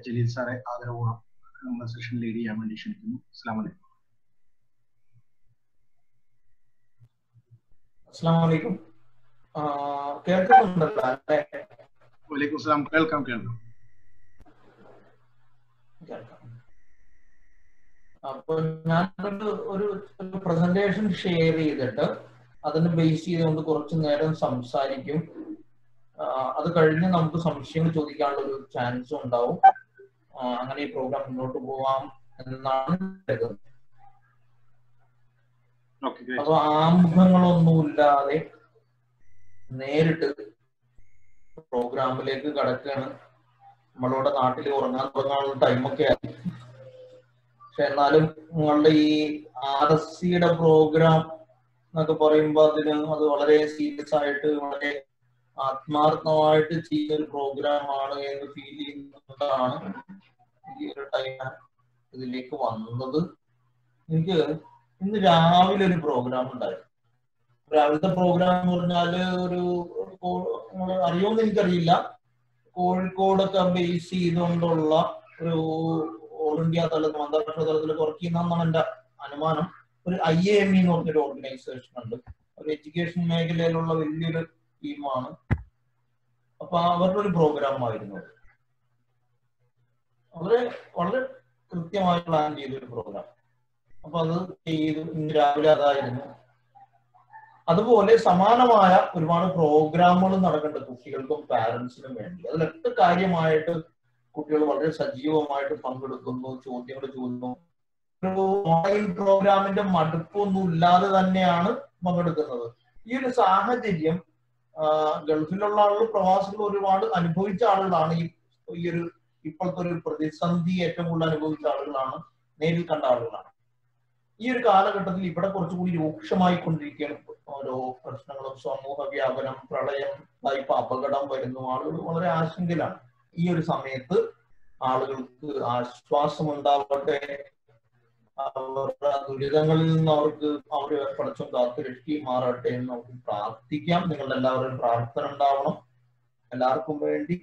ജലീൽ സാറെ ആദരവോളം നമ്മുടെ session lead ചെയ്യാൻ വേണ്ടി ക്ഷണിക്കുന്നു. അസ്സലാമു അലൈക്കും. അസ്സലാമു അലൈക്കും. കേൾക്കുന്നുണ്ടല്ലോ അല്ലേ? വലൈക്കും അസ്സലാം. കേൾക്കാം. അപ്പൊ ഞാൻ ഒരു പ്രസന്റേഷൻ ഷെയർ ചെയ്തിട്ട് അതിന് ബേസ് ചെയ്തുകൊണ്ട് കുറച്ചു നേരം സംസാരിക്കും. അത് കഴിഞ്ഞ് നമുക്ക് സംശയങ്ങൾ ചോദിക്കാനുള്ള ഒരു ചാൻസും ഉണ്ടാവും. അങ്ങനെ ഈ പ്രോഗ്രാം മുന്നോട്ട് പോവാം എന്നാണ് കരുതുന്നത്. അപ്പൊ ആമുഖങ്ങളൊന്നുമില്ലാതെ നേരിട്ട് പ്രോഗ്രാമിലേക്ക് കടക്കുകയാണ്. നമ്മളുടെ നാട്ടിൽ ഉറങ്ങാൻ തുടങ്ങാനുള്ള ടൈമൊക്കെ ആയി. പക്ഷെ എന്നാലും നിങ്ങളുടെ ഈ RSCയുടെ പ്രോഗ്രാം എന്നൊക്കെ പറയുമ്പോൾ അത് വളരെ സീരിയസ് ആയിട്ട് വളരെ ആത്മാർത്ഥമായിട്ട് ചെയ്യുന്നൊരു പ്രോഗ്രാമാണ് എന്ന് ഫീൽ ചെയ്യുന്നതാണ് ഈ ഒരു ടൈം ഇതിലേക്ക് വന്നത്. എനിക്ക് ഇന്ന് രാവിലെ ഒരു പ്രോഗ്രാം ഉണ്ടായിരുന്നു. രാവിലത്തെ പ്രോഗ്രാം എന്ന് പറഞ്ഞാല് അറിയുമെന്ന് എനിക്കറിയില്ല, കോഴിക്കോടൊക്കെ ബേസ് ചെയ്തുകൊണ്ടുള്ള ഒരു ഓൾ ഇന്ത്യ തലത്തിൽ അന്താരാഷ്ട്ര തലത്തിൽ വർക്ക് ചെയ്യുന്നതെന്നാണ് എൻ്റെ അനുമാനം. ഒരു IAME എന്ന് പറഞ്ഞൊരു ഓർഗനൈസേഷൻ ഉണ്ട്. ഒരു എഡ്യൂക്കേഷൻ മേഖലയിലുള്ള വലിയൊരു ടീമാണ്. അപ്പൊ അവരുടെ ഒരു പ്രോഗ്രാം ആയിരുന്നു. അവര് വളരെ കൃത്യമായി പ്ലാൻ ചെയ്തൊരു പ്രോഗ്രാം. അപ്പൊ അത് ചെയ്തു. ഇന്ന് രാവിലെ അതായിരുന്നു. അതുപോലെ സമാനമായ ഒരുപാട് പ്രോഗ്രാമുകൾ നടക്കുന്നുണ്ട് കുട്ടികൾക്കും പാരന്റ്സിനും വേണ്ടി. അതിലൊക്കെ കാര്യമായിട്ട് കുട്ടികൾ വളരെ സജീവമായിട്ട് പങ്കെടുക്കുന്നു, ചോദ്യങ്ങൾ ചോദിക്കുന്നു. ഒരു ഓൺലൈൻ പ്രോഗ്രാമിന്റെ മടുപ്പൊന്നും ഇല്ലാതെ തന്നെയാണ് പങ്കെടുക്കുന്നത്. ഈ ഒരു സാഹചര്യം ഗൾഫിലുള്ള ആളുകൾ, പ്രവാസികൾ ഒരുപാട് അനുഭവിച്ച ആളുകളാണ്. ഈ ഒരു ഇപ്പോഴത്തെ ഒരു പ്രതിസന്ധി ഏറ്റവും കൂടുതൽ അനുഭവിച്ച ആളുകളാണ്, നേരിൽ കണ്ട ആളുകളാണ്. ഈ ഒരു കാലഘട്ടത്തിൽ ഇവിടെ കുറച്ചുകൂടി രൂക്ഷമായി കൊണ്ടിരിക്കുകയാണ് ഓരോ പ്രശ്നങ്ങളും. സമൂഹ വ്യാപനം, പ്രളയം, ഇപ്പൊ അപകടം വരുന്നു. ആളുകൾ വളരെ ആശങ്കയിലാണ്. ഈ ഒരു സമയത്ത് ആളുകൾക്ക് ആശ്വാസം ഉണ്ടാവട്ടെ, അവരുടെ ദുരിതങ്ങളിൽ നിന്ന് അവര് പടച്ചും കാത്തു രക്ഷി മാറട്ടെ എന്ന് നമുക്ക് പ്രാർത്ഥിക്കാം. നിങ്ങളുടെ എല്ലാവരുടെയും പ്രാർത്ഥന ഉണ്ടാവണം എല്ലാവർക്കും വേണ്ടി.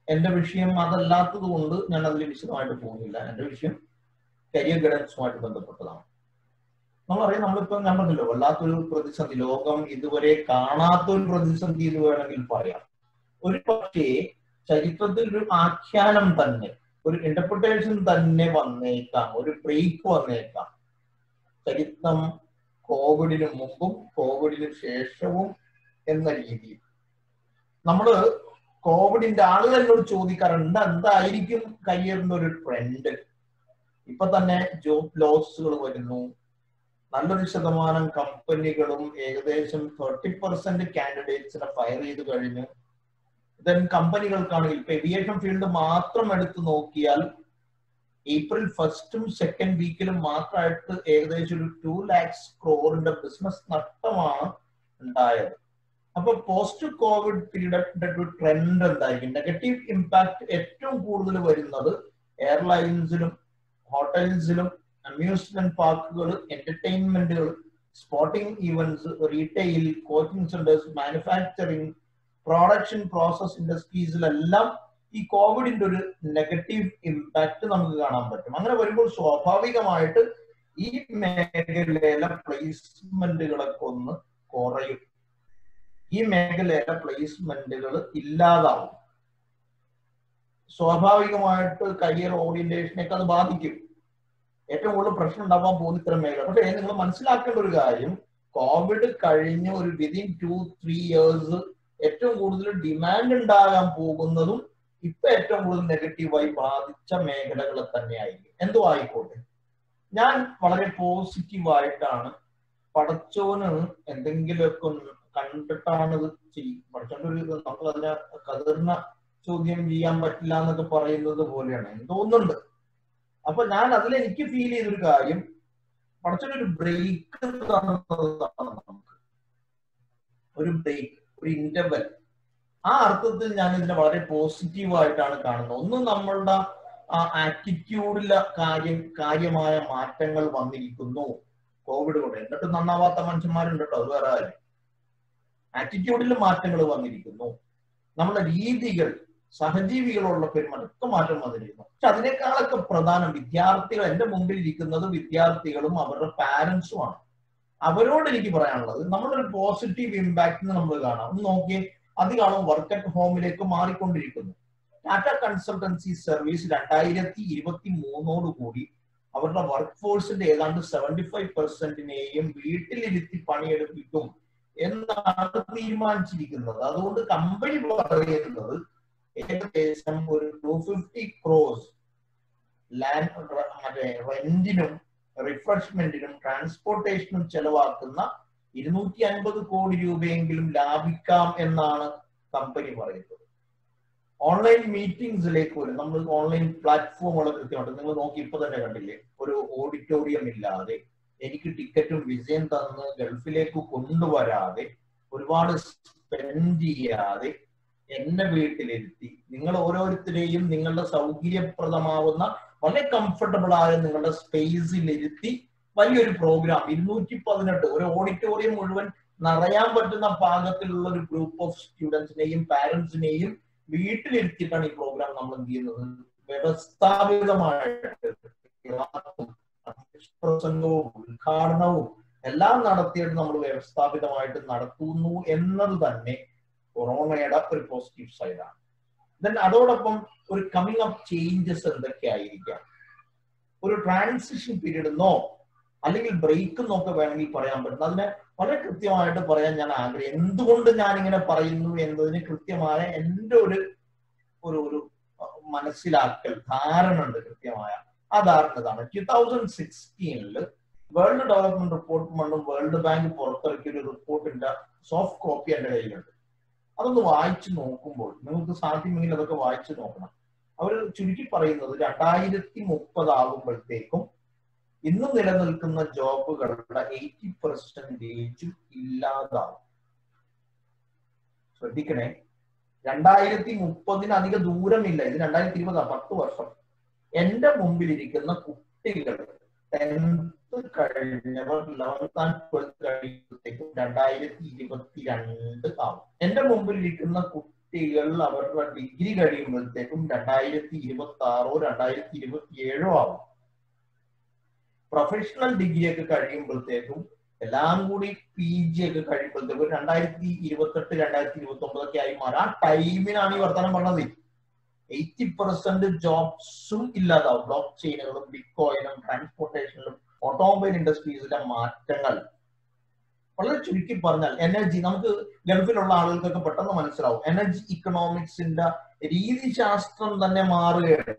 എന്റെ വിഷയം അതല്ലാത്തത് കൊണ്ട് ഞാൻ അതിൽ വിശദമായിട്ട് പോകുന്നില്ല. എന്റെ വിഷയം കരിയർ ഗൈഡൻസുമായിട്ട് ബന്ധപ്പെട്ടതാണ്. നമ്മളറിയാം, നമ്മളിപ്പോ ഞാൻ പറഞ്ഞല്ലോ, വല്ലാത്തൊരു പ്രതിസന്ധി, ലോകം ഇതുവരെ കാണാത്തൊരു പ്രതിസന്ധി എന്ന് വേണമെങ്കിൽ പറയാം. ഒരു പക്ഷേ ചരിത്രത്തിൽ ഒരു ആഖ്യാനം തന്നെ, ഒരു ഇന്റർപ്രിട്ടേഷൻ തന്നെ വന്നേക്കാം, ഒരു ബ്രേക്ക് വന്നേക്കാം. ചരിത്രം കോവിഡിന് മുമ്പും കോവിഡിന് ശേഷവും എന്ന രീതിയിൽ. നമ്മള് കോവിഡിന്റെ ആളുകൾ എന്നോട് ചോദിക്കാറുണ്ട്, എന്തായിരിക്കും കരിയറിന്റെ ഒരു ട്രെൻഡ്? ഇപ്പൊ തന്നെ ജോബ് ലോസുകൾ വരുന്നു. നല്ലൊരു ശതമാനം കമ്പനികളും ഏകദേശം 30% കാൻഡിഡേറ്റ്സിനെ ഫയർ ചെയ്ത് കഴിഞ്ഞു. ദെൻ കമ്പനികൾക്കാണെങ്കിൽ ഇപ്പൊ ഏവിയേഷൻ ഫീൽഡ് മാത്രം എടുത്തു നോക്കിയാൽ April 1st-ഉം 2nd വീക്കിലും മാത്രമായിട്ട് ഏകദേശം ഒരു 2 lakhs crore ബിസിനസ് നഷ്ടമാണ് ഉണ്ടായത്. അപ്പൊ പോസ്റ്റ് കോവിഡ് പീരീഡിന്റെ ഒരു ട്രെൻഡ് എന്തായിരിക്കും? നെഗറ്റീവ് ഇമ്പാക്ട് ഏറ്റവും കൂടുതൽ വരുന്നത് എയർലൈൻസിലും ഹോട്ടൽസിലും അമ്യൂസ്മെന്റ് പാർക്കുകൾ, എന്റർടൈൻമെന്റുകൾ, sporting events, retail, coaching centres, manufacturing, production process ഇൻഡസ്ട്രീസിലെല്ലാം ഈ കോവിഡിന്റെ ഒരു നെഗറ്റീവ് ഇമ്പാക്ട് നമുക്ക് കാണാൻ പറ്റും. അങ്ങനെ വരുമ്പോൾ സ്വാഭാവികമായിട്ട് ഈ മേഖലയിലെ പ്ലേസ്മെന്റുകളൊക്കെ ഒന്ന് കുറയും. ഈ മേഖലയിലെ പ്ലേസ്മെന്റുകൾ ഇല്ലാതാവും. സ്വാഭാവികമായിട്ട് കരിയർ ഓറിയന്റേഷനൊക്കെ അത് ബാധിക്കും. ഏറ്റവും കൂടുതൽ പ്രശ്നം ഉണ്ടാവാൻ പോകുന്ന ഇത്തരം മേഖല. പക്ഷേ നിങ്ങൾ മനസ്സിലാക്കേണ്ട ഒരു കാര്യം, കോവിഡ് കഴിഞ്ഞ് ഒരു വിതിൻ 2-3 years ഏറ്റവും കൂടുതൽ ഡിമാൻഡ് ഉണ്ടാകാൻ പോകുന്നതും ഇപ്പൊ ഏറ്റവും കൂടുതൽ നെഗറ്റീവായി ബാധിച്ച മേഖലകൾ തന്നെയായിരിക്കും. എന്തോ ആയിക്കോട്ടെ, ഞാൻ വളരെ പോസിറ്റീവായിട്ടാണ് പടച്ചോന് എന്തെങ്കിലുമൊക്കെ കണ്ടിട്ടാണ് ഇത് ചെയ്യും. പടച്ചോന്റെ നമ്മൾ അതിനെ കതിർന്ന ചോദ്യം ചെയ്യാൻ പറ്റില്ല എന്നൊക്കെ പറയുന്നത് പോലെയാണ് എന്തോന്നുണ്ട്. അപ്പൊ ഞാൻ അതിലെനിക്ക് ഫീൽ ചെയ്തൊരു കാര്യം, പടച്ചോനൊരു ബ്രേക്ക് തന്നതാണ് നമുക്ക്. ഒരു ബ്രേക്ക്, ഒരു ഇന്റർവെൽ. ആ അർത്ഥത്തിൽ ഞാൻ ഇതിനെ വളരെ പോസിറ്റീവായിട്ടാണ് കാണുന്നത്. ഒന്ന്, നമ്മളുടെ ആറ്റിറ്റ്യൂഡിലെ കാര്യമായ മാറ്റങ്ങൾ വന്നിരിക്കുന്നു കോവിഡ് കൊണ്ട്. എന്നിട്ട് നന്നാവാത്ത മനുഷ്യന്മാരുണ്ട് കേട്ടോ, അത് വേറെ കാര്യം. ആറ്റിറ്റ്യൂഡിൽ മാറ്റങ്ങൾ വന്നിരിക്കുന്നു. നമ്മുടെ രീതികൾ, സഹജീവികളുള്ള പെരുമാറ്റമൊക്കെ മാറ്റം വന്നിരിക്കുന്നു. പക്ഷെ അതിനേക്കാളൊക്കെ പ്രധാനം വിദ്യാർത്ഥികൾ, എന്റെ മുമ്പിൽ ഇരിക്കുന്നത് വിദ്യാർത്ഥികളും അവരുടെ പാരന്റ്സുമാണ്. അവരോട് എനിക്ക് പറയാനുള്ളത്, നമ്മളൊരു പോസിറ്റീവ് ഇമ്പാക്ട് നമ്മൾ കാണാം. ഒന്ന് നോക്കിയേ, അധികം വർക്ക് അറ്റ് ഹോമിലേക്ക് മാറിക്കൊണ്ടിരിക്കുന്നു. ടാറ്റ കൺസൾട്ടൻസി സർവീസ് 2023 കൂടി അവരുടെ വർക്ക് ഫോഴ്സിന്റെ ഏതാണ്ട് 75%-നെയും വീട്ടിലിരുത്തി പണിയെടുപ്പിക്കും എന്നാണ് തീരുമാനിച്ചിരിക്കുന്നത്. അതുകൊണ്ട് കമ്പനി പറയുന്നത് ഏകദേശം ഒരു 250 crores റെന്റിനും റിഫ്രഷ്മെന്റിനും ട്രാൻസ്പോർട്ടേഷനും ചെലവാക്കുന്ന 250 കോടി രൂപയെങ്കിലും ലാഭിക്കാം എന്നാണ് കമ്പനി പറയുന്നത്. ഓൺലൈൻ മീറ്റിംഗ്സിലേക്ക് വരും. നമ്മൾ ഓൺലൈൻ പ്ലാറ്റ്ഫോമുകൾ കൃത്യമായിട്ട് നിങ്ങൾ നോക്കി ഇപ്പൊ തന്നെ കണ്ടില്ലേ, ഒരു ഓഡിറ്റോറിയം ഇല്ലാതെ, എനിക്ക് ടിക്കറ്റും വിസയും തന്ന് ഗൾഫിലേക്ക് കൊണ്ടുവരാതെ, ഒരുപാട് സ്പെൻഡ് ചെയ്യാതെ എന്നെ വീട്ടിലിരുത്തി നിങ്ങൾ ഓരോരുത്തരെയും നിങ്ങളുടെ സൗകര്യപ്രദമാവുന്ന വളരെ കംഫർട്ടബിൾ ആയ നിങ്ങളുടെ സ്പേസിലിരുത്തി വലിയൊരു പ്രോഗ്രാം 218 ഒരു ഓഡിറ്റോറിയം മുഴുവൻ നിറയാൻ പറ്റുന്ന പാകത്തിലുള്ള ഒരു ഗ്രൂപ്പ് ഓഫ് സ്റ്റുഡൻസിനെയും പാരന്റ്സിനെയും വീട്ടിലിരുത്തിയിട്ടാണ് ഈ പ്രോഗ്രാം നമ്മൾ എന്ത് ചെയ്യുന്നത്. വ്യവസ്ഥാപിതമായിട്ട് പ്രസംഗവും ഉദ്ഘാടനവും എല്ലാം നടത്തിയിട്ട് നമ്മൾ വ്യവസ്ഥാപിതമായിട്ട് നടത്തുന്നു എന്നത് തന്നെ കൊറോണയുടെ ഒരു പോസിറ്റീവ് സൈഡാണ്. ദെൻ അതോടൊപ്പം ഒരു കമ്മിങ് അപ്പ് ചേഞ്ചസ് എന്തൊക്കെയായിരിക്കാം, ഒരു ട്രാൻസിഷൻ പീരീഡ് എന്നോ അല്ലെങ്കിൽ ബ്രേക്ക് എന്നൊക്കെ വേണമെങ്കിൽ പറയാൻ പറ്റും. അതിനെ വളരെ കൃത്യമായിട്ട് പറയാൻ ഞാൻ ആഗ്രഹിക്കും. എന്തുകൊണ്ട് ഞാൻ ഇങ്ങനെ പറയുന്നു എന്നതിന് കൃത്യമായ എൻ്റെ ഒരു മനസ്സിലാക്കൽ ധാരണ ഉണ്ട്. കൃത്യമായ ആ ധാരണ ഇതാണ്. 2016 വേൾഡ് ഡെവലപ്മെന്റ് റിപ്പോർട്ട് മണ്ണും വേൾഡ് ബാങ്ക് പുറത്തിറക്കിയ ഒരു റിപ്പോർട്ടിന്റെ സോഫ്റ്റ് കോപ്പി എൻ്റെ കയ്യിലുണ്ട്. അതൊന്ന് വായിച്ചു നോക്കുമ്പോൾ നിങ്ങൾക്ക് സാധ്യമെങ്കിൽ അതൊക്കെ വായിച്ചു നോക്കണം. അവർ ചുരുക്കി പറയുന്നത് 2030 ആകുമ്പോഴത്തേക്കും ഇന്ന് നിലനിൽക്കുന്ന ജോബുകളുടെ 80% ഇല്ലാതാവും. ശ്രദ്ധിക്കണേ, 2030 അധിക ദൂരമില്ല. ഇത് 2020, 10 വർഷം. എന്റെ മുമ്പിലിരിക്കുന്ന കുട്ടികൾ 10th കഴിഞ്ഞവർ 11th and 12th കഴിയുമ്പോഴത്തേക്കും 2022 ആവും. എന്റെ മുമ്പിലിരിക്കുന്ന കുട്ടികൾ അവരുടെ ഡിഗ്രി കഴിയുമ്പോഴത്തേക്കും 2026 2027 ആവും. പ്രൊഫഷണൽ ഡിഗ്രി ഒക്കെ കഴിയുമ്പോഴത്തേക്കും എല്ലാം കൂടി PG ഒക്കെ കഴിയുമ്പോഴത്തേക്കും 2028 2029 ഒക്കെ ആയി മാറും. ആ ടൈമിനാണ് ഈ വർത്തമാനം പറഞ്ഞത്. 80% ജോബ്സും ഇല്ലാതാവും. ബ്ലോക്ക് ചെയിനുകളും ബിറ്റ് കോയിനും ട്രാൻസ്പോർട്ടേഷനിലും ഓട്ടോമൊബൈൽ ഇൻഡസ്ട്രീസിലെ മാറ്റങ്ങൾ വളരെ ചുരുക്കി പറഞ്ഞാൽ എനർജി, നമുക്ക് ഗൾഫിലുള്ള ആളുകൾക്കൊക്കെ പെട്ടെന്ന് മനസ്സിലാവും. എനർജി ഇക്കണോമിക്സിന്റെ രീതിശാസ്ത്രം തന്നെ മാറുകയാണ്.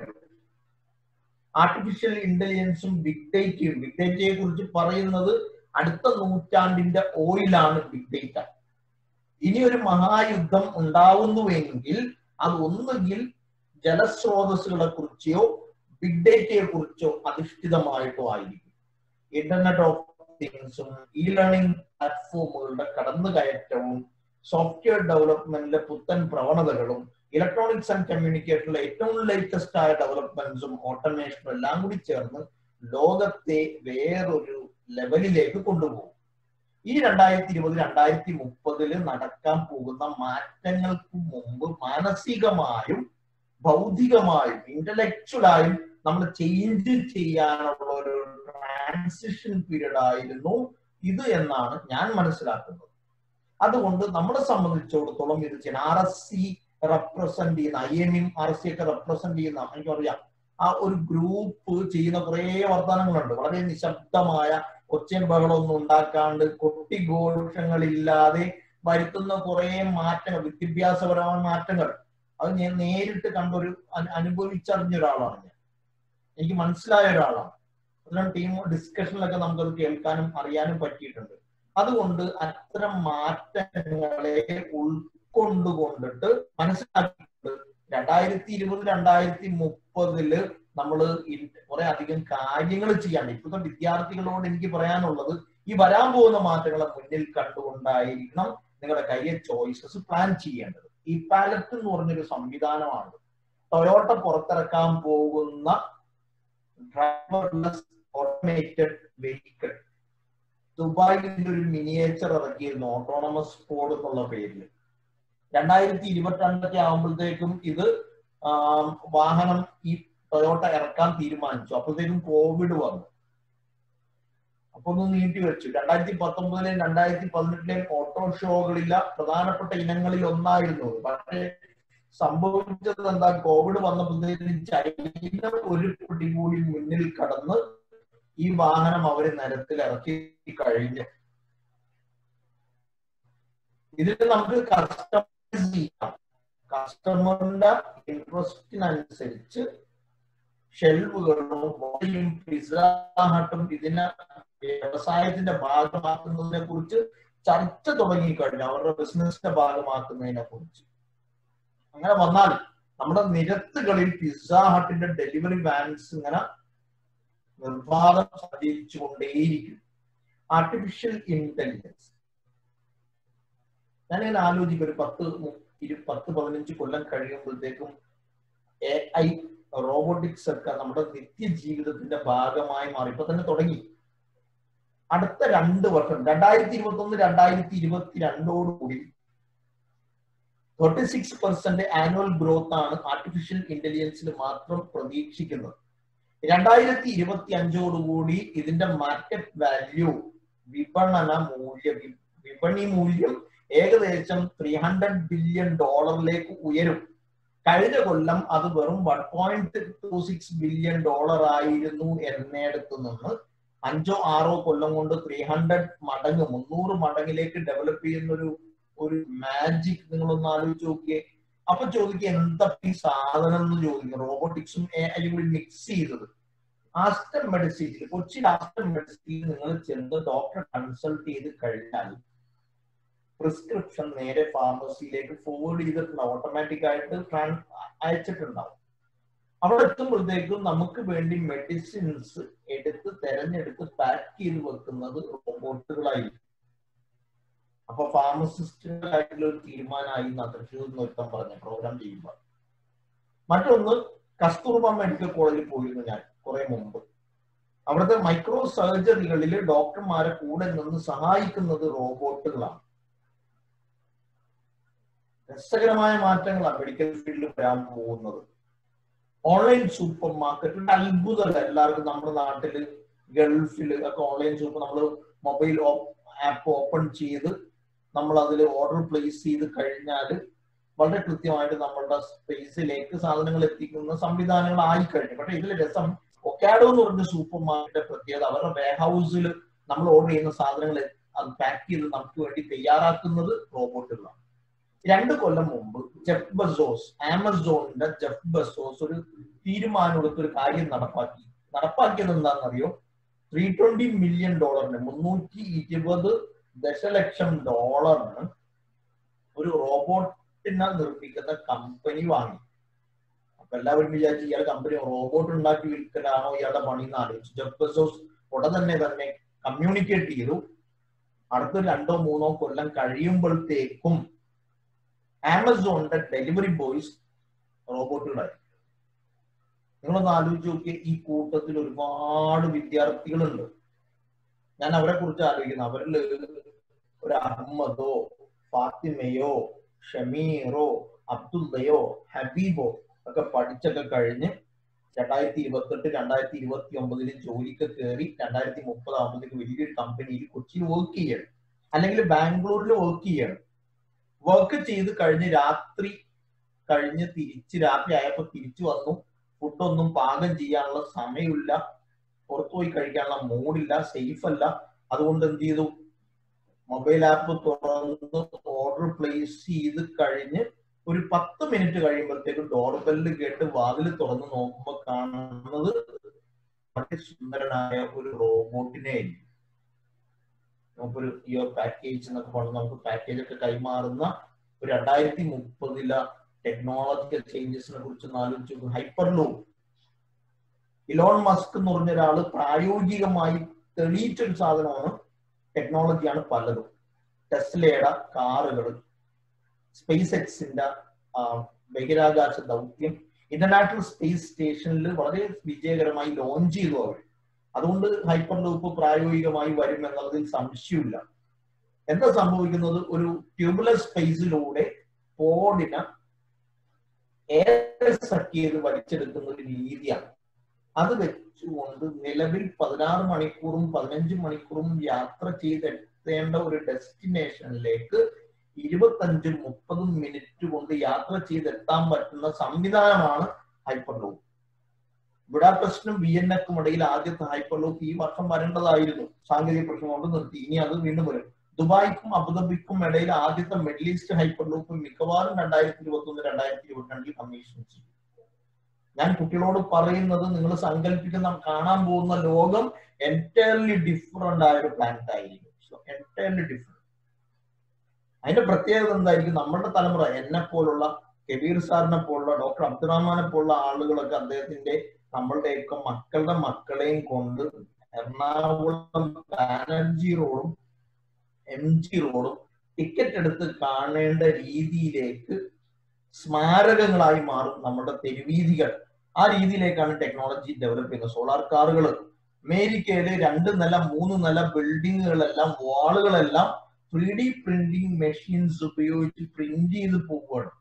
ആർട്ടിഫിഷ്യൽ ഇന്റലിജൻസും ബിഗ് ഡേറ്റയെ കുറിച്ച് പറയുന്നത് അടുത്ത നൂറ്റാണ്ടിന്റെ ഓയിലാണ് ബിഗ് ഡേറ്റ. ഇനി ഒരു മഹായുദ്ധം ഉണ്ടാവുന്നുവെങ്കിൽ അത് ഒന്നുകിൽ ജലസ്രോതസ്സുകളെ കുറിച്ചോ ബിഗ് ഡേറ്റയെ കുറിച്ചോ അധിഷ്ഠിതമായിട്ടോ ആയിരിക്കും. ഇന്റർനെറ്റ് ഓഫ് തിങ്സും ഇ ലേണിംഗ് പ്ലാറ്റ്ഫോമുകളുടെ കടന്നുകയറ്റവും സോഫ്റ്റ്വെയർ ഡെവലപ്മെന്റിലെ പുത്തൻ പ്രവണതകളും ഇലക്ട്രോണിക്സ് ആൻഡ് കമ്മ്യൂണിക്കേഷനിലെ ഏറ്റവും ലേറ്റസ്റ്റ് ആയ ഡെവലപ്മെന്റ്സും ഓട്ടോമേഷനും എല്ലാം കൂടി ചേർന്ന് ലോകത്തെ വേറൊരു ലെവലിലേക്ക് കൊണ്ടുപോകും. ഈ 2020 2030 നടക്കാൻ പോകുന്ന മാറ്റങ്ങൾക്ക് മുമ്പ് മാനസികമായും ഭൗതികമായും ഇന്റലക്ച്വലായും നമ്മൾ ചേഞ്ച് ചെയ്യാനുള്ള ഒരു ട്രാൻസിഷൻ പീരീഡ് ആയിരുന്നു ഇത് എന്നാണ് ഞാൻ മനസ്സിലാക്കുന്നത്. അതുകൊണ്ട് നമ്മളെ സംബന്ധിച്ചിടത്തോളം ഇത് ചെയ്യണം. RSC റെപ്രസെന്റ് ചെയ്യുന്ന IMM RSC ഒക്കെ റെപ്രസെന്റ് ചെയ്യുന്ന എനിക്കറിയാം ആ ഒരു ഗ്രൂപ്പ് ചെയ്യുന്ന കുറെ വർത്തമാനങ്ങളുണ്ട്. വളരെ നിശബ്ദമായ ഒച്ചയും ബഹളമൊന്നും ഉണ്ടാക്കാണ്ട് കൊട്ടിഘോഷങ്ങളില്ലാതെ വരുത്തുന്ന കുറെ മാറ്റങ്ങൾ, വിദ്യാഭ്യാസപരമായ മാറ്റങ്ങൾ, അത് ഞാൻ നേരിട്ട് കണ്ടൊരു അനുഭവിച്ചറിഞ്ഞ ഒരാളാണ് ഞാൻ. എനിക്ക് മനസ്സിലായ ഒരാളാണ്. അതുകൊണ്ട് ടീം ഡിസ്കഷനിലൊക്കെ നമുക്കത് കേൾക്കാനും അറിയാനും പറ്റിയിട്ടുണ്ട്. അതുകൊണ്ട് അത്തരം മാറ്റങ്ങളെ ഉൾക്കൊണ്ടുകൊണ്ടിട്ട് മനസ്സിലാക്കിയിട്ടുണ്ട് 2020 2030 നമ്മള് കുറെ അധികം കാര്യങ്ങൾ ചെയ്യാണ്ട്. ഇപ്പോഴത്തെ വിദ്യാർത്ഥികളോട് എനിക്ക് പറയാനുള്ളത്, ഈ വരാൻ പോകുന്ന മാറ്റങ്ങളെ മുന്നിൽ കണ്ടുകൊണ്ടായിരിക്കണം നിങ്ങളുടെ കയ്യെ ചോയ്സസ് പ്ലാൻ ചെയ്യേണ്ടത്. ഈ പാലറ്റ് എന്ന് പറഞ്ഞൊരു സംവിധാനമാണ് ടൊയോട്ട പുറത്തിറക്കാൻ പോകുന്ന ഡ്രൈവർലെസ് ഓട്ടോമേറ്റഡ് വെഹിക്കിൾ. ദുബായിൽ ഒരു മിനിയേച്ചർ ഇറക്കിയിരുന്നു ഓട്ടോണമസ് ഫോർഡ് എന്നുള്ള പേരിൽ. 2022 ആകുമ്പോഴത്തേക്കും ഇത് വാഹനം ഈ ടൊയോട്ട ഇറക്കാൻ തീരുമാനിച്ചു. അപ്പോഴത്തേക്കും കോവിഡ് വന്നു. അപ്പൊ ഒന്ന് നീട്ടി വെച്ചു. 2019 2018 ഓട്ടോ ഷോകളില്ല പ്രധാനപ്പെട്ട ഇനങ്ങളിൽ ഒന്നായിരുന്നു. പക്ഷേ സംഭവിച്ചത് എന്താ? കോവിഡ് വന്നപ്പോഴത്തേക്കും ചൈന ഒരു പിടി കൂടി മുന്നിൽ കടന്ന് ഈ വാഹനം അവര് നിരത്തിൽ ഇറക്കി കഴിഞ്ഞു. ഇതിൽ നമുക്ക് കസ്റ്റമൈസ് ചെയ്യാം. കസ്റ്റമറിന്റെ ഇൻട്രസ്റ്റിനനുസരിച്ച് ഷെൽവുകളും പിസ്സ ഹട്ടും ഇതിനെ വ്യവസായത്തിന്റെ ഭാഗമാക്കുന്നതിനെ കുറിച്ച് ചർച്ച തുടങ്ങിക്കഴിഞ്ഞു, അവരുടെ ബിസിനസിന്റെ ഭാഗമാക്കുന്നതിനെ കുറിച്ച്. അങ്ങനെ വന്നാൽ നമ്മുടെ നിരത്തുകളിൽ പിസ്സ ഹട്ടിന്റെ ഡെലിവറി വാൻസ് ഇങ്ങനെ നിർബാധം സഞ്ചരിച്ചുകൊണ്ടേയിരിക്കും. ആർട്ടിഫിഷ്യൽ ഇന്റലിജൻസ് ഞാനിങ്ങനെ ആലോചിക്കും, ഒരു 10-15 കൊല്ലം കഴിയുമ്പോഴത്തേക്കും AI റോബോട്ടിക്സ് ഒക്കെ നമ്മുടെ നിത്യജീവിതത്തിന്റെ ഭാഗമായി മാറി. ഇപ്പൊ തന്നെ തുടങ്ങി. അടുത്ത 2 വർഷം 2021-2022 36% ആനുവൽ ഗ്രോത്ത് ആണ് ആർട്ടിഫിഷ്യൽ ഇന്റലിജൻസിൽ മാത്രം പ്രതീക്ഷിക്കുന്നത്. 2025 ഇതിന്റെ മാർക്കറ്റ് വാല്യൂ വിപണി മൂല്യം ഏകദേശം $300 ബില്യൺ ഉയരും. കഴിഞ്ഞ കൊല്ലം അത് വെറും $1.26 ബില്യൺ ആയിരുന്നു എന്നിടത്ത് നിന്ന് 5-6 കൊല്ലം കൊണ്ട് 300 മടങ്ങ് 300 മടങ്ങിലേക്ക് ഡെവലപ്പ് ചെയ്യുന്ന ഒരു മാജിക് നിങ്ങളൊന്ന് ആലോചിച്ച് നോക്കിയേ. അപ്പൊ ചോദിക്കുക, എന്താ ഈ സാധനം എന്ന് ചോദിക്കും. റോബോട്ടിക്സും AI കൂടി മിക്സ് ചെയ്തത്. ആസ്റ്റർ മെഡിസിറ്റിൽ, കൊച്ചി ആസ്റ്റർ മെഡിസിറ്റിൽ നിങ്ങൾ ചെന്ന് ഡോക്ടറെ കൺസൾട്ട് ചെയ്ത് കഴിഞ്ഞാൽ പ്രിസ്ക്രിപ്ഷൻ നേരെ ഫാർമസിയിലേക്ക് ഫോർവേഡ് ചെയ്തിട്ടുണ്ടാവും, ഓട്ടോമാറ്റിക് ആയിട്ട് അയച്ചിട്ടുണ്ടാവും. അവിടെ എത്തുമ്പോഴത്തേക്കും നമുക്ക് വേണ്ടി മെഡിസിൻസ് തെരഞ്ഞെടുത്ത് പാക്ക് ചെയ്ത് വെക്കുന്നത് റോബോട്ടുകളായിരിക്കും. അപ്പൊ ഫാർമസിസ്റ്റുകളായിട്ടുള്ള ഒരു തീരുമാനമായി തൃശ്ശൂർ നിർത്താൻ പറഞ്ഞ പ്രോഗ്രാം ചെയ്യുമ്പോൾ. മറ്റൊന്ന്, കസ്തൂർബ മെഡിക്കൽ കോളേജിൽ പോയിരുന്നു ഞാൻ കുറെ മുമ്പ്. അവിടുത്തെ മൈക്രോ സർജറികളിൽ ഡോക്ടർമാരെ കൂടെ നിന്ന് സഹായിക്കുന്നത് റോബോട്ടുകളാണ്. രസകരമായ മാറ്റങ്ങളാണ് മെഡിക്കൽ ഫീൽഡിൽ വരാൻ പോകുന്നത്. ഓൺലൈൻ സൂപ്പർ മാർക്കറ്റ് അത്ഭുതമല്ല. എല്ലാവർക്കും നമ്മുടെ നാട്ടില് ഗൾഫില് ഒക്കെ ഓൺലൈൻ സൂപ്പർ, നമ്മൾ മൊബൈൽ ആപ്പ് ഓപ്പൺ ചെയ്ത് നമ്മൾ അതിൽ ഓർഡർ പ്ലേസ് ചെയ്ത് കഴിഞ്ഞാൽ വളരെ കൃത്യമായിട്ട് നമ്മളുടെ സ്പേസിലേക്ക് സാധനങ്ങൾ എത്തിക്കുന്ന സംവിധാനങ്ങൾ ആയിക്കഴിഞ്ഞു. പക്ഷെ ഇതിൽ രസം, ഒക്കാഡോ എന്ന് പറഞ്ഞ സൂപ്പർ മാർക്കറ്റിന്റെ പ്രത്യേകത, അവരുടെ വെയർഹൗസിൽ നമ്മൾ ഓർഡർ ചെയ്യുന്ന സാധനങ്ങൾ അത് പാക്ക് ചെയ്ത് നമുക്ക് വേണ്ടി തയ്യാറാക്കുന്നത് റോബോട്ടുകളാണ്. 2 കൊല്ലം മുമ്പ് ജെഫ് ബെസോസ്, ആമസോണിന്റെ ജെഫ് ബെസോസ് ഒരു തീരുമാനം എടുത്തൊരു കാര്യം നടപ്പാക്കിയത് എന്താണെന്നറിയോ? $320 മില്യൺ $320 ദശലക്ഷം ഒരു റോബോട്ടിനെ നിർമ്മിക്കുന്ന കമ്പനി വാങ്ങി. അപ്പൊ എല്ലാവരും വിചാരിച്ചു ഇയാൾ കമ്പനി റോബോട്ട് ഉണ്ടാക്കി വിൽക്കലാണോ ഇയാളുടെ പണി എന്ന് ആലോചിച്ചു. ജെഫ് ബെസോസ് ഉടനെ തന്നെ കമ്മ്യൂണിക്കേറ്റ് ചെയ്തു, അടുത്ത 2-3 കൊല്ലം കഴിയുമ്പോഴത്തേക്കും ആമസോണിന്റെ ഡെലിവറി ബോയ്സ് റോബോട്ടുകളായി. നിങ്ങളൊന്ന് ആലോചിച്ച് നോക്കിയ, ഈ കൂട്ടത്തിൽ ഒരുപാട് വിദ്യാർത്ഥികളുണ്ട്. ഞാൻ അവരെ കുറിച്ച് ആലോചിക്കുന്നു. അവരിൽ ഒരു അഹമ്മദോ ഫാത്തിമയോ ഷമീറോ അബ്ദുള്ളയോ ഹബീബോ ഒക്കെ പഠിച്ചൊക്കെ കഴിഞ്ഞ് 2028-2029 ജോലിക്ക് കയറി 2030 ആകുമ്പോഴത്തേക്ക് വലിയൊരു കമ്പനിയിൽ കൊച്ചിയിൽ വർക്ക് ചെയ്യണം, അല്ലെങ്കിൽ ബാംഗ്ലൂരിൽ വർക്ക് ചെയ്യണം. വർക്ക് ചെയ്ത് കഴിഞ്ഞ് രാത്രി ആയപ്പോ തിരിച്ചു വന്നു. ഫുഡൊന്നും പാകം ചെയ്യാനുള്ള സമയമില്ല, പുറത്തു പോയി കഴിക്കാനുള്ള മൂഡില്ല, സേഫ് അല്ല. അതുകൊണ്ട് എന്ത് ചെയ്തു? മൊബൈൽ ആപ്പ് തുറന്ന് ഓർഡർ പ്ലേസ് ചെയ്ത് കഴിഞ്ഞ് ഒരു 10 മിനിറ്റ് കഴിയുമ്പോഴത്തേക്കും ഡോർബെല്ല് കേട്ട് വാതിൽ തുറന്ന് നോക്കുമ്പോൾ കാണുന്നത് വളരെ സുന്ദരനായ ഒരു റോബോട്ടിനെ ആയിരിക്കും. നമുക്കൊരു യുവർ പാക്കേജ് എന്നൊക്കെ പറഞ്ഞ് നമുക്ക് പാക്കേജ് ഒക്കെ കൈമാറുന്ന ഒരു 2030 ടെക്നോളജിക്കൽ ചേഞ്ചസിനെ കുറിച്ച് ആലോചിച്ചു. ഹൈപ്പർലൂപ്പ്, ഇലോൺ മസ്ക് എന്ന് പറഞ്ഞ ഒരാള് പ്രായോഗികമായി തെളിയിച്ചൊരു സാധനമാണ്, ടെക്നോളജിയാണ് പലതും. ടെസ്ലയുടെ കാറുകൾ, സ്പേസ് എക്സിന്റെ ബഹിരാകാശ ദൗത്യം, ഇന്റർനാഷണൽ സ്പേസ് സ്റ്റേഷനിൽ വളരെ വിജയകരമായി ലോഞ്ച് ചെയ്തു അവർ. അതുകൊണ്ട് ഹൈപ്പർ ലൂപ്പ് പ്രായോഗികമായി വരും എന്നുള്ളതിൽ സംശയമില്ല. എന്താ സംഭവിക്കുന്നത്? ഒരു ട്യൂബുലർ സ്പേസിലൂടെ കോഡിനെ ഏറെ സഖ്യത് വലിച്ചെടുക്കുന്ന ഒരു രീതിയാണ്. അത് വെച്ചുകൊണ്ട് നിലവിൽ 16 മണിക്കൂറും 15 മണിക്കൂറും യാത്ര ചെയ്തെത്തേണ്ട ഒരു ഡെസ്റ്റിനേഷനിലേക്ക് 25-30 മിനിറ്റ് കൊണ്ട് യാത്ര ചെയ്തെത്താൻ പറ്റുന്ന സംവിധാനമാണ് ഹൈപ്പർലൂപ്പ്. ബുഡാപെസ്റ്റിനും വിയന്നക്കും ഇടയിൽ ആദ്യത്തെ ഹൈപ്പർലൂപ്പ് ഈ വർഷം വരേണ്ടതായിരുന്നു, സാങ്കേതിക പ്രശ്നം കൊണ്ട് നിർത്തി. ഇനി അത് വീണ്ടും വരും. ദുബായ്ക്കും അബുദാബിക്കും ഇടയിൽ ആദ്യത്തെ മിഡിൽ ഈസ്റ്റ് ഹൈപ്പർലൂപ്പ് മിക്കവാറും 2021-2022 കമ്മീഷൻ ചെയ്യും. ഞാൻ കുട്ടികളോട് പറയുന്നത്, നിങ്ങൾ സങ്കല്പിക്കുന്ന കാണാൻ പോകുന്ന ലോകം എൻറ്റയർലി ഡിഫറെന്റ് ആയ ഒരു പ്ലാനറ്റ് ആയിരിക്കും. Entirely different. അതിന്റെ പ്രത്യേകത എന്തായിരിക്കും? നമ്മുടെ തലമുറ, എന്നെ പോലുള്ള, കബീർ സാറിനെ പോലുള്ള, ഡോക്ടർ അബ്ദുറഹ്മാനെ പോലുള്ള ആളുകളൊക്കെ അദ്ദേഹത്തിന്റെ നമ്മളുടെയൊക്കെ മക്കളുടെ മക്കളെയും കൊണ്ട് എറണാകുളം ബാനർജി റോഡും MG റോഡും ടിക്കറ്റ് എടുത്ത് കാണേണ്ട രീതിയിലേക്ക് സ്മാരകങ്ങളായി മാറും നമ്മുടെ തെരുവീതികൾ. ആ രീതിയിലേക്കാണ് ടെക്നോളജി ഡെവലപ്പ് ചെയ്യുന്നത്. സോളാർ കാറുകൾ, അമേരിക്കയിലെ 2 നില 3 നില ബിൽഡിങ്ങുകളെല്ലാം, വാളുകളെല്ലാം 3D പ്രിന്റിംഗ് മെഷീൻസ് ഉപയോഗിച്ച് പ്രിന്റ് ചെയ്ത് പോവുകയാണ്.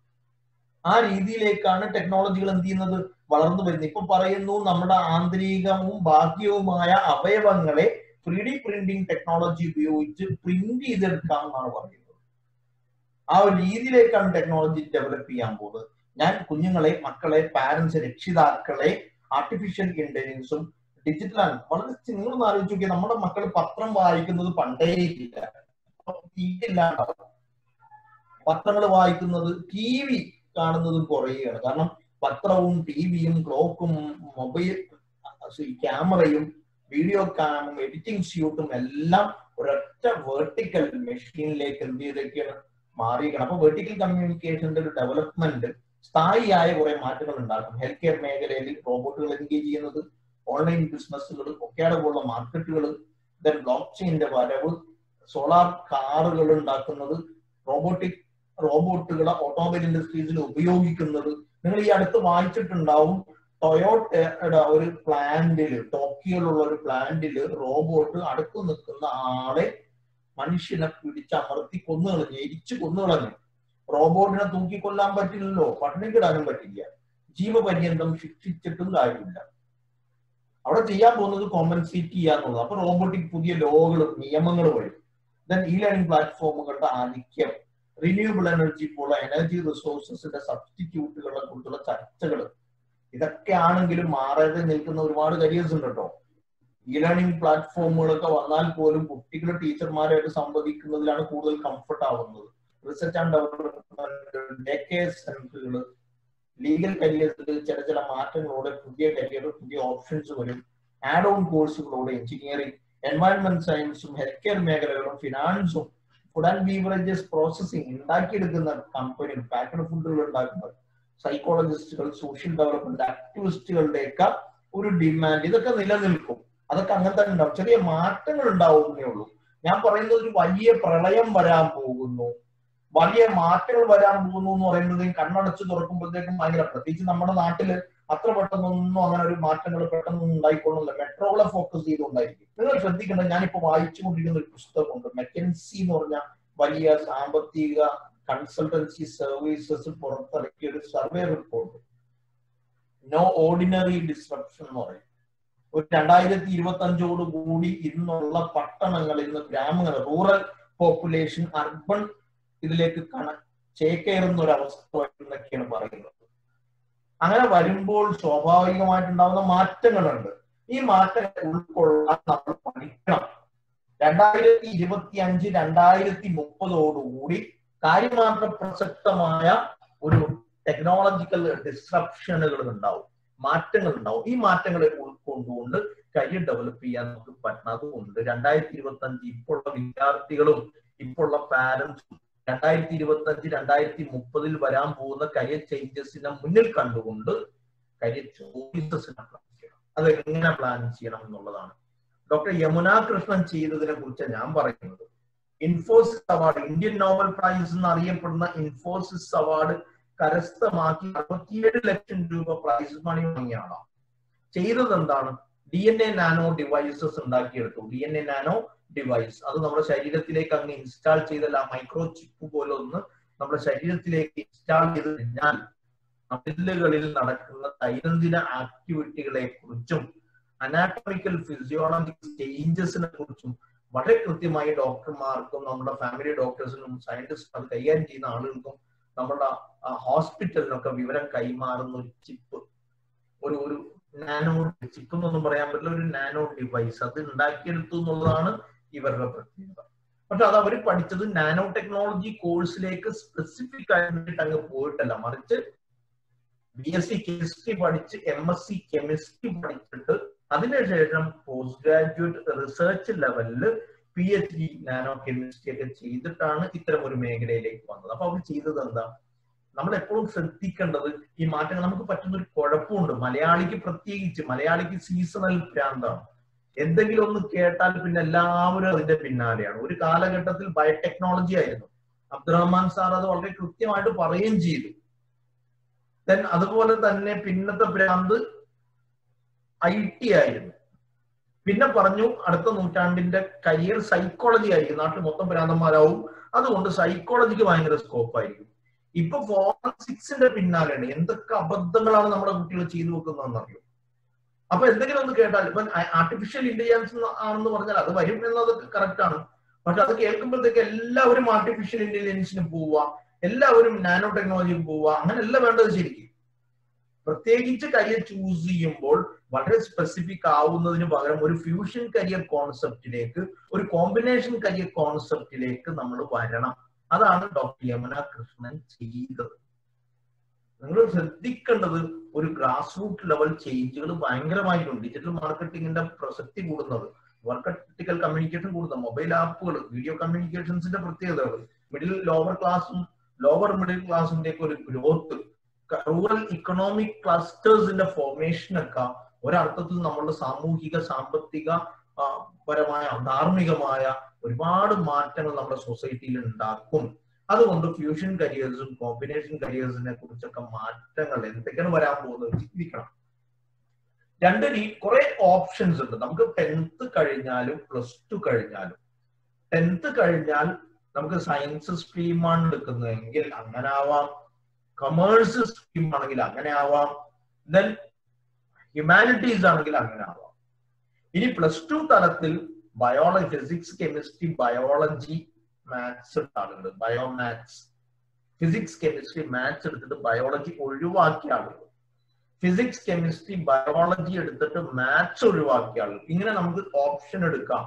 ആ രീതിയിലേക്കാണ് ടെക്നോളജികൾ എന്ത് ചെയ്യുന്നത്, വളർന്നു വരുന്നത്. ഇപ്പൊ പറയുന്നു നമ്മുടെ ആന്തരികവും ബാഹ്യവുമായ അവയവങ്ങളെ 3D പ്രിന്റിംഗ് ടെക്നോളജി ഉപയോഗിച്ച് പ്രിന്റ് ചെയ്തെടുക്കാം എന്നാണ് പറയുന്നത്. ആ ഒരു രീതിയിലേക്കാണ് ടെക്നോളജി ഡെവലപ്പ് ചെയ്യാൻ പോകുന്നത്. ഞാൻ കുഞ്ഞുങ്ങളെ, മക്കളെ, പാരന്റ്സ്, രക്ഷിതാക്കളെ ആർട്ടിഫിഷ്യൽ ഇന്റലിജൻസും ഡിജിറ്റലാണ് വളരെ, നിങ്ങളൊന്ന് ആലോചിച്ച് നോക്കിയാൽ നമ്മുടെ മക്കൾ പത്രം വായിക്കുന്നത് പണ്ടേ ഇല്ല, പത്രങ്ങൾ വായിക്കുന്നത്, TV കാണുന്നതും കുറയുകയാണ്. കാരണം പത്രവും ടിവിയും ക്ലോക്കും മൊബൈൽ ക്യാമറയും വീഡിയോ ക്യാമും എഡിറ്റിംഗ് സ്യൂട്ടും എല്ലാം ഒരൊറ്റ വെർട്ടിക്കൽ മെഷീനിലേക്ക് എന്ത് ചെയ്തൊക്കെയാണ് മാറിയിരിക്കണം. അപ്പൊ വെർട്ടിക്കൽ കമ്മ്യൂണിക്കേഷന്റെ ഒരു ഡെവലപ്മെന്റ് സ്ഥായിയായ കുറെ മാറ്റങ്ങൾ ഉണ്ടാക്കും. ഹെൽത്ത് കെയർ മേഖലയിൽ റോബോട്ടുകൾ എൻഗേജ് ചെയ്യുന്നത്, ഓൺലൈൻ ബിസിനസ്സുകൾ, ഒക്കെയുടെ പോലുള്ള മാർക്കറ്റുകൾ, ദെൻ ബ്ലോക്ക് ചെയിന്റെ വരവ്, സോളാർ കാറുകൾ ഉണ്ടാക്കുന്നത്, റോബോട്ടുകളെ ഓട്ടോമൊബൈൽ ഇൻഡസ്ട്രീസിൽ ഉപയോഗിക്കുന്നത്. നിങ്ങൾ ഈ അടുത്ത് വായിച്ചിട്ടുണ്ടാവും, ടൊയോട്ടയുടെ ഒരു പ്ലാന്റില്, ടോക്കിയോയിലുള്ള ഒരു പ്ലാന്റില് റോബോട്ട് അടുത്ത് നിൽക്കുന്ന ആളെ മനുഷ്യനെ പിടിച്ചമർത്തി കൊന്നുകളഞ്ഞു, എരിച്ചു കൊന്നുകളഞ്ഞു. റോബോട്ടിനെ തൂക്കിക്കൊല്ലാൻ പറ്റില്ലല്ലോ, പട്ടിണിക്കിടാനും പറ്റില്ല, ജീവപര്യന്തം ശിക്ഷിച്ചിട്ടും കാര്യമില്ല. അവിടെ ചെയ്യാൻ പോകുന്നത് കോമ്പൻസേറ്റ് ചെയ്യാന്നുള്ളത്. അപ്പൊ റോബോട്ടിക് പുതിയ ലോകളും നിയമങ്ങളും വരും. ദെൻ ഇ ലേണിംഗ് പ്ലാറ്റ്ഫോമുകളുടെ ആധിക്യം, റിന്യൂവബിൾ എനർജി പോലുള്ള എനർജി റിസോഴ്സസിന്റെ സബ്സ്റ്റിറ്റ്യൂട്ടുകളെ കുറിച്ചുള്ള ചർച്ചകൾ, ഇതൊക്കെ ആണെങ്കിലും മാറാതെ നിൽക്കുന്ന ഒരുപാട് കരിയേഴ്സ് ഉണ്ട് കേട്ടോ. ഇ ലേണിംഗ് പ്ലാറ്റ്ഫോമുകളൊക്കെ വന്നാൽ പോലും കുട്ടികൾ ടീച്ചർമാരായിട്ട് സംവദിക്കുന്നതിലാണ് കൂടുതൽ കംഫർട്ട് ആവുന്നത്. Research and development, day care സെന്ററുകൾ, ലീഗൽ കരിയേഴ്സിൽ ചില മാറ്റങ്ങളോടെ പുതിയ കരിയർ, പുതിയ ഓപ്ഷൻസ് വരും. ആഡ് ഓൺ കോഴ്സുകളോടെ എഞ്ചിനീയറിംഗ്, എൻവയൺമെന്റ് സയൻസും ഹെൽത്ത് കെയർ മേഖലകളും ഫിനാൻസും ഫുഡ് ആൻഡ് ബീവറേജസ് പ്രോസസ്സിംഗ് ഉണ്ടാക്കിയെടുക്കുന്ന കമ്പനികൾ, പാക്കഡ് ഫുഡുകൾ ഉണ്ടാക്കുന്നത്, സൈക്കോളജിസ്റ്റുകൾ, സോഷ്യൽ ഡെവലപ്മെന്റ് ആക്ടിവിസ്റ്റുകളുടെയൊക്കെ ഒരു ഡിമാൻഡ്, ഇതൊക്കെ നിലനിൽക്കും. അതൊക്കെ അങ്ങനെ തന്നെ ഉണ്ടാവും. ചെറിയ മാറ്റങ്ങൾ ഉണ്ടാവുന്നേ ഉള്ളൂ. ഞാൻ പറയുന്നത് ഒരു വലിയ പ്രളയം വരാൻ പോകുന്നു, വലിയ മാറ്റങ്ങൾ വരാൻ പോകുന്നു എന്ന് പറയുന്നത് കണ്ണടച്ച് തുറക്കുമ്പോഴത്തേക്കും ഭയങ്കര, പ്രത്യേകിച്ച് നമ്മുടെ നാട്ടില് അത്ര പെട്ടെന്നൊന്നും അങ്ങനെ ഒരു മാറ്റങ്ങൾ പെട്ടെന്ന് ഉണ്ടായിക്കൊള്ളുന്നില്ല. മെട്രോകളെ ഫോക്കസ് ചെയ്തുകൊണ്ടായിരിക്കും. നിങ്ങൾ ശ്രദ്ധിക്കേണ്ടത്, ഞാനിപ്പോ വായിച്ചുകൊണ്ടിരിക്കുന്ന ഒരു പുസ്തകമുണ്ട്, മെക്കൻസി എന്ന് പറഞ്ഞ വലിയ സാമ്പത്തിക കൺസൾട്ടൻസി സർവീസസ് പുറത്തിറക്കിയ ഒരു survey report, no ordinary disruption എന്ന് പറയും. ഒരു 2025 കൂടി ഇന്നുള്ള പട്ടണങ്ങൾ, ഇന്ന് ഗ്രാമങ്ങൾ, റൂറൽ പോപ്പുലേഷൻ അർബൺ ഇതിലേക്ക് ചേക്കേറുന്ന ഒരു അവസ്ഥ എന്നൊക്കെയാണ് പറയുന്നത്. അങ്ങനെ വരുമ്പോൾ സ്വാഭാവികമായിട്ടുണ്ടാവുന്ന മാറ്റങ്ങളുണ്ട്. ഈ മാറ്റങ്ങൾ ഉൾക്കൊള്ളാൻ നമ്മൾ പഠിക്കണം. 2025-2030 കാര്യമാത്ര പ്രസക്തമായ ഒരു ടെക്നോളജിക്കൽ ഡിസ്റപ്ഷനുകൾ ഉണ്ടാവും, മാറ്റങ്ങൾ ഉണ്ടാവും. ഈ മാറ്റങ്ങളെ ഉൾക്കൊണ്ടുകൊണ്ട് കരിയർ ഡെവലപ്പ് ചെയ്യാൻ നമുക്ക് പറ്റുന്നതുകൊണ്ട് 2025 ഇപ്പോഴുള്ള വിദ്യാർത്ഥികളും ഇപ്പോഴുള്ള പാരന്റ്സും 2025-2030 വരാൻ പോകുന്ന കരിയർ ചേഞ്ചസിനെ മുന്നിൽ കണ്ടുകൊണ്ട് കരിയർ ചോയ്സസിനെ പ്ലാൻ ചെയ്യണം. അത് എങ്ങനെ പ്ലാൻ ചെയ്യണം എന്നുള്ളതാണ് ഡോക്ടർ യമുന കൃഷ്ണൻ ചെയ്തതിനെ കുറിച്ച് ഞാൻ പറയുന്നത്. Infosys award, Indian Nobel prize എന്നറിയപ്പെടുന്ന ഇൻഫോസിസ് അവാർഡ് കരസ്ഥമാക്കി 67 ലക്ഷം രൂപ പ്രൈസ് മണി വാങ്ങിയ ആളാണ്. ചെയ്തത് എന്താണ്? DNA നാനോ ഡിവൈസസ് ഉണ്ടാക്കിയെടുത്തു. DNA നാനോ ഡിവൈസ്, അത് നമ്മുടെ ശരീരത്തിലേക്ക് അങ്ങ് ഇൻസ്റ്റാൾ ചെയ്തല്ല, മൈക്രോ ചിപ്പ് പോലെ ഒന്ന് നമ്മുടെ ശരീരത്തിലേക്ക് ഇൻസ്റ്റാൾ ചെയ്ത് കഴിഞ്ഞാൽ സെല്ലുകളിൽ നടക്കുന്ന ദൈനംദിന ആക്ടിവിറ്റികളെ കുറിച്ചും അനാറ്റമിക്കൽ ഫിസിയോളജിക്കൽ ചേഞ്ചസിനെ കുറിച്ചും വളരെ കൃത്യമായി ഡോക്ടർമാർക്കും നമ്മുടെ ഫാമിലി ഡോക്ടേഴ്സിനും സയന്റിസ്റ്റും അത് കൈകാര്യം ചെയ്യുന്ന ആളുകൾക്കും നമ്മുടെ ഹോസ്പിറ്റലിനൊക്കെ വിവരം കൈമാറുന്ന ഒരു ചിപ്പ്, ഒരു നാനോ ചിപ്പ് എന്നൊന്നും പറയാൻ പറ്റില്ല, ഒരു നാനോ ഡിവൈസ് അത് ഉണ്ടാക്കിയെടുത്തു എന്നുള്ളതാണ് ഇവരുടെ പ്രത്യേകത. പക്ഷെ അത് അവർ പഠിച്ചത് നാനോ ടെക്നോളജി കോഴ്സിലേക്ക് സ്പെസിഫിക് ആയിട്ട് അങ്ങ് പോയിട്ടല്ല, മറിച്ച് BSc കെമിസ്ട്രി പഠിച്ച് MSc കെമിസ്ട്രി പഠിച്ചിട്ട് അതിനുശേഷം പോസ്റ്റ് ഗ്രാജുവേറ്റ് റിസർച്ച് ലെവലിൽ PhD നാനോ കെമിസ്ട്രി ഒക്കെ ചെയ്തിട്ടാണ് ഇത്തരം ഒരു മേഖലയിലേക്ക് വന്നത്. അപ്പൊ അവർ ചെയ്തത് എന്താ, നമ്മൾ എപ്പോഴും ശ്രദ്ധിക്കേണ്ടത് ഈ മാറ്റങ്ങൾ. നമുക്ക് പറ്റുന്ന ഒരു കുഴപ്പമുണ്ട്, മലയാളിക്ക് പ്രത്യേകിച്ച്, മലയാളിക്ക് സീസണൽ ഭ്രാന്താണ്. എന്തെങ്കിലും ഒന്ന് കേട്ടാൽ പിന്നെ എല്ലാവരും അതിന്റെ പിന്നാലെയാണ്. ഒരു കാലഘട്ടത്തിൽ ബയോടെക്നോളജി ആയിരുന്നു, അബ്ദുറഹ്മാൻ സാർ അത് വളരെ കൃത്യമായിട്ട് പറയുകയും ചെയ്തു. അതുപോലെ തന്നെ പിന്നത്തെ ഭ്രാന്ത് IT ആയിരുന്നു. പിന്നെ പറഞ്ഞു അടുത്ത നൂറ്റാണ്ടിന്റെ കരിയർ സൈക്കോളജി ആയിരിക്കും, നാട്ടിൽ മൊത്തം ഭ്രാന്തന്മാരാവും, അതുകൊണ്ട് സൈക്കോളജിക്ക് ഭയങ്കര സ്കോപ്പ് ആയിരിക്കും. ഇപ്പൊ ഫോറൻസിക്സിന്റെ പിന്നാലെയാണ്. എന്തൊക്കെ അബദ്ധങ്ങളാണ് നമ്മുടെ കുട്ടികൾ ചെയ്തു വെക്കുന്നതെന്ന് അറിയും. അപ്പൊ എന്തെങ്കിലും ഒന്ന് കേട്ടാൽ, ഇപ്പൊ ആർട്ടിഫിഷ്യൽ ഇന്റലിജൻസ് ആണെന്ന് പറഞ്ഞാൽ അത് വരും എന്നതൊക്കെ കറക്റ്റ് ആണ്. പക്ഷെ അത് കേൾക്കുമ്പോഴത്തേക്ക് എല്ലാവരും ആർട്ടിഫിഷ്യൽ ഇന്റലിജൻസിന് പോവുക, എല്ലാവരും നാനോ ടെക്നോളജിക്ക് പോവുക, അങ്ങനെയല്ല വേണ്ടത്. ശരിക്കും പ്രത്യേകിച്ച് കരിയർ ചൂസ് ചെയ്യുമ്പോൾ വളരെ സ്പെസിഫിക് ആവുന്നതിന് പകരം ഒരു ഫ്യൂഷൻ കരിയർ കോൺസെപ്റ്റിലേക്ക്, ഒരു കോമ്പിനേഷൻ കരിയർ കോൺസെപ്റ്റിലേക്ക് നമ്മൾ വരണം. അതാണ് ഡോക്ടർ യമന കൃഷ്ണൻ ചെയ്തത്. നിങ്ങൾ ശ്രദ്ധിക്കേണ്ടത് ഒരു ഗ്രാസ് റൂട്ട് ലെവൽ ചേഞ്ചുകൾ ഭയങ്കരമായിട്ടുണ്ട്. ഡിജിറ്റൽ മാർക്കറ്റിംഗിന്റെ പ്രസക്തി കൂടുന്നത്, വെർട്ടിക്കൽ കമ്മ്യൂണിക്കേഷൻ കൂടുന്നത്, മൊബൈൽ ആപ്പുകൾ, വീഡിയോ കമ്മ്യൂണിക്കേഷൻസിന്റെ പ്രത്യേകതകൾ, ലോവർ ക്ലാസും ലോവർ മിഡിൽ ക്ലാസിന്റെ ഒക്കെ ഒരു ഗ്രോത്ത്, റൂറൽ ഇക്കണോമിക് ക്ലസ്റ്റേഴ്സിന്റെ ഫോർമേഷനൊക്കെ ഒരർത്ഥത്തിൽ നമ്മളുടെ സാമൂഹിക സാമ്പത്തിക പരമായ ധാർമ്മികമായ ഒരുപാട് മാറ്റങ്ങൾ നമ്മുടെ സൊസൈറ്റിയിൽ ഉണ്ടാക്കും. അതുകൊണ്ട് ഫ്യൂഷൻ കരിയേഴ്സും കോമ്പിനേഷൻ കരിയേഴ്സിനെ കുറിച്ചൊക്കെ മാറ്റങ്ങൾ എന്തൊക്കെയാണ് വരാൻ പോകുന്നത് ചിന്തിക്കണം. കുറെ ഓപ്ഷൻസ് ഉണ്ട്. നമുക്ക് 10th കഴിഞ്ഞാലും +2 കഴിഞ്ഞാലും, 10th കഴിഞ്ഞാൽ നമുക്ക് സയൻസ് സ്ട്രീമാണ് എടുക്കുന്നതെങ്കിൽ അങ്ങനെ ആവാം, കൊമേഴ്സ് സ്ട്രീം ആണെങ്കിൽ അങ്ങനെ ആവാം, ദെൻ ഹ്യൂമാനിറ്റീസ് ആണെങ്കിൽ അങ്ങനെ ആവാം. ഇനി +2 തലത്തിൽ biology, physics, chemistry, biology, maths ആളുകൾ, ബയോമാത്സ്, ഫിസിക്സ്, കെമിസ്ട്രി, മാത്സ് എടുത്തിട്ട് ബയോളജി ഒഴിവാക്കിയ ആളുകൾ, ഫിസിക്സ്, കെമിസ്ട്രി, ബയോളജി എടുത്തിട്ട് മാത്സ് ഒഴിവാക്കിയ ആളുകൾ. ഇങ്ങനെ നമുക്ക് ഓപ്ഷൻ എടുക്കാം.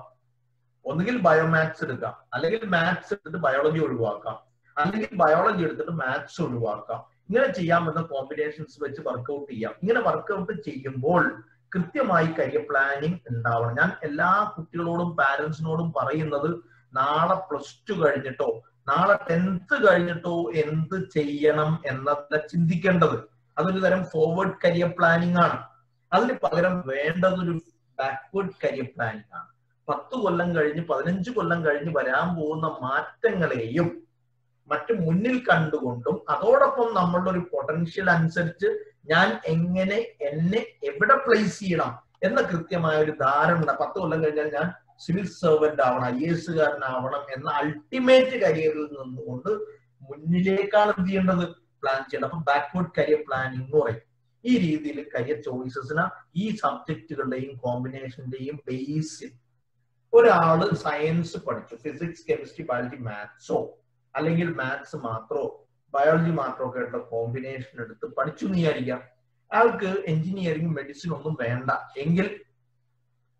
ഒന്നുകിൽ ബയോമാത്സ് എടുക്കാം, അല്ലെങ്കിൽ മാത്സ് എടുത്തിട്ട് ബയോളജി ഒഴിവാക്കാം, അല്ലെങ്കിൽ ബയോളജി എടുത്തിട്ട് മാത്സ് ഒഴിവാക്കാം. ഇങ്ങനെ ചെയ്യാൻ പറ്റുന്ന കോമ്പിനേഷൻസ് വെച്ച് വർക്ക്ഔട്ട് ചെയ്യാം. ഇങ്ങനെ വർക്ക്ഔട്ട് ചെയ്യുമ്പോൾ കൃത്യമായി കരിയർ പ്ലാനിങ് ഉണ്ടാവണം. ഞാൻ എല്ലാ കുട്ടികളോടും പാരന്റ്സിനോടും പറയുന്നത്, നാളെ +2 കഴിഞ്ഞിട്ടോ നാളെ 10th കഴിഞ്ഞിട്ടോ എന്ത് ചെയ്യണം എന്നല്ല ചിന്തിക്കേണ്ടത്. അതൊരു തരം ഫോർവേഡ് കരിയർ പ്ലാനിങ് ആണ്. അതിന് പകരം വേണ്ടതൊരു ബാക്ക്വേർഡ് കരിയർ പ്ലാനിങ് ആണ്. 10 കൊല്ലം കഴിഞ്ഞ് 15 കൊല്ലം കഴിഞ്ഞ് വരാൻ പോകുന്ന മാറ്റങ്ങളെയും മറ്റു മുന്നിൽ കണ്ടുകൊണ്ടും അതോടൊപ്പം നമ്മളുടെ ഒരു പൊട്ടൻഷ്യൽ അനുസരിച്ച് ഞാൻ എങ്ങനെ എന്നെ എവിടെ പ്ലേസ് ചെയ്യണം എന്ന കൃത്യമായ ഒരു ധാരണ. 10 കൊല്ലം കഴിഞ്ഞാൽ ഞാൻ സിവിൽ സർവന്റ് ആവണം, IAS കാരനാവണം എന്ന അൾട്ടിമേറ്റ് കരിയറിൽ നിന്നുകൊണ്ട് മുന്നിലേക്കാണ് എന്ത് ചെയ്യേണ്ടത്, പ്ലാൻ ചെയ്യേണ്ടത്. അപ്പൊ ബാക്ക്വേർഡ് കരിയർ പ്ലാനിങ് എന്ന് പറയും. ഈ രീതിയിൽ കരിയർ ചോയ്സസിന് ഈ സബ്ജക്റ്റുകളുടെയും കോമ്പിനേഷന്റെയും ബേസിൽ ഒരാള് സയൻസ് പഠിച്ചു, ഫിസിക്സ്, കെമിസ്ട്രി, ബയോളജി, മാത്സോ അല്ലെങ്കിൽ മാത്സ് മാത്രോ ബയോളജി മാത്രോ ഒക്കെ ആയിട്ടുള്ള കോമ്പിനേഷൻ എടുത്ത് പഠിച്ചു എന്ന് വിചാരിക്കാം. അയാൾക്ക് എഞ്ചിനീയറിംഗ്, മെഡിസിൻ ഒന്നും വേണ്ട എങ്കിൽ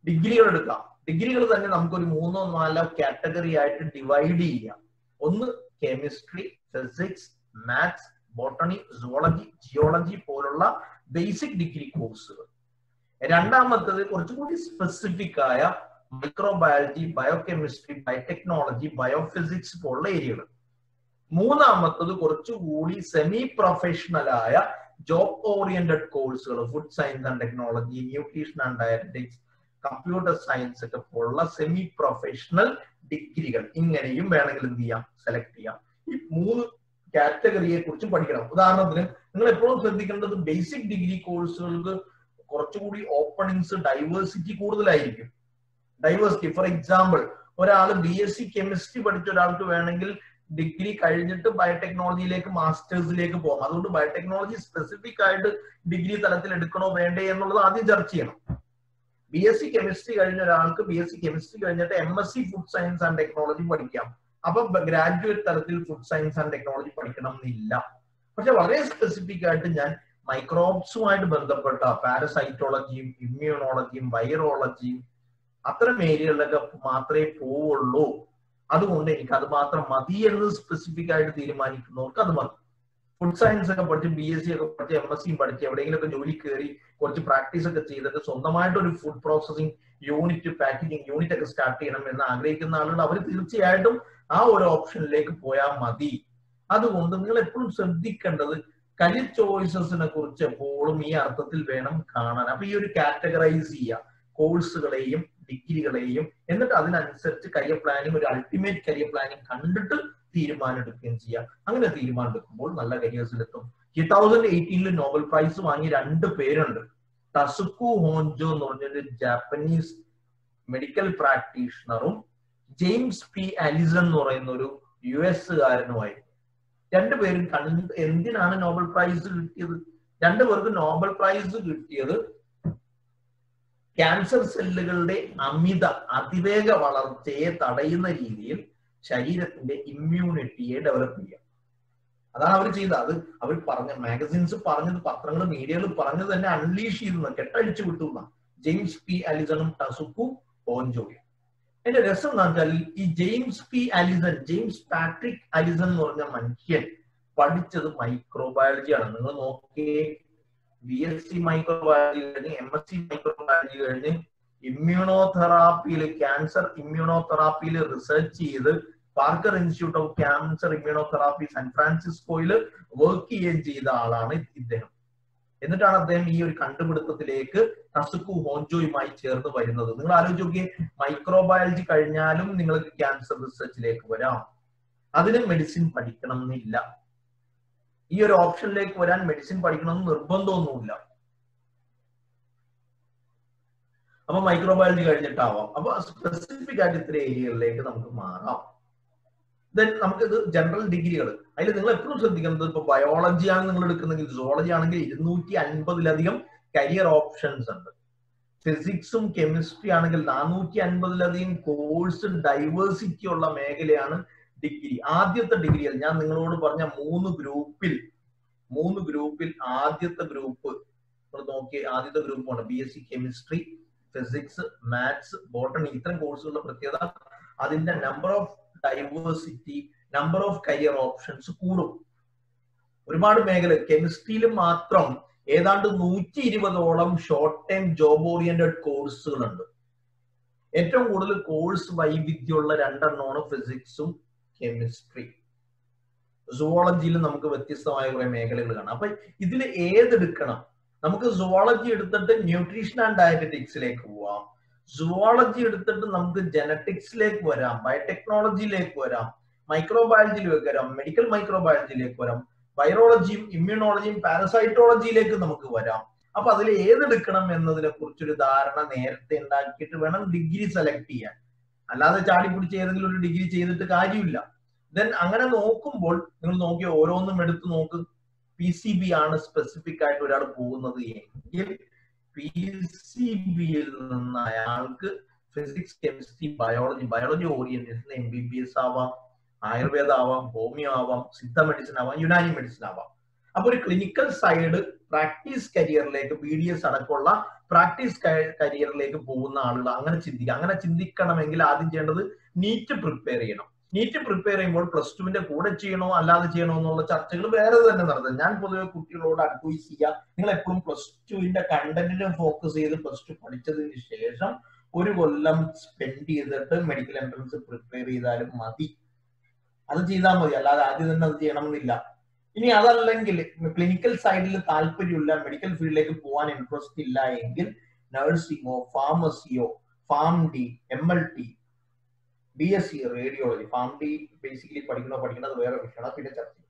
ഡിഗ്രികൾ എടുക്കാം. ഡിഗ്രികൾ തന്നെ നമുക്കൊരു 3 or 4 കാറ്റഗറി ആയിട്ട് ഡിവൈഡ് ചെയ്യാം. ഒന്ന് chemistry, physics, maths, botany, zoology, geology പോലുള്ള ബേസിക് ഡിഗ്രി കോഴ്സുകൾ. രണ്ടാമത്തത് കുറച്ചുകൂടി സ്പെസിഫിക് ആയ മൈക്രോബയോളജി, ബയോകെമിസ്ട്രി, ബയോടെക്നോളജി, ബയോഫിസിക്സ് പോലുള്ള ഏരിയകൾ. മൂന്നാമത്തത് കുറച്ചുകൂടി സെമി പ്രൊഫഷണൽ ആയ ജോബ് ഓറിയന്റഡ് കോഴ്സുകൾ, food science and technology, nutrition and dietetics, computer science ഒക്കെ പോലുള്ള സെമി പ്രൊഫഷണൽ ഡിഗ്രികൾ. ഇങ്ങനെയും വേണമെങ്കിൽ എന്ത് ചെയ്യാം, സെലക്ട് ചെയ്യാം. ഈ 3 കാറ്റഗറിയെ കുറിച്ചും പഠിക്കണം. ഉദാഹരണത്തിന് നിങ്ങൾ എപ്പോഴും ശ്രദ്ധിക്കേണ്ടത് ബേസിക് ഡിഗ്രി കോഴ്സുകൾക്ക് കുറച്ചുകൂടി ഓപ്പണിങ്സ്, ഡൈവേഴ്സിറ്റി കൂടുതലായിരിക്കും. ഡൈവേഴ്സിറ്റി ഫോർ എക്സാമ്പിൾ, ഒരാൾ BSc കെമിസ്ട്രി പഠിച്ച ഒരാൾക്ക് വേണമെങ്കിൽ ഡിഗ്രി കഴിഞ്ഞിട്ട് ബയോടെക്നോളജിയിലേക്ക് മാസ്റ്റേഴ്സിലേക്ക് പോകാം. അതുകൊണ്ട് ബയോടെക്നോളജി സ്പെസിഫിക് ആയിട്ട് ഡിഗ്രി തലത്തിൽ എടുക്കണോ വേണ്ടേ എന്നുള്ളത് ആദ്യം ചർച്ച ചെയ്യണം. BSc കെമിസ്ട്രി കഴിഞ്ഞ ഒരാൾക്ക് BSc കെമിസ്ട്രി കഴിഞ്ഞിട്ട് MSc food science and technology പഠിക്കാം. അപ്പൊ ഗ്രാജുവേറ്റ് തലത്തിൽ ഫുഡ് സയൻസ് ആൻഡ് ടെക്നോളജി പഠിക്കണം എന്നില്ല. പക്ഷെ വളരെ സ്പെസിഫിക് ആയിട്ട് ഞാൻ മൈക്രോബ്സുമായിട്ട് ബന്ധപ്പെട്ട പാരസൈറ്റോളജിയും ഇമ്മ്യൂണോളജിയും വൈറോളജിയും അത്തരം ഏരിയകളിലൊക്കെ മാത്രമേ പോവുള്ളൂ, അതുകൊണ്ട് എനിക്ക് അത് മാത്രം മതി എന്ന് സ്പെസിഫിക് ആയിട്ട് തീരുമാനിക്കുന്നവർക്ക് അത് മതി. ഫുഡ് സയൻസ് ഒക്കെ പഠിച്ച് BSc ഒക്കെ പഠിച്ച് MSc പഠിച്ച് എവിടെയെങ്കിലുമൊക്കെ ജോലി കയറി കുറച്ച് പ്രാക്ടീസ് ഒക്കെ ചെയ്തിട്ട് സ്വന്തമായിട്ട് ഒരു food processing unit, packaging unit ഒക്കെ സ്റ്റാർട്ട് ചെയ്യണം എന്ന് ആഗ്രഹിക്കുന്ന ആളുകൾ അവർ തീർച്ചയായിട്ടും ആ ഒരു ഓപ്ഷനിലേക്ക് പോയാൽ മതി. അതുകൊണ്ട് നിങ്ങൾ എപ്പോഴും ശ്രദ്ധിക്കേണ്ടത് കരിയർ ചോയ്സസിനെ കുറിച്ച് എപ്പോഴും ഈ അർത്ഥത്തിൽ വേണം കാണാൻ. അപ്പൊ ഈ ഒരു കാറ്റഗറൈസ് ചെയ്യുക കോഴ്സുകളെയും ഡിഗ്രികളെയും, എന്നിട്ട് അതിനനുസരിച്ച് കരിയർ പ്ലാനിങ്, ഒരു അൾട്ടിമേറ്റ് കരിയർ പ്ലാനിങ് കണ്ടിട്ട് തീരുമാനം എടുക്കുകയും ചെയ്യാം. അങ്ങനെ തീരുമാനം എടുക്കുമ്പോൾ നല്ല കരിയേഴ്സിലെത്തും. 2018 നോബൽ പ്രൈസ് വാങ്ങിയ 2 പേരുണ്ട്. ടസുക്കു ഹോൻജോ എന്ന് പറഞ്ഞൊരു ജാപ്പനീസ് മെഡിക്കൽ പ്രാക്ടീഷണറും ജെയിംസ് പി അലിസൺ എന്ന് പറയുന്ന ഒരു US-കാരനുമായി. 2 പേരും എന്തിനാണ് നോബൽ പ്രൈസ് കിട്ടിയത്? 2 പേർക്ക് നോബൽ പ്രൈസ് കിട്ടിയത് ക്യാൻസർ സെല്ലുകളുടെ അതിവേഗ വളർച്ചയെ തടയുന്ന രീതിയിൽ ശരീരത്തിന്റെ ഇമ്മ്യൂണിറ്റിയെ ഡെവലപ്പ് ചെയ്യുക. അതാണ് അവർ ചെയ്തത്. അത് അവർ പറഞ്ഞ മാഗസിൻസ് പറഞ്ഞത്, പത്രങ്ങൾ മീഡിയകൾ പറഞ്ഞത് തന്നെ അൺലീഷ് ചെയ്തു, കെട്ടഴിച്ചു വിട്ടുന്ന ജെയിംസ് പി അലിസണും ടസുക്കു ഹോൻജോയും. എന്റെ രസം എന്താ വെച്ചാൽ ഈ ജെയിംസ് പാട്രിക് അലിസൺ എന്ന് പറഞ്ഞ മനുഷ്യൻ പഠിച്ചത് മൈക്രോബയോളജിയാണ്. നിങ്ങൾ നോക്കിയേ, BSc മൈക്രോബയോളജി കഴിഞ്ഞ് MSc മൈക്രോബയോളജി കഴിഞ്ഞ് ഇമ്മ്യൂണോതെറാപ്പിയിൽ, ക്യാൻസർ ഇമ്മ്യൂണോതെറാപ്പിയിൽ റിസർച്ച് ചെയ്ത് Parker institute of cancer immunotherapy San ഫ്രാൻസിസ്കോയിൽ വർക്ക് ചെയ്യുകയും ചെയ്ത ആളാണ് ഇദ്ദേഹം. എന്നിട്ടാണ് അദ്ദേഹം ഈ ഒരു കണ്ടുപിടുത്തത്തിലേക്ക് ടസുക്കു ഹോൻജോയുമായി ചേർന്ന് വരുന്നത്. നിങ്ങൾ ആലോചിച്ച് നോക്കിയേ, മൈക്രോബയോളജി കഴിഞ്ഞാലും നിങ്ങൾക്ക് ക്യാൻസർ റിസർച്ചിലേക്ക് വരാം. അതിന് മെഡിസിൻ പഠിക്കണം എന്നില്ല. ഈ ഒരു ഓപ്ഷനിലേക്ക് വരാൻ മെഡിസിൻ പഠിക്കണമെന്ന് നിർബന്ധമൊന്നുമില്ല. അപ്പൊ മൈക്രോബയോളജി കഴിഞ്ഞിട്ടാവാം. അപ്പൊ സ്പെസിഫിക് ആയിട്ട് ഇത്ര ഏരിയകളിലേക്ക് നമുക്ക് മാറാം. ദെൻ നമുക്ക് ഇത് ജനറൽ ഡിഗ്രികൾ, അതിൽ നിങ്ങൾ എപ്പോഴും ശ്രദ്ധിക്കുന്നത്, ഇപ്പൊ ബയോളജി ആണ് നിങ്ങൾ എടുക്കുന്നെങ്കിൽ, സുവോളജി ആണെങ്കിൽ 250-ലധികം കരിയർ ഓപ്ഷൻസ് ഉണ്ട്. ഫിസിക്സും കെമിസ്ട്രി ആണെങ്കിൽ 450-ലധികം കോഴ്സ് ഡൈവേഴ്സിറ്റി ഉള്ള മേഖലയാണ് ഡിഗ്രി. ആദ്യത്തെ ഡിഗ്രികൾ ഞാൻ നിങ്ങളോട് പറഞ്ഞ 3 ഗ്രൂപ്പിൽ ആദ്യത്തെ ഗ്രൂപ്പ് നോക്കി, ആദ്യത്തെ ഗ്രൂപ്പാണ് BSc chemistry, physics, maths, botany. ഇത്തരം കോഴ്സുകളുടെ പ്രത്യേകത അതിന്റെ number of diversity, number of career options കൂടും. ഒരുപാട് മേഖല, കെമിസ്ട്രിയിൽ മാത്രം ഏതാണ്ട് 120ഓളം ഷോർട്ട് ടൈം ജോബ് ഓറിയന്റഡ് കോഴ്സുകളുണ്ട്. ഏറ്റവും കൂടുതൽ കോഴ്സ് വൈവിധ്യമുള്ള 2 എണ്ണമാണ് ഫിസിക്സും കെമിസ്ട്രി. സുവോളജിയിൽ നമുക്ക് വ്യത്യസ്തമായ കുറെ മേഖലകൾ കാണാം. അപ്പൊ ഇതിൽ ഏതെടുക്കണം? നമുക്ക് സുവോളജി എടുത്തിട്ട് ന്യൂട്രീഷൻ ആൻഡ് ഡയറ്ററ്റിക്സിലേക്ക് പോവാം. സുവോളജി എടുത്തിട്ട് നമുക്ക് ജനറ്റിക്സിലേക്ക് വരാം, ബയോടെക്നോളജിയിലേക്ക് വരാം, മൈക്രോബയോളജിയിലേക്ക് വരാം, മെഡിക്കൽ മൈക്രോബയോളജിയിലേക്ക് വരാം, വൈറോളജിയും ഇമ്മ്യൂണോളജിയും പാരസൈറ്റോളജിയിലേക്ക് നമുക്ക് വരാം. അപ്പൊ അതിൽ ഏതെടുക്കണം എന്നതിനെ കുറിച്ചൊരു ധാരണ നേരത്തെ ഉണ്ടാക്കിയിട്ട് വേണം ഡിഗ്രി സെലക്ട് ചെയ്യാൻ. അല്ലാതെ ചാടി പിടിച്ച് ഏതെങ്കിലും ഒരു ഡിഗ്രി ചെയ്തിട്ട് കാര്യമില്ല. ദെൻ അങ്ങനെ നോക്കുമ്പോൾ നിങ്ങൾ നോക്കിയ ഓരോന്നും എടുത്ത് നോക്ക്. PCB ആണ് സ്പെസിഫിക് ആയിട്ട് ഒരാൾ പോകുന്നത് എങ്കിൽ PCBയിൽ നിന്ന് അയാൾക്ക് physics, chemistry, biology orientation MBBS ആവാം, ആയുർവേദ ആവാം, ഹോമിയോ ആവാം, സിദ്ധ മെഡിസിൻ ആവാം, യുനാനി മെഡിസിൻ ആവാം. അപ്പൊ ഒരു ക്ലിനിക്കൽ സൈഡ് പ്രാക്ടീസ് കരിയറിലേക്ക്, BDS അടക്കമുള്ള പ്രാക്ടീസ് കരിയറിലേക്ക് പോകുന്ന ആളുകൾ അങ്ങനെ ചിന്തിക്കുക. അങ്ങനെ ചിന്തിക്കണമെങ്കിൽ ആദ്യം ചെയ്യേണ്ടത് നീറ്റ് പ്രിപ്പയർ ചെയ്യണം. നീറ്റ് പ്രിപ്പയർ ചെയ്യുമ്പോൾ +2ന്റെ കൂടെ ചെയ്യണോ അല്ലാതെ ചെയ്യണോ എന്നുള്ള ചർച്ചകൾ വേറെ തന്നെ നടത്തുന്നത്. ഞാൻ പൊതുവെ കുട്ടികളോട് അഡ്വൈസ് ചെയ്യുക, നിങ്ങൾ എപ്പോഴും +2ന്റെ കണ്ടന്റിനെ ഫോക്കസ് ചെയ്ത് +2 പഠിച്ചതിന് ശേഷം 1 കൊല്ലം സ്പെൻഡ് ചെയ്തിട്ട് മെഡിക്കൽ എൻട്രൻസ് പ്രിപ്പയർ ചെയ്താലും മതി. അത് ചെയ്താൽ മതി, അല്ലാതെ ആദ്യം തന്നെ അത് ചെയ്യണമെന്നില്ല. ഇനി അതല്ലെങ്കിൽ ക്ലിനിക്കൽ സൈഡിൽ താല്പര്യമില്ല, മെഡിക്കൽ ഫീൽഡിലേക്ക് പോകാൻ ഇൻട്രസ്റ്റ് ഇല്ല എങ്കിൽ നഴ്സിംഗോ ഫാർമസിയോ, FARM-D, MLT, BSc radiology, FARM-D basically പഠിക്കുന്നത് വേറെ വിഷയമാണ്, പിന്നെ ചർച്ച ചെയ്യും.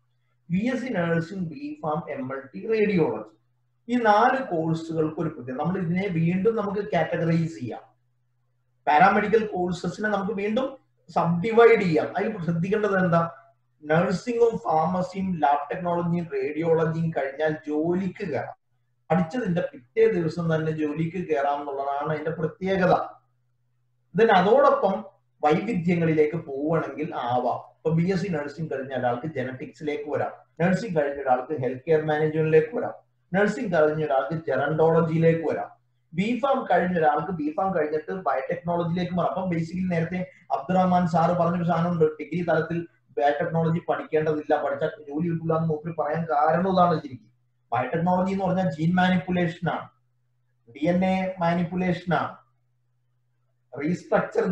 BSc nursing, B.Pharm, MLT, radiology, ഈ 4 കോഴ്സുകൾക്ക് ഒരു പ്രത്യേകത. നമ്മൾ ഇതിനെ വീണ്ടും നമുക്ക് കാറ്റഗറൈസ് ചെയ്യാം. പാരാമെഡിക്കൽ കോഴ്സസിനെ നമുക്ക് വീണ്ടും സബ്ഡിവൈഡ് ചെയ്യാം. അതിൽ ശ്രദ്ധിക്കേണ്ടത് എന്താ? നഴ്സിംഗും ഫാർമസിയും ലാബ് ടെക്നോളജിയും റേഡിയോളജിയും കഴിഞ്ഞാൽ ജോലിക്ക് കയറാം. പഠിച്ചതിന്റെ പിറ്റേ ദിവസം തന്നെ ജോലിക്ക് കയറാം എന്നുള്ളതാണ് അതിന്റെ പ്രത്യേകത. ഇതിന് അതോടൊപ്പം വൈവിധ്യങ്ങളിലേക്ക് പോവുകയാണെങ്കിൽ ആവാം. ഇപ്പൊ BSc നഴ്സിംഗ് കഴിഞ്ഞ ഒരാൾക്ക് ജനറ്റിക്സിലേക്ക് വരാം, നഴ്സിംഗ് കഴിഞ്ഞ ഒരാൾക്ക് ഹെൽത്ത് കെയർ മാനേജ്മെന്റിലേക്ക് വരാം, നഴ്സിംഗ് കഴിഞ്ഞ ഒരാൾക്ക് ജെറന്റോളജിയിലേക്ക് വരാം, ബിഫാം കഴിഞ്ഞ ഒരാൾക്ക് ബിഫാം കഴിഞ്ഞിട്ട് ബയോടെക്നോളജിയിലേക്ക് വരാം. അപ്പൊ ബേസിക്കലി നേരത്തെ അബ്ദുറഹ്മാൻ സാറ് പറഞ്ഞൊരു സാധനമുണ്ട്, ഡിഗ്രി തലത്തിൽ ബയോടെക്നോളജി പഠിക്കേണ്ടതില്ല, പഠിച്ചാൽ ജോലി കിട്ടില്ല എന്ന് നോക്കി പറയാൻ കാരണം ഇതാണ്. ശരിക്കും ബയോടെക്നോളജി എന്ന് പറഞ്ഞാൽ ജീൻ മാനിപ്പുലേഷൻ ആണ്, DNA മാനിപ്പുലേഷൻ ആണ്, റീസ്ട്രക്ചർ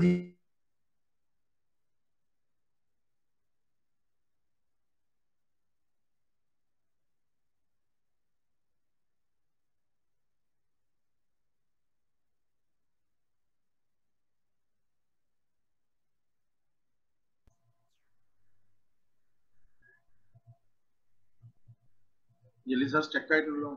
ജലീൽ സാർ സ്റ്റക്ക് ആയിട്ടുള്ളൂ.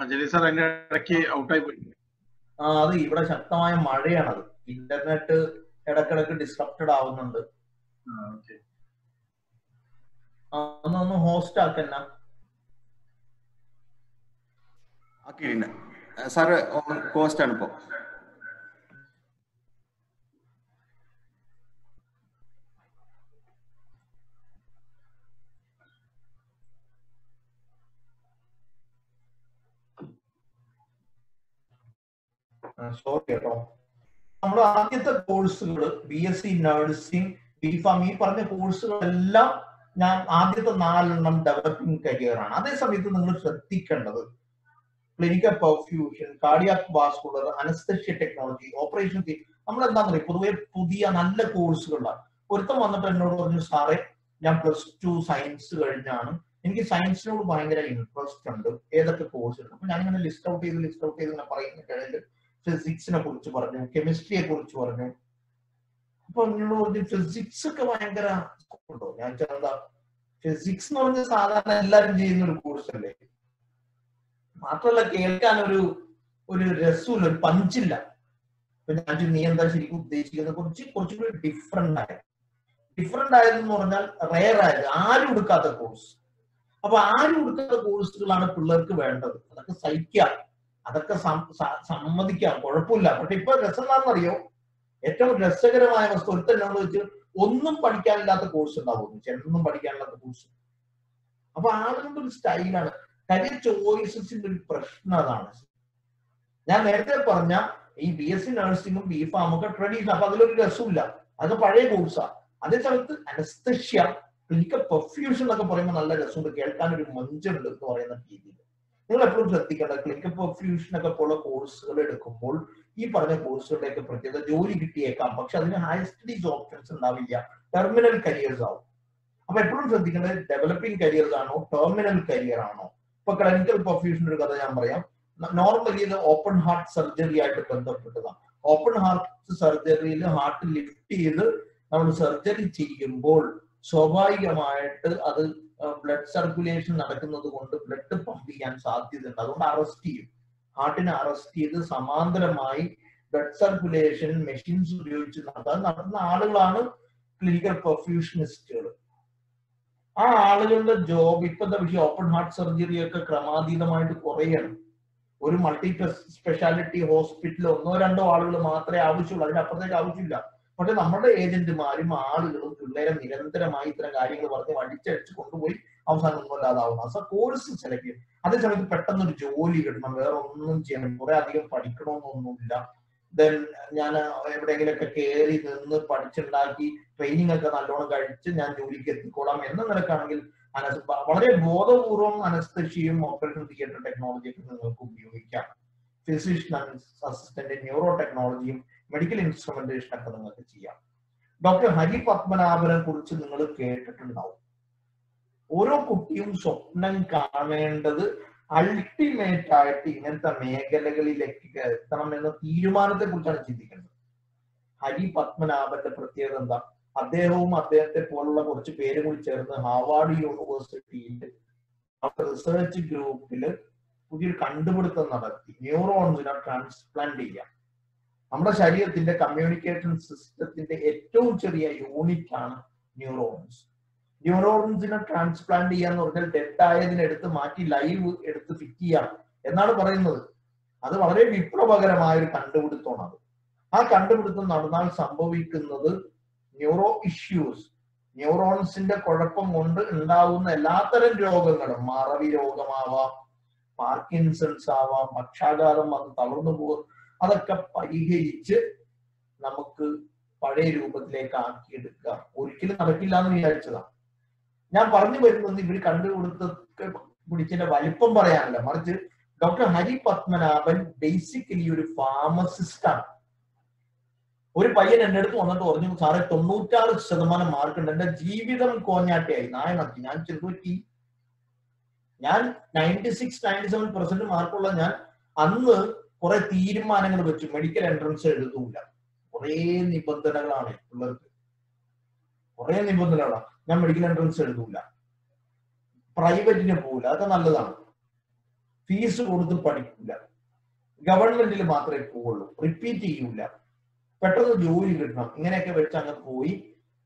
ജലീൽ സാർ അതിന്റെ ഇടയ്ക്ക് ഔട്ടായി പോയി. അത് ഇവിടെ ശക്തമായ മഴയാണത്, ഇന്റർനെറ്റ് ഇടക്കിടക്ക് ഡിസ്ട്രപ്റ്റഡ് ആവുന്നുണ്ട്. ഒന്ന് ഹോസ്റ്റ് ആക്കന്ന സാറ് കോസ്റ്റ് ആണ് ഇപ്പോ. സോറി കേട്ടോ. നമ്മുടെ ആദ്യത്തെ കോഴ്സുകൾ BSc നഴ്സിംഗ്, ബിഫാം, ഈ പറഞ്ഞ കോഴ്സുകളെല്ലാം ഞാൻ ആദ്യത്തെ 4 ഡെവലപ്പിംഗ് കരിയർ ആണ്. അതേ സമയത്ത് നിങ്ങൾ ശ്രദ്ധിക്കേണ്ടത് clinical perfusion, cardiac vascular, anaesthesia technology, operation, നമ്മൾ എന്താണെന്ന് അറിയാം, പൊതുവെ പുതിയ നല്ല കോഴ്സുകളാണ്. ഒരുത്തം വന്നിട്ട് എന്നോട് പറഞ്ഞു, സാറേ ഞാൻ +2 സയൻസ് കഴിഞ്ഞാണ്, എനിക്ക് സയൻസിനോട് ഭയങ്കര ഇൻട്രസ്റ്റ് ഉണ്ട്, ഏതൊക്കെ കോഴ്സ് ഉണ്ട്? അപ്പൊ ഞാനിങ്ങനെ ലിസ്റ്റ് ഔട്ട് ചെയ്ത് ഇങ്ങനെ പറയുന്ന കഴിഞ്ഞിട്ട് ഫിസിക്സിനെ കുറിച്ച് പറഞ്ഞു, കെമിസ്ട്രിയെ കുറിച്ച് പറഞ്ഞു. അപ്പൊ നിങ്ങളോട് പറഞ്ഞു ഫിസിക്സ് ഒക്കെ ഭയങ്കര ഉണ്ടോ? ഞാൻ എന്താ ഫിസിക്സ് എന്ന് പറഞ്ഞ സാധാരണ എല്ലാവരും ചെയ്യുന്ന ഒരു കോഴ്സ് അല്ലേ, മാത്രമല്ല കേൾക്കാൻ ഒരു രസമില്ല, ഒരു പഞ്ചില്ല. അപ്പൊ ഞാൻ നീ എന്താ ശരിക്കും ഉദ്ദേശിക്കുന്നത്? കുറച്ചുകൂടി ഡിഫറെന്റ് ആയതെന്ന് പറഞ്ഞാൽ റെയർ ആയത്, ആരും എടുക്കാത്ത കോഴ്സ്. അപ്പൊ ആരും എടുക്കാത്ത കോഴ്സുകളാണ് പിള്ളേർക്ക് വേണ്ടത്. അതൊക്കെ സഹിക്കാം, അതൊക്കെ സമ്മതിക്കാം, കുഴപ്പമില്ല. പക്ഷെ ഇപ്പൊ രസം എന്താണെന്നറിയോ? ഏറ്റവും രസകരമായ വസ്തു ഒരുത്തന്നെന്ന് വെച്ച് ഒന്നും പഠിക്കാനില്ലാത്ത കോഴ്സ് ഉണ്ടാവും, ഒന്നും പഠിക്കാനില്ലാത്ത കോഴ്സ്. അപ്പൊ ആളുകളുടെ ഒരു സ്റ്റൈലാണ്. കരിയർ ചോയ്സസിന്റെ ഒരു പ്രശ്നം അതാണ്. ഞാൻ നേരത്തെ പറഞ്ഞ ഈ BSc നഴ്സിംഗും BPharm ഒക്കെ ട്രഡീഷണൽ, അപ്പൊ അതിലൊരു രസമില്ല, അതൊക്കെ പഴയ കോഴ്സാ. അതേ സമയത്ത് അനസ്തേഷ്യ, ക്ലിനിക്കൽ പെർഫ്യൂഷൻ എന്നൊക്കെ പറയുമ്പോൾ നല്ല രസമുണ്ട്, കേൾക്കാൻ ഒരു മഞ്ചുണ്ട് എന്ന് പറയുന്ന രീതിയിൽ. നിങ്ങൾ എപ്പോഴും ശ്രദ്ധിക്കേണ്ടത് ക്ലിനിക്കൽ പെർഫ്യൂഷൻ ഒക്കെ പോലുള്ള കോഴ്സുകൾ എടുക്കുമ്പോൾ ഈ പറഞ്ഞ കോഴ്സുകളുടെയൊക്കെ പ്രത്യേകത ജോലി കിട്ടിയേക്കാം, പക്ഷെ അതിന് ഹയർ സ്റ്റഡീസ് ഓപ്ഷൻസ് ഉണ്ടാവില്ല, ടെർമിനൽ കരിയേഴ്സ് ആവും. അപ്പൊ എപ്പോഴും ശ്രദ്ധിക്കേണ്ടത് ഡെവലപ്പിംഗ് കരിയേഴ്സ് ആണോ ടെർമിനൽ കരിയർ ആണോ? ഇപ്പൊ ക്ലിനിക്കൽ പെർഫ്യൂഷൻ ഒരു കഥ ഞാൻ പറയാം. നോർമലി ഇത് ഓപ്പൺ ഹാർട്ട് സർജറി ആയിട്ട് ബന്ധപ്പെട്ടതാണ്. ഓപ്പൺ ഹാർട്ട് സർജറിയിൽ ഹാർട്ട് ലിഫ്റ്റ് ചെയ്ത് നമ്മൾ സർജറി ചെയ്യുമ്പോൾ സ്വാഭാവികമായിട്ട് അത് ബ്ലഡ് സർക്കുലേഷൻ നടക്കുന്നത് കൊണ്ട് ബ്ലഡ് പമ്പ് ചെയ്യാൻ സാധ്യതയുണ്ട്. അതുകൊണ്ട് അറസ്റ്റ് ചെയ്യും, ഹാർട്ടിനെ അറസ്റ്റ് ചെയ്ത് സമാന്തരമായി ബ്ലഡ് സർക്കുലേഷൻ മെഷീൻസ് ഉപയോഗിച്ച് നടത്തുന്ന ആളുകളാണ് ക്ലിനിക്കൽ പെർഫ്യൂഷനിസ്റ്റുകൾ. ആ ആളുകളുടെ ജോബ് ഇപ്പോഴത്തെ വിഷയം ഓപ്പൺ ഹാർട്ട് സർജറി ഒക്കെ ക്രമാതീതമായിട്ട് കുറയാണ്. ഒരു മൾട്ടി സ്പെഷ്യാലിറ്റി ഹോസ്പിറ്റലിൽ 1-2 ആളുകൾ മാത്രമേ ആവശ്യമുള്ളൂ, അതിനപ്പുറത്തേക്ക് ആവശ്യമില്ല. പക്ഷെ നമ്മുടെ ഏജന്റുമാരും ആളുകളും പിള്ളേരെ നിരന്തരമായി ഇത്തരം കാര്യങ്ങൾ പറഞ്ഞ് വടിച്ചടിച്ച് കൊണ്ടുപോയി അവസാനം ഒന്നുമല്ലാതാവുന്നു. അപ്പൊ കോഴ്സ് സെലക്ട് ചെയ്യും. അതേസമയത്ത് പെട്ടെന്നൊരു ജോലി കിട്ടണം, വേറെ ഒന്നും ചെയ്യണം, കുറെ അധികം പഠിക്കണമെന്നൊന്നുമില്ല. ദെൻ ഞാൻ എവിടെയെങ്കിലൊക്കെ കയറി നിന്ന് പഠിച്ചുണ്ടാക്കി ട്രെയിനിങ് ഒക്കെ നല്ലോണം കഴിച്ച് ഞാൻ ജോലിക്ക് എത്തിക്കോളാം എന്ന നിലക്കാണെങ്കിൽ വളരെ ബോധപൂർവം അനസ്തേഷ്യയും ഓപ്പറേഷൻ തിയേറ്റർ ടെക്നോളജിയൊക്കെ നിങ്ങൾക്ക് ഉപയോഗിക്കാം. ഫിസിഷ്യൻ അസിസ്റ്റന്റ്, ന്യൂറോ ടെക്നോളജിയും മെഡിക്കൽ ഇൻസ്ട്രുമെന്റേഷൻ ഒക്കെ നിങ്ങൾക്ക് ചെയ്യാം. ഡോക്ടർ ഹരി പത്മനാഭനെ കുറിച്ച് നിങ്ങൾ കേട്ടിട്ടുണ്ടാവും. ഓരോ കുട്ടിയും സ്വപ്നം കാണേണ്ടത് അൾട്ടിമേറ്റ് ആയിട്ട് ഇങ്ങനത്തെ മേഖലകളിലേക്ക് എത്തണം എന്ന തീരുമാനത്തെ കുറിച്ചാണ് ചിന്തിക്കേണ്ടത്. ഹരി പത്മനാഭന്റെ പ്രത്യേകത എന്താ? അദ്ദേഹവും അദ്ദേഹത്തെ പോലുള്ള കുറച്ച് പേര് കൂടി ചേർന്ന് ഹാർവാർഡ് യൂണിവേഴ്സിറ്റിയിൽ റിസർച്ച് ഗ്രൂപ്പില് പുതിയൊരു കണ്ടുപിടുത്തം നടത്തി. ന്യൂറോൺസിനെ ട്രാൻസ്പ്ലാന്റ് ചെയ്യാം. നമ്മുടെ ശരീരത്തിന്റെ കമ്മ്യൂണിക്കേഷൻ സിസ്റ്റത്തിന്റെ ഏറ്റവും ചെറിയ യൂണിറ്റ് ആണ് ന്യൂറോൺസ്. ന്യൂറോൺസിനെ ട്രാൻസ്പ്ലാന്റ് ചെയ്യാന്ന് പറഞ്ഞാൽ ഡെഡ് ആയതിനെ എടുത്ത് മാറ്റി ലൈവ് എടുത്ത് ഫിറ്റ് ചെയ്യാം എന്നാണ് പറയുന്നത്. അത് വളരെ വിപ്ലവകരമായ ഒരു കണ്ടുപിടുത്തമാണ്. ആ കണ്ടുപിടുത്തം നടന്നാൽ സംഭവിക്കുന്നത് ന്യൂറോ ഇഷ്യൂസ്, ന്യൂറോൺസിന്റെ കുഴപ്പം കൊണ്ട് ഉണ്ടാവുന്ന എല്ലാത്തരം രോഗങ്ങളും, മറവി രോഗമാവാം, പാർക്കിൻസൺസ് ആവാം, പക്ഷാഘാതം വന്ന് തളർന്നു പോകും, അതൊക്കെ പരിഹരിച്ച് നമുക്ക് പഴയ രൂപത്തിലേക്ക് ആക്കിയെടുക്കുക. ഒരിക്കലും നടക്കില്ല എന്ന് വിചാരിച്ചതാണ്. ഞാൻ പറഞ്ഞു വരുന്നത് ഇവർ കണ്ടുപിടുത്തൊക്കെ പിടിച്ചതിന്റെ വലിപ്പം പറയാനല്ല, മറിച്ച് ഡോക്ടർ ഹരി പത്മനാഭൻ ബേസിക്കലി ഒരു ഫാർമസിസ്റ്റ് ആണ്. ഒരു പയ്യൻ എന്റെ അടുത്ത് വന്നിട്ട് പറഞ്ഞു, സാറേ 96% മാർക്കുണ്ട്, എന്റെ ജീവിതം കോഞ്ഞാട്ടയായി, നായനക്കി, ഞാൻ ചെറുപ്പറ്റി, ഞാൻ 96-97% മാർക്കുള്ള ഞാൻ അന്ന് കുറെ തീരുമാനങ്ങൾ വെച്ചു. മെഡിക്കൽ എൻട്രൻസ് എഴുതൂല, കുറെ നിബന്ധനകളാണ് പിള്ളേർക്ക്, കുറെ നിബന്ധനകളാണ്. ഞാൻ മെഡിക്കൽ എൻട്രൻസ് എഴുതൂല, പ്രൈവറ്റിന് പോവില്ല, അതൊക്കെ നല്ലതാണ്, ഫീസ് കൊടുത്ത് പഠിക്കൂല, ഗവൺമെന്റിൽ മാത്രമേ പോവുള്ളൂ, റിപ്പീറ്റ് ചെയ്യൂല, പെട്ടെന്ന് ജോലി കിട്ടണം, ഇങ്ങനെയൊക്കെ വെച്ച് അങ്ങ് പോയി.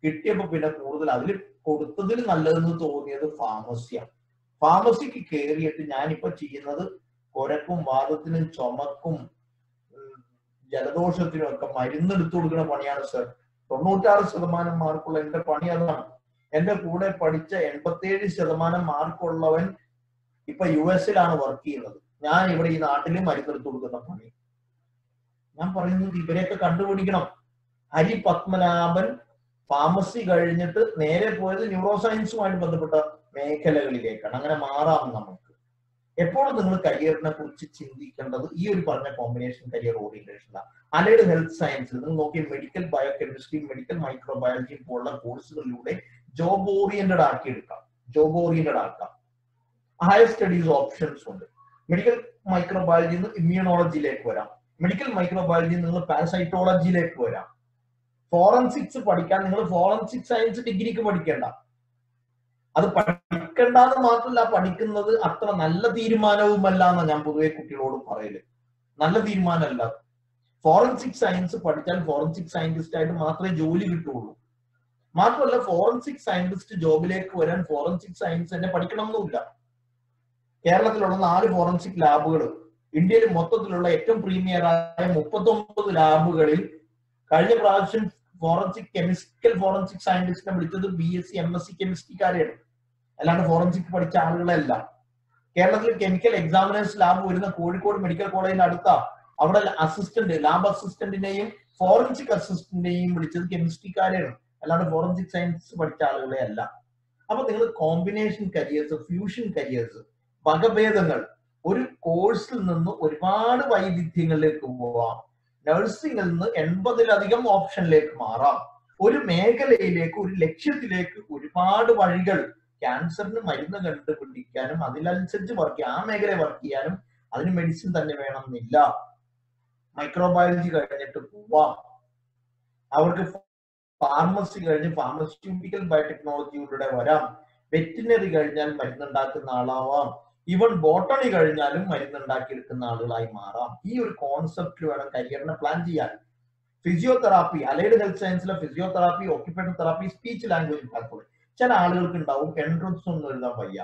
കിട്ടിയപ്പോ പിന്നെ കൂടുതൽ അതിൽ കൊടുത്തതിൽ നല്ലതെന്ന് തോന്നിയത് ഫാർമസിയാണ്. ഫാർമസിക്ക് കയറിയിട്ട് ഞാനിപ്പോ ചെയ്യുന്നത് കൊരക്കും വാദത്തിനും ചുമക്കും ജലദോഷത്തിനും ഒക്കെ മരുന്നെടുത്തു കൊടുക്കുന്ന പണിയാണ് സർ. 96% മാർക്കുള്ള എന്റെ പണി അതാണ്. എന്റെ കൂടെ പഠിച്ച 87% മാർക്കുള്ളവൻ ഇപ്പൊ US-ലാണ് വർക്ക് ചെയ്യുന്നത്. ഞാൻ ഇവിടെ ഈ നാട്ടില് മരുന്നെടുത്തു കൊടുക്കുന്ന പണി. ഞാൻ പറയുന്നത് ഇവരെയൊക്കെ കണ്ടുപിടിക്കണം. ഹരി പത്മനാഭൻ ഫാർമസി കഴിഞ്ഞിട്ട് നേരെ പോയത് ന്യൂറോ സയൻസുമായിട്ട് ബന്ധപ്പെട്ട മേഖലകളിലേക്കാണ്. അങ്ങനെ മാറാം നമുക്ക്. എപ്പോഴും നിങ്ങൾ കരിയറിനെ കുറിച്ച് ചിന്തിക്കേണ്ടത് ഈ ഒരു പറഞ്ഞ കോമ്പിനേഷൻ കരിയർ ഓറിയന്റേഷനാണ്. അലൈഡ് ഹെൽത്ത് സയൻസിൽ നിങ്ങൾ നോക്കി മെഡിക്കൽ ബയോകെമിസ്ട്രി, മെഡിക്കൽ മൈക്രോബയോളജി പോലുള്ള കോഴ്സുകളിലൂടെ ജോബ് ഓറിയന്റഡ് ആക്കി എടുക്കാം, ജോബ് ഓറിയന്റഡ് ആക്കാം. ഹയർ സ്റ്റഡീസ് ഓപ്ഷൻസ് ഉണ്ട്. മെഡിക്കൽ മൈക്രോബയോളജിയിൽ നിന്ന് ഇമ്മ്യൂണോളജിയിലേക്ക് വരാം, മെഡിക്കൽ മൈക്രോബയോളജിയിൽ നിന്ന് പാരസൈറ്റോളജിയിലേക്ക് വരാം, ഫോറൻസിക്സ് പഠിക്കാൻ നിങ്ങൾ ഫോറൻസിക് സയൻസ് ഡിഗ്രിക്ക് പഠിക്കേണ്ട. അത് പഠിക്കേണ്ടെന്ന് മാത്രമല്ല, പഠിക്കുന്നത് അത്ര നല്ല തീരുമാനവുമല്ല എന്നാ ഞാൻ പൊതുവെ കുട്ടികളോട് പറയല്. നല്ല തീരുമാനമല്ല. ഫോറൻസിക് സയൻസ് പഠിച്ചാൽ ഫോറൻസിക് സയന്റിസ്റ്റ് ആയിട്ട് മാത്രമേ ജോലി കിട്ടുള്ളൂ. മാത്രമല്ല, ഫോറൻസിക് സയന്റിസ്റ്റ് ജോബിലേക്ക് വരാൻ ഫോറൻസിക് സയൻസ് തന്നെ പഠിക്കണമെന്നില്ല. കേരളത്തിലുള്ള 4 ഫോറൻസിക് ലാബുകൾ, ഇന്ത്യയിൽ മൊത്തത്തിലുള്ള ഏറ്റവും പ്രീമിയറായ 39 ലാബുകളിൽ കഴിഞ്ഞ പ്രാവശ്യം ഫോറൻസിക് കെമിക്കൽ ഫോറൻസിക് സയന്റിസ്റ്റിനെ വിളിച്ചത് BSc MSc കെമിസ്ട്രിക്കാരെയാണ്, അല്ലാണ്ട് ഫോറൻസിക് പഠിച്ച ആളുകളല്ല. കേരളത്തിൽ കെമിക്കൽ എക്സാമിനേഴ്സ് ലാബ് വരുന്ന കോഴിക്കോട് മെഡിക്കൽ കോളേജിന്റെ അടുത്ത, അവിടെ അസിസ്റ്റന്റ് ലാബ് അസിസ്റ്റന്റിനെയും ഫോറൻസിക് അസിസ്റ്റന്റിനെയും വിളിച്ചത് കെമിസ്ട്രിക്കാരെയാണ്, അല്ലാണ്ട് ഫോറൻസിക് സയൻസ് പഠിച്ച ആളുകളെ അല്ല. അപ്പൊ നിങ്ങൾ കോമ്പിനേഷൻ കരിയേഴ്സ്, ഫ്യൂഷൻ കരിയേഴ്സ്, വകഭേദങ്ങൾ, ഒരു കോഴ്സിൽ നിന്ന് ഒരുപാട് വൈവിധ്യങ്ങളിലേക്ക് പോവാം. നഴ്സിംഗിൽ നിന്ന് 80-ലധികം ഓപ്ഷനിലേക്ക് മാറാം. ഒരു മേഖലയിലേക്ക്, ഒരു ലക്ഷ്യത്തിലേക്ക് ഒരുപാട് വഴികൾ. ക്യാൻസറിന് മരുന്ന് കണ്ടുപിടിക്കാനും അതിനനുസരിച്ച് വർക്ക് ചെയ്യാം, ആ മേഖല വർക്ക് ചെയ്യാനും അതിന് മെഡിസിൻ തന്നെ വേണമെന്നില്ല. മൈക്രോബയോളജി കഴിഞ്ഞിട്ട് പോവാം. അവർക്ക് ഫാർമസി കഴിഞ്ഞ് ഫാർമസ്യൂട്ടിക്കൽ ബയോടെക്നോളജിയിലൂടെ വരാം. വെറ്റിനറി കഴിഞ്ഞാൽ മരുന്നുണ്ടാക്കുന്ന ആളാവാം. ഈവൻ ബോട്ടണി കഴിഞ്ഞാലും മരുന്നുണ്ടാക്കിയെടുക്കുന്ന ആളുകളായി മാറാം. ഈ ഒരു കോൺസെപ്റ്റിൽ വേണം കരിയറിനെ പ്ലാൻ ചെയ്യാൻ. ഫിസിയോതെറാപ്പി, അലൈഡ് ഹെൽത്ത് സയൻസിലെ physiotherapy, occupational therapy, speech language pathology. ചില ആളുകൾക്ക് ഉണ്ടാവും എൻട്രൻസ് ഒന്നും എഴുതാൻ വയ്യ,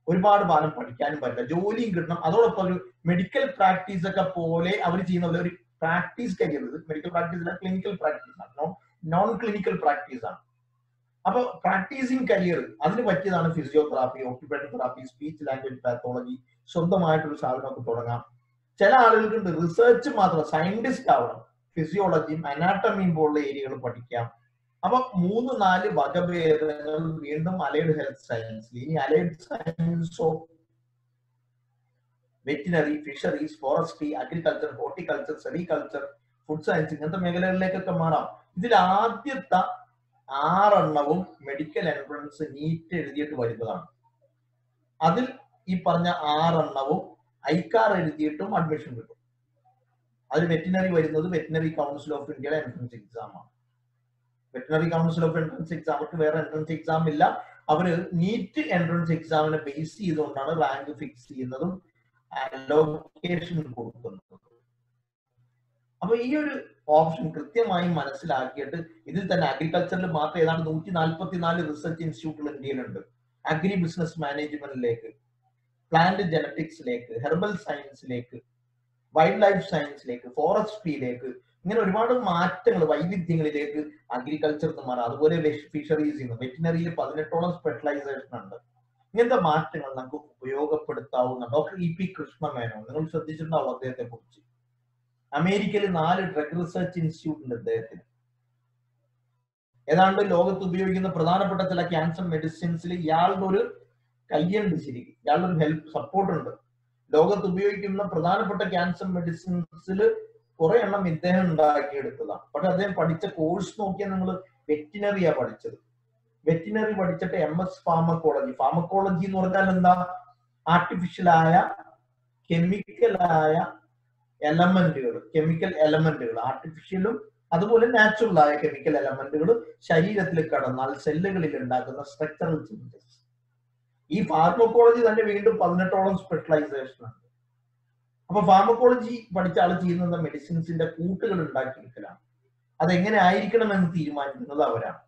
ഒരുപാട് ഭാഗം പഠിക്കാനും പറ്റില്ല, ജോലിയും കിട്ടണം. അതോടൊപ്പം ഒരു മെഡിക്കൽ പ്രാക്ടീസ് ഒക്കെ പോലെ അവർ ചെയ്യുന്ന പോലെ ഒരു പ്രാക്ടീസ് കരിയർ, മെഡിക്കൽ പ്രാക്ടീസ് അല്ല, ക്ലിനിക്കൽ പ്രാക്ടീസ് ആണ്, നോൺ ക്ലിനിക്കൽ പ്രാക്ടീസ് ആണ്. അപ്പൊ പ്രാക്ടീസിങ് കരിയർ അതിന് പറ്റിയതാണ് physiotherapy, occupational therapy, speech language pathology. സ്വന്തമായിട്ടൊരു സാധനമൊക്കെ തുടങ്ങാം. ചില ആളുകൾക്ക് റിസർച്ച് മാത്രം, സയന്റിസ്റ്റ് ആവണം, ഫിസിയോളജിയും അനാട്ടമിയും പോലുള്ള ഏരിയകൾ പഠിക്കാം. അപ്പൊ 3-4 വകഭേദങ്ങൾ വീണ്ടും അലൈഡ് ഹെൽത്ത് സയൻസിൽ. ഇനി allied science of veterinary, fisheries, forestry, agriculture, horticulture, sericulture, food science, ഇങ്ങനത്തെ മേഖലകളിലേക്കൊക്കെ മാറാം. ഇതിൽ ആദ്യത്തെ 6 എണ്ണവും മെഡിക്കൽ എൻട്രൻസ് നീറ്റ് എഴുതിയിട്ട് വരുന്നതാണ്. അതിൽ ഈ പറഞ്ഞ 6 എണ്ണവും ഐക്കാർ എഴുതിയിട്ടും അഡ്മിഷൻ കിട്ടും. അതിൽ വെറ്റിനറി വരുന്നത് വെറ്റിനറി കൗൺസിൽ ഓഫ് ഇന്ത്യയുടെ എൻട്രൻസ് എക്സാം ആണ്. Veterinary council of entrance exam, അവർക്ക് വേറെ എൻട്രൻസ് എക്സാം ഇല്ല. അവര് നീറ്റ് എൻട്രൻസ് എക്സാമിനെ ബേസ് ചെയ്തുകൊണ്ടാണ് റാങ്ക് ഫിക്സ് ചെയ്യുന്നതും അലോക്കേഷൻ കൊടുക്കുന്നതും. അപ്പൊ ഈ ഒരു ഓപ്ഷൻ കൃത്യമായി മനസ്സിലാക്കിയിട്ട്, ഇതിൽ തന്നെ അഗ്രികൾച്ചറിൽ മാത്രം ഏതാണ്ട് 144 റിസർച്ച് ഇൻസ്റ്റിറ്റ്യൂട്ടുകൾ ഇന്ത്യയിലുണ്ട്. അഗ്രി ബിസിനസ് മാനേജ്മെന്റിലേക്ക്, പ്ലാന്റ് ജനറ്റിക്സിലേക്ക്, ഹെർബൽ സയൻസിലേക്ക്, വൈൽഡ് ലൈഫ് സയൻസിലേക്ക്, ഫോറസ്ട്രിയിലേക്ക്, ഇങ്ങനെ ഒരുപാട് മാറ്റങ്ങൾ, വൈവിധ്യങ്ങളിലേക്ക് അഗ്രികൾച്ചർ മാറാം. അതുപോലെ ഫിഷറീസിൽ നിന്ന്, വെറ്റിനറിയിൽ 18ഓളം സ്പെഷ്യലൈസേഷൻ ഉണ്ട്. ഇങ്ങനത്തെ മാറ്റങ്ങൾ നമുക്ക് ഉപയോഗപ്പെടുത്താവുന്ന ഡോക്ടർ EP കൃഷ്ണമേനോൻ, നിങ്ങൾ ശ്രദ്ധിച്ചിട്ടുണ്ടാവും അദ്ദേഹത്തെ കുറിച്ച്. അമേരിക്കയിൽ 4 ഡ്രഗ് റിസർച്ച് ഇൻസ്റ്റിറ്റ്യൂട്ട് ഉണ്ട് അദ്ദേഹത്തിന്. ഏതാണ്ട് ലോകത്ത് ഉപയോഗിക്കുന്ന പ്രധാനപ്പെട്ട ചില ക്യാൻസർ മെഡിസിൻസിൽ ഇയാളുടെ ഒരു കയ്യുണ്ട്, ശരിക്കും ഇയാളുടെ ഒരു ഹെൽപ്പ് സപ്പോർട്ട് ഉണ്ട്. ലോകത്ത് ഉപയോഗിക്കുന്ന പ്രധാനപ്പെട്ട ക്യാൻസർ മെഡിസിൻസിൽ കുറെ എണ്ണം ഇദ്ദേഹം ഉണ്ടാക്കിയെടുത്തതാണ്. പക്ഷെ അദ്ദേഹം പഠിച്ച കോഴ്സ് നോക്കിയാൽ നിങ്ങൾ വെറ്റിനറിയാ പഠിച്ചത്. വെറ്റിനറി പഠിച്ചിട്ട് MS ഫാർമക്കോളജി. ഫാർമക്കോളജി എന്ന് പറഞ്ഞാൽ എന്താ? ആർട്ടിഫിഷ്യലായ കെമിക്കലായ എലമെന്റുകൾ, കെമിക്കൽ എലമെന്റുകൾ, ആർട്ടിഫിഷ്യലും അതുപോലെ നാച്ചുറൽ ആയ കെമിക്കൽ എലമെന്റുകൾ ശരീരത്തിൽ കടന്നാൽ സെല്ലുകളിൽ ഉണ്ടാക്കുന്ന സ്ട്രക്ചറൽ ചേഞ്ചസ്. ഈ ഫാർമക്കോളജി തന്നെ വീണ്ടും 18ഓളം സ്പെഷ്യലൈസേഷൻ ഉണ്ട്. അപ്പൊ ഫാർമക്കോളജി പഠിച്ച ആൾ ചെയ്യുന്നത് മെഡിസിൻസിന്റെ കൂട്ടുകൾ ഉണ്ടാക്കിയെടുക്കലാണ്. അതെങ്ങനെ ആയിരിക്കണമെന്ന് തീരുമാനിക്കുന്നത് അവരാണ്.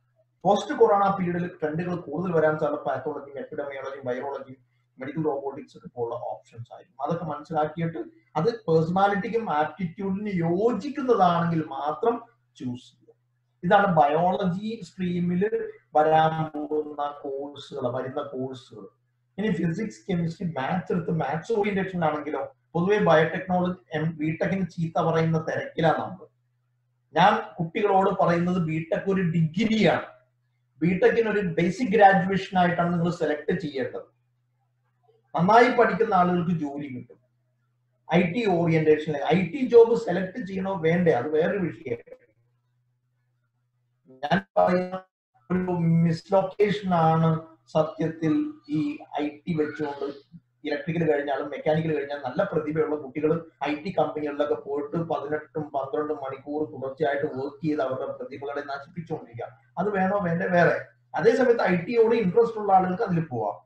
പോസ്റ്റ് കൊറോണ പീരീഡിൽ ട്രെൻഡുകൾ കൂടുതൽ വരാൻ സാധ്യത പാത്തോളജിയും എപ്പിഡമിയോളജിയും വൈറോളജിയും മെഡിക്കൽ റോബോട്ടിക്സ് ഒക്കെ പോലുള്ള ഓപ്ഷൻസ് ആയിരിക്കും. അതൊക്കെ മനസ്സിലാക്കിയിട്ട് അത് പേഴ്സണാലിറ്റിക്കും ആപ്റ്റിറ്റ്യൂഡിന് യോജിക്കുന്നതാണെങ്കിൽ മാത്രം ചൂസ് ചെയ്യുക. ഇതാണ് ബയോളജി സ്ട്രീമിൽ വരാൻ പോകുന്ന കോഴ്സുകൾ, വരുന്ന കോഴ്സുകൾ. ഇനി ഫിസിക്സ്, കെമിസ്ട്രി, മാത്സ് എടുത്ത് മാത്സ് ഓറിയന്റേഷൻ ആണെങ്കിലോ, പൊതുവെ ബയോടെക്നോളജി ബിടെക്കിന് ചീത്ത പറയുന്ന തിരക്കിലാണ് നമ്മൾ. ഞാൻ കുട്ടികളോട് പറയുന്നത് ബിടെക് ഒരു ഡിഗ്രിയാണ്. ബിടെക്കിന് ഒരു ബേസിക് ഗ്രാജുവേഷൻ ആയിട്ടാണ് നിങ്ങൾ സെലക്ട് ചെയ്യേണ്ടത്. നന്നായി പഠിക്കുന്ന ആളുകൾക്ക് ജോലി കിട്ടും. IT ഓറിയന്റേഷനിൽ IT ജോബ് സെലക്ട് ചെയ്യണോ വേണ്ടേ, അത് വേറൊരു വിഷയം. ഞാൻ പറയുന്ന ഒരു മിസ്ലൊക്കേഷൻ ആണ് സത്യത്തിൽ ഈ IT വെച്ചുകൊണ്ട് ഇലക്ട്രിക്കൽ കഴിഞ്ഞാലും മെക്കാനിക്കൽ കഴിഞ്ഞാൽ നല്ല പ്രതിഭയുള്ള കുട്ടികൾ IT കമ്പനികളിലൊക്കെ പോയിട്ട് 18-12 മണിക്കൂർ തുടർച്ചയായിട്ട് വർക്ക് ചെയ്ത് അവരുടെ പ്രതിഭകളെ നശിപ്പിച്ചുകൊണ്ടിരിക്കുക. അത് വേണോ വേണ്ടേ വേറെ. അതേസമയത്ത് ITയോട് ഇൻട്രസ്റ്റ് ഉള്ള ആളുകൾക്ക് അതിൽ പോവാം.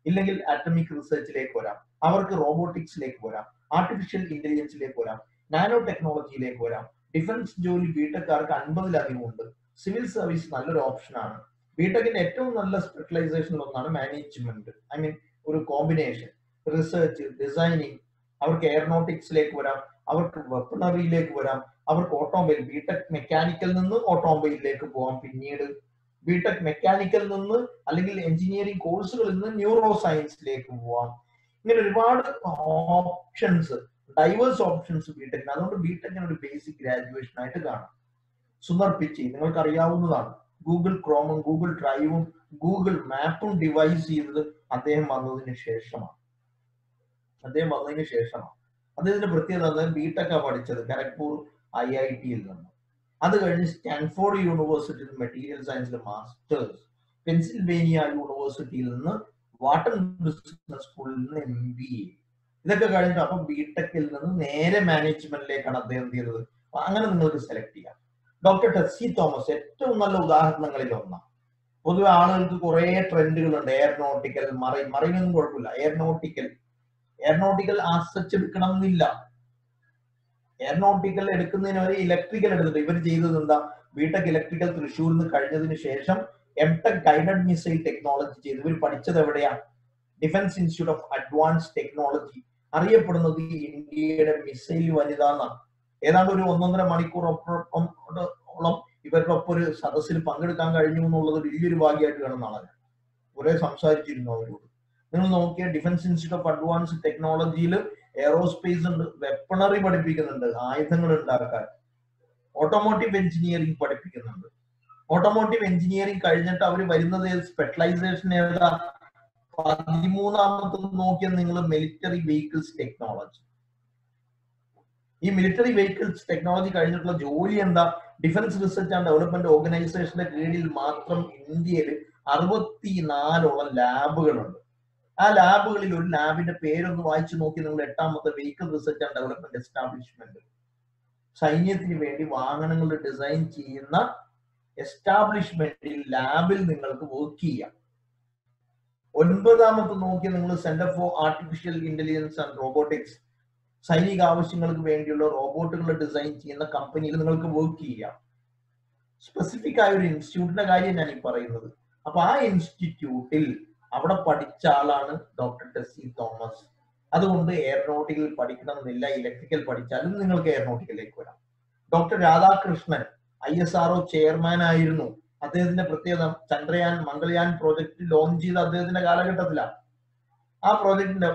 ഇല്ലെങ്കിൽ അറ്റമിക് റിസർച്ചിലേക്ക് വരാം, അവർക്ക് റോബോട്ടിക്സിലേക്ക് വരാം, ആർട്ടിഫിഷ്യൽ ഇന്റലിജൻസിലേക്ക് വരാം, നാനോ ടെക്നോളജിയിലേക്ക് വരാം. ഡിഫൻസ് ജോലി ബിടെക്കാർക്ക് 50-ലധികം ഉണ്ട്. സിവിൽ സർവീസ് നല്ലൊരു ഓപ്ഷനാണ്. ബിടെക്കിന്റെ ഏറ്റവും നല്ല സ്പെഷ്യലൈസേഷൻ ഒന്നാണ് മാനേജ്മെന്റ്. ഐ മീൻ ഒരു കോമ്പിനേഷൻ റിസർച്ച്, ഡിസൈനിങ്. അവർക്ക് എയറോനോട്ടിക്സിലേക്ക് വരാം, അവർക്ക് വെപ്പണറിയിലേക്ക് വരാം, അവർക്ക് ഓട്ടോമൊബൈൽ ബിടെക് മെക്കാനിക്കൽ നിന്ന് ഓട്ടോമൊബൈലിലേക്ക് പോവാം. പിന്നീട് ബിടെക് മെക്കാനിക്കൽ നിന്ന് അല്ലെങ്കിൽ എഞ്ചിനീയറിംഗ് കോഴ്സുകളിൽ നിന്ന് ന്യൂറോ സയൻസിലേക്ക് പോവാം. ഇങ്ങനെ ഒരുപാട് ഓപ്ഷൻസ്, ഡൈവേഴ്സ് ഓപ്ഷൻസ് ബിടെക്കിന്. അതുകൊണ്ട് ബിടെക്കിന് ഒരു ബേസിക് ഗ്രാജുവേഷൻ ആയിട്ട് കാണാം. സുന്ദർ പിച്ചൈ നിങ്ങൾക്ക് അറിയാവുന്നതാണ്. ഗൂഗിൾ ക്രോമും ഗൂഗിൾ ഡ്രൈവും ഗൂഗിൾ മാപ്പും ഡിവൈസ് ചെയ്തത് അദ്ദേഹം വന്നതിന് ശേഷമാണ്. അദ്ദേഹത്തിന്റെ പ്രത്യേകത ബിടെക്കാ പഠിച്ചത് ഖരഗ്പൂർ IITയിൽ നിന്ന്. അത് കഴിഞ്ഞ് സ്റ്റാൻഫോർഡ് യൂണിവേഴ്സിറ്റിയിൽ മെറ്റീരിയൽ സയൻസിൽ മാസ്റ്റേഴ്സ്, പെൻസിൽവേനിയ യൂണിവേഴ്സിറ്റിയിൽ നിന്ന് വാട്ടൺ ബിസിനസ് സ്കൂളിൽ നിന്ന് MBA. ഇതൊക്കെ കഴിഞ്ഞിട്ട് അപ്പൊ ബിടെക്കിൽ നിന്ന് നേരെ മാനേജ്മെന്റിലേക്കാണ് അദ്ദേഹം ചെയ്തത്. അങ്ങനെ നിങ്ങൾക്ക് സെലക്ട് ചെയ്യാം. ഡോക്ടർ ടെസ്സി തോമസ് ഏറ്റവും നല്ല ഉദാഹരണങ്ങളിൽ ഒന്നാണ്. പൊതുവെ ആളുകൾക്ക് കുറെ ട്രെൻഡുകളുണ്ട്. എയറോനോട്ടിക്കൽ, മറൈനൊന്നും കുഴപ്പമില്ല. എയറോനോട്ടിക്കൽ ആസ്വദിച്ചെടുക്കണം എന്നില്ല. എയറോനോട്ടിക്കൽ എടുക്കുന്നതിന് വരെ ഇലക്ട്രിക്കൽ എടുത്തിട്ട് ഇവർ ചെയ്തത് എന്താ? ബിടെക് ഇലക്ട്രിക്കൽ തൃശ്ശൂരിൽ നിന്ന് കഴിഞ്ഞതിന് ശേഷം MTech ഗൈഡഡ് മിസൈൽ ടെക്നോളജി ചെയ്തു. ഇവർ പഠിച്ചത് എവിടെയാ? Defence institute of advance technology. അറിയപ്പെടുന്നത് ഇന്ത്യയുടെ മിസൈൽ വനിത എന്നാണ്. ഏതാണ്ട് ഒരു 1.5 മണിക്കൂറോളം ഇവരുടെ ഒപ്പം ഒരു സദസ്സിൽ പങ്കെടുക്കാൻ കഴിഞ്ഞു എന്നുള്ളത് വലിയൊരു ഭാഗ്യമായിട്ട് കാണുന്നതാണ്. കുറെ സംസാരിച്ചിരുന്നു അവരോട്. നിങ്ങൾ നോക്കിയാൽ ഡിഫൻസ് ഇൻസ്റ്റിറ്റ്യൂട്ട് ഓഫ് അഡ്വാൻസ് ടെക്നോളജിയിൽ എയറോസ്പേസ് ഉണ്ട്, വെപ്പണറി പഠിപ്പിക്കുന്നുണ്ട്, ആയുധങ്ങൾ ഉണ്ടാക്കാൻ. ഓട്ടോമോട്ടീവ് എഞ്ചിനീയറിംഗ് പഠിപ്പിക്കുന്നുണ്ട്. ഓട്ടോമോട്ടീവ് എഞ്ചിനീയറിംഗ് കഴിഞ്ഞിട്ട് അവർ വരുന്നത് സ്പെഷ്യലൈസേഷൻ ഏതാ? 13ാമത്തെ നോക്കിയാൽ നിങ്ങൾ മിലിറ്ററി വെഹിക്കിൾസ് ടെക്നോളജി. ഈ മിലിറ്ററി വെഹിക്കിൾസ് ടെക്നോളജി കഴിഞ്ഞിട്ടുള്ള ജോലി എന്താ? ഡിഫൻസ് റിസർച്ച് ആൻഡ് ഡെവലപ്മെന്റ് ഓർഗനൈസേഷന്റെ കീഴിൽ മാത്രം ഇന്ത്യയിൽ 64ഓളം ലാബുകളുണ്ട്. ആ ലാബുകളിൽ ഒരു ലാബിന്റെ പേരൊന്ന് വായിച്ചു നോക്കി നിങ്ങൾ 8ാമത്തെ vehicle research and development establishment. സൈന്യത്തിന് വേണ്ടി വാഹനങ്ങൾ ഡിസൈൻ ചെയ്യുന്ന എസ്റ്റാബ്ലിഷ്മെന്റിൽ ലാബിൽ നിങ്ങൾക്ക് വർക്ക് ചെയ്യാം. 9ാമത്തെ നോക്കി നിങ്ങൾ centre for artificial intelligence and robotics. സൈനിക ആവശ്യങ്ങൾക്ക് വേണ്ടിയുള്ള റോബോട്ടുകൾ ഡിസൈൻ ചെയ്യുന്ന കമ്പനിയിൽ നിങ്ങൾക്ക് വർക്ക് ചെയ്യാം. സ്പെസിഫിക് ആയ ഒരു ഇൻസ്റ്റിറ്റ്യൂട്ടിന്റെ കാര്യം ഞാൻ ഈ പറയുന്നത്. അപ്പൊ ആ ഇൻസ്റ്റിറ്റ്യൂട്ടിൽ അവിടെ പഠിച്ച ആളാണ് ഡോക്ടർ ടെസ്സി തോമസ്. അതുകൊണ്ട് എയറോനോട്ടിക്കൽ പഠിക്കണമെന്നില്ല, ഇലക്ട്രിക്കൽ പഠിച്ചാലും നിങ്ങൾക്ക് എയറോനോട്ടിക്കലിലേക്ക് വരാം. ഡോക്ടർ രാധാകൃഷ്ണൻ ISRO ചെയർമാൻ ആയിരുന്നു. അദ്ദേഹത്തിന്റെ പ്രത്യേകത ചന്ദ്രയാൻ മംഗൾയാൻ പ്രോജക്ട് ലോഞ്ച് ചെയ്ത അദ്ദേഹത്തിന്റെ കാലഘട്ടത്തിലാണ്. ആ പ്രോജക്ടിന്റെ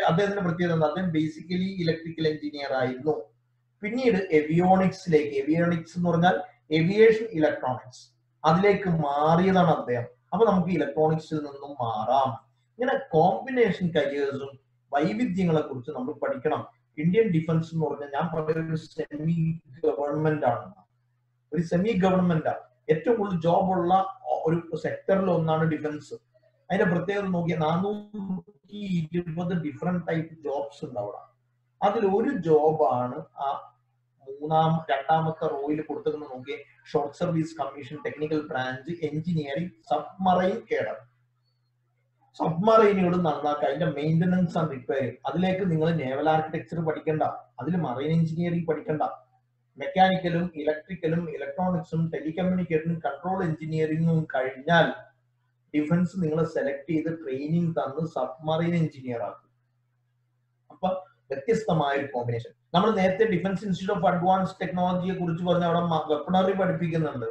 അദ്ദേഹത്തിന്റെ പ്രത്യേകത അദ്ദേഹം ബേസിക്കലി ഇലക്ട്രിക്കൽ എഞ്ചിനീയർ ആയിരുന്നു. പിന്നീട് എവിയോണിക്സ് എന്ന് പറഞ്ഞാൽ ഏവിയേഷൻ ഇലക്ട്രോണിക്സ്, അതിലേക്ക് മാറിയതാണ് അദ്ദേഹം. അപ്പൊ നമുക്ക് ഇലക്ട്രോണിക്സിൽ നിന്നും മാറാം. ഇങ്ങനെ കോമ്പിനേഷൻ കരിയേഴ്സും വൈവിധ്യങ്ങളെ കുറിച്ച് നമ്മൾ പഠിക്കണം. ഇന്ത്യൻ ഡിഫൻസ് എന്ന് പറഞ്ഞാൽ ഞാൻ പറയുന്ന ഒരു സെമി ഗവൺമെന്റ് ആണ്. ഒരു സെമി ഗവൺമെന്റ് ഏറ്റവും കൂടുതൽ ജോബ് ഉള്ള ഒരു സെക്ടറിൽ ഒന്നാണ് ഡിഫൻസ്. അതിന്റെ പ്രത്യേകത നോക്കിയാൽ 420 ഡിഫറെന്റ് ടൈപ്പ് ജോബ്സ് ഉണ്ട് അവിടെ. അതിൽ ഒരു ജോബാണ് ആ 2ാമത്തെ റോയിൽ കൊടുത്തിരുന്നത് നോക്കിയ short service commission technical branch engineering submarine cadre. സബ്മറൈനുകൾ നന്നാക്കുക, അതിന്റെ മെയിൻ്റനൻസ് ആൻഡ് റിപ്പയറിംഗ്. അതിലേക്ക് നിങ്ങൾ നേവൽ ആർക്കിടെക്ചർ പഠിക്കണ്ട, അതിൽ മറൈൻ എഞ്ചിനീയറിംഗ് പഠിക്കണ്ട. മെക്കാനിക്കലും ഇലക്ട്രിക്കലും ഇലക്ട്രോണിക്സും ടെലികമ്മ്യൂണിക്കേഷനും കൺട്രോൾ എഞ്ചിനീയറിംഗും കഴിഞ്ഞാൽ ഡിഫൻസ് നിങ്ങളെ സെലക്ട് ചെയ്ത് ട്രെയിനിങ് തന്ന് സബ്മറൈൻ എഞ്ചിനീയർ ആക്കും. അപ്പൊ വ്യത്യസ്തമായ ഒരു കോമ്പിനേഷൻ. നമ്മൾ നേരത്തെ ഡിഫൻസ് ഇൻസ്റ്റിറ്റ്യൂട്ട് ഓഫ് അഡ്വാൻസ് ടെക്നോളജിയെ കുറിച്ച് പറഞ്ഞ അവിടെ വെപ്പണറി പഠിപ്പിക്കുന്നുണ്ട്.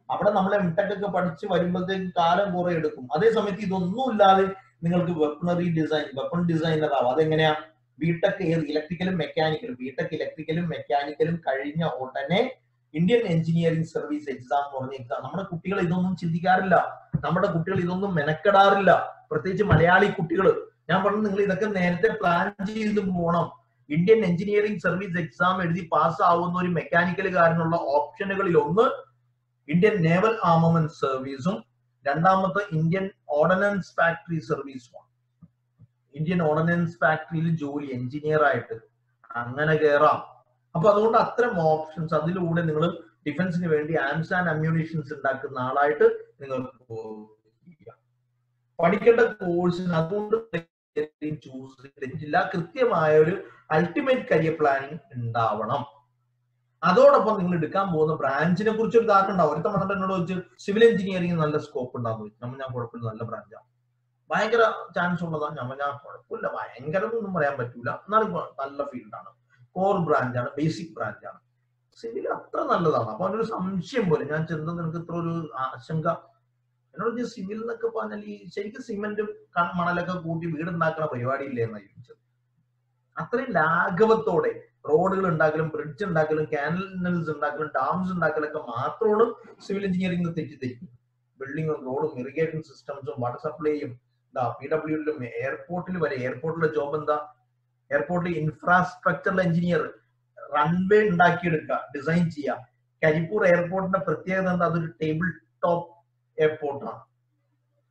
അവിടെ നമ്മൾ MTech ഒക്കെ പഠിച്ച് വരുമ്പോഴത്തേക്ക് കാലം കുറെ എടുക്കും. അതേ സമയത്ത് ഇതൊന്നും ഇല്ലാതെ നിങ്ങൾക്ക് വെപ്പൺ ഡിസൈനർ ആവാം. അതെങ്ങനെയാ? ബിടെക് ഇലക്ട്രിക്കലും മെക്കാനിക്കലും കഴിഞ്ഞ ഉടനെ ഇന്ത്യൻ എഞ്ചിനീയറിംഗ് സർവീസ് എക്സാം എന്ന് പറഞ്ഞ എക്സാം. നമ്മുടെ കുട്ടികൾ ഇതൊന്നും ചിന്തിക്കാറില്ല, നമ്മുടെ കുട്ടികൾ ഇതൊന്നും മെനക്കെടാറില്ല, പ്രത്യേകിച്ച് മലയാളി കുട്ടികൾ. ഞാൻ പറഞ്ഞു നിങ്ങൾ ഇതൊക്കെ നേരത്തെ പ്ലാൻ ചെയ്ത് പോകണം. ഇന്ത്യൻ എഞ്ചിനീയറിംഗ് സർവീസ് എക്സാം എഴുതി പാസ്സാവുന്ന ഒരു മെക്കാനിക്കലുകാരനുള്ള ഓപ്ഷനുകളിൽ ഒന്ന് ഇന്ത്യൻ നേവൽ ആർമമെന്റ് സർവീസും 2ാമത്തെ ഇന്ത്യൻ ഓർഡിനൻസ് ഫാക്ടറി സർവീസുമാണ്. ഇന്ത്യൻ ഓർഡിനൻസ് ഫാക്ടറിയിൽ ജോലി എഞ്ചിനീയർ ആയിട്ട് അങ്ങനെ കയറാം. അപ്പൊ അതുകൊണ്ട് അത്തരം ഓപ്ഷൻസ്, അതിലൂടെ നിങ്ങൾ ഡിഫൻസിന് വേണ്ടി ആംസ് ആൻഡ് അമ്യൂണിഷൻസ് ഉണ്ടാക്കുന്ന ആളായിട്ട് നിങ്ങൾക്ക് പഠിക്കേണ്ട കോഴ്സിന് അതുകൊണ്ട് ചൂസ് ചെയ്തിട്ടില്ല. കൃത്യമായ ഒരു അൾട്ടിമേറ്റ് കരിയർ പ്ലാനിങ് ഉണ്ടാവണം. അതോടൊപ്പം നിങ്ങൾ എടുക്കാൻ പോകുന്ന ബ്രാഞ്ചിനെ കുറിച്ച് ഒരു ധാരണ ഉണ്ടാവും. ഒരുത്തം വന്നിട്ട് എന്നോട് ചോദിച്ചു സിവിൽ എഞ്ചിനീയറിംഗ് നല്ല സ്കോപ്പ് ഉണ്ടാവും. ഞാൻ കുഴപ്പമില്ല, നല്ല ബ്രാഞ്ചാണ്, ഭയങ്കര ചാൻസ് ഉള്ളതാ. ഞാൻ കുഴപ്പമില്ല, ഭയങ്കര ഒന്നും പറയാൻ പറ്റൂല, എന്നാലും നല്ല ഫീൽഡാണ്, കോർ ബ്രാഞ്ചാണ്, ബേസിക് ബ്രാഞ്ചാണ്, സിവിൽ അത്ര നല്ലതാണ്. അപ്പൊ അതിനൊരു സംശയം പോലെ ഞാൻ ചെന്നത്, നിനക്ക് ഇത്ര ഒരു ആശങ്ക, എന്നോട് സിവിൽ എന്നൊക്കെ പറഞ്ഞാൽ ഈ ശരിക്കും സിമെന്റും മണലൊക്കെ കൂട്ടി വീടുണ്ടാക്കുന്ന പരിപാടിയില്ലേ എന്നാണ് ചോദിച്ചത്. അത്രയും ലാഘവത്തോടെ റോഡുകൾ ഉണ്ടാക്കലും ബ്രിഡ്ജ് ഉണ്ടാക്കലും കാനൽസ് ഉണ്ടാക്കലും ഡാംസ് ഉണ്ടാക്കലൊക്കെ മാത്രമാണ് സിവിൽ എഞ്ചിനീയറിംഗ് തെറ്റിദ്ധരിക്കുന്നത്. ബിൽഡിങ്ങും റോഡും ഇറിഗേഷൻ സിസ്റ്റംസും വാട്ടർ സപ്ലൈയും PWഡിലും എയർപോർട്ടിൽ വരെ. എയർപോർട്ടിലെ ജോബ് എന്താ? എയർപോർട്ടിൽ ഇൻഫ്രാസ്ട്രക്ചറൽ എഞ്ചിനീയർ, റൺവേ ഉണ്ടാക്കിയെടുക്കുക, ഡിസൈൻ ചെയ്യുക. കരിപ്പൂർ എയർപോർട്ടിന്റെ പ്രത്യേകത എന്താ? അതൊരു ടേബിൾ ടോപ്പ് എയർപോർട്ടാണ്.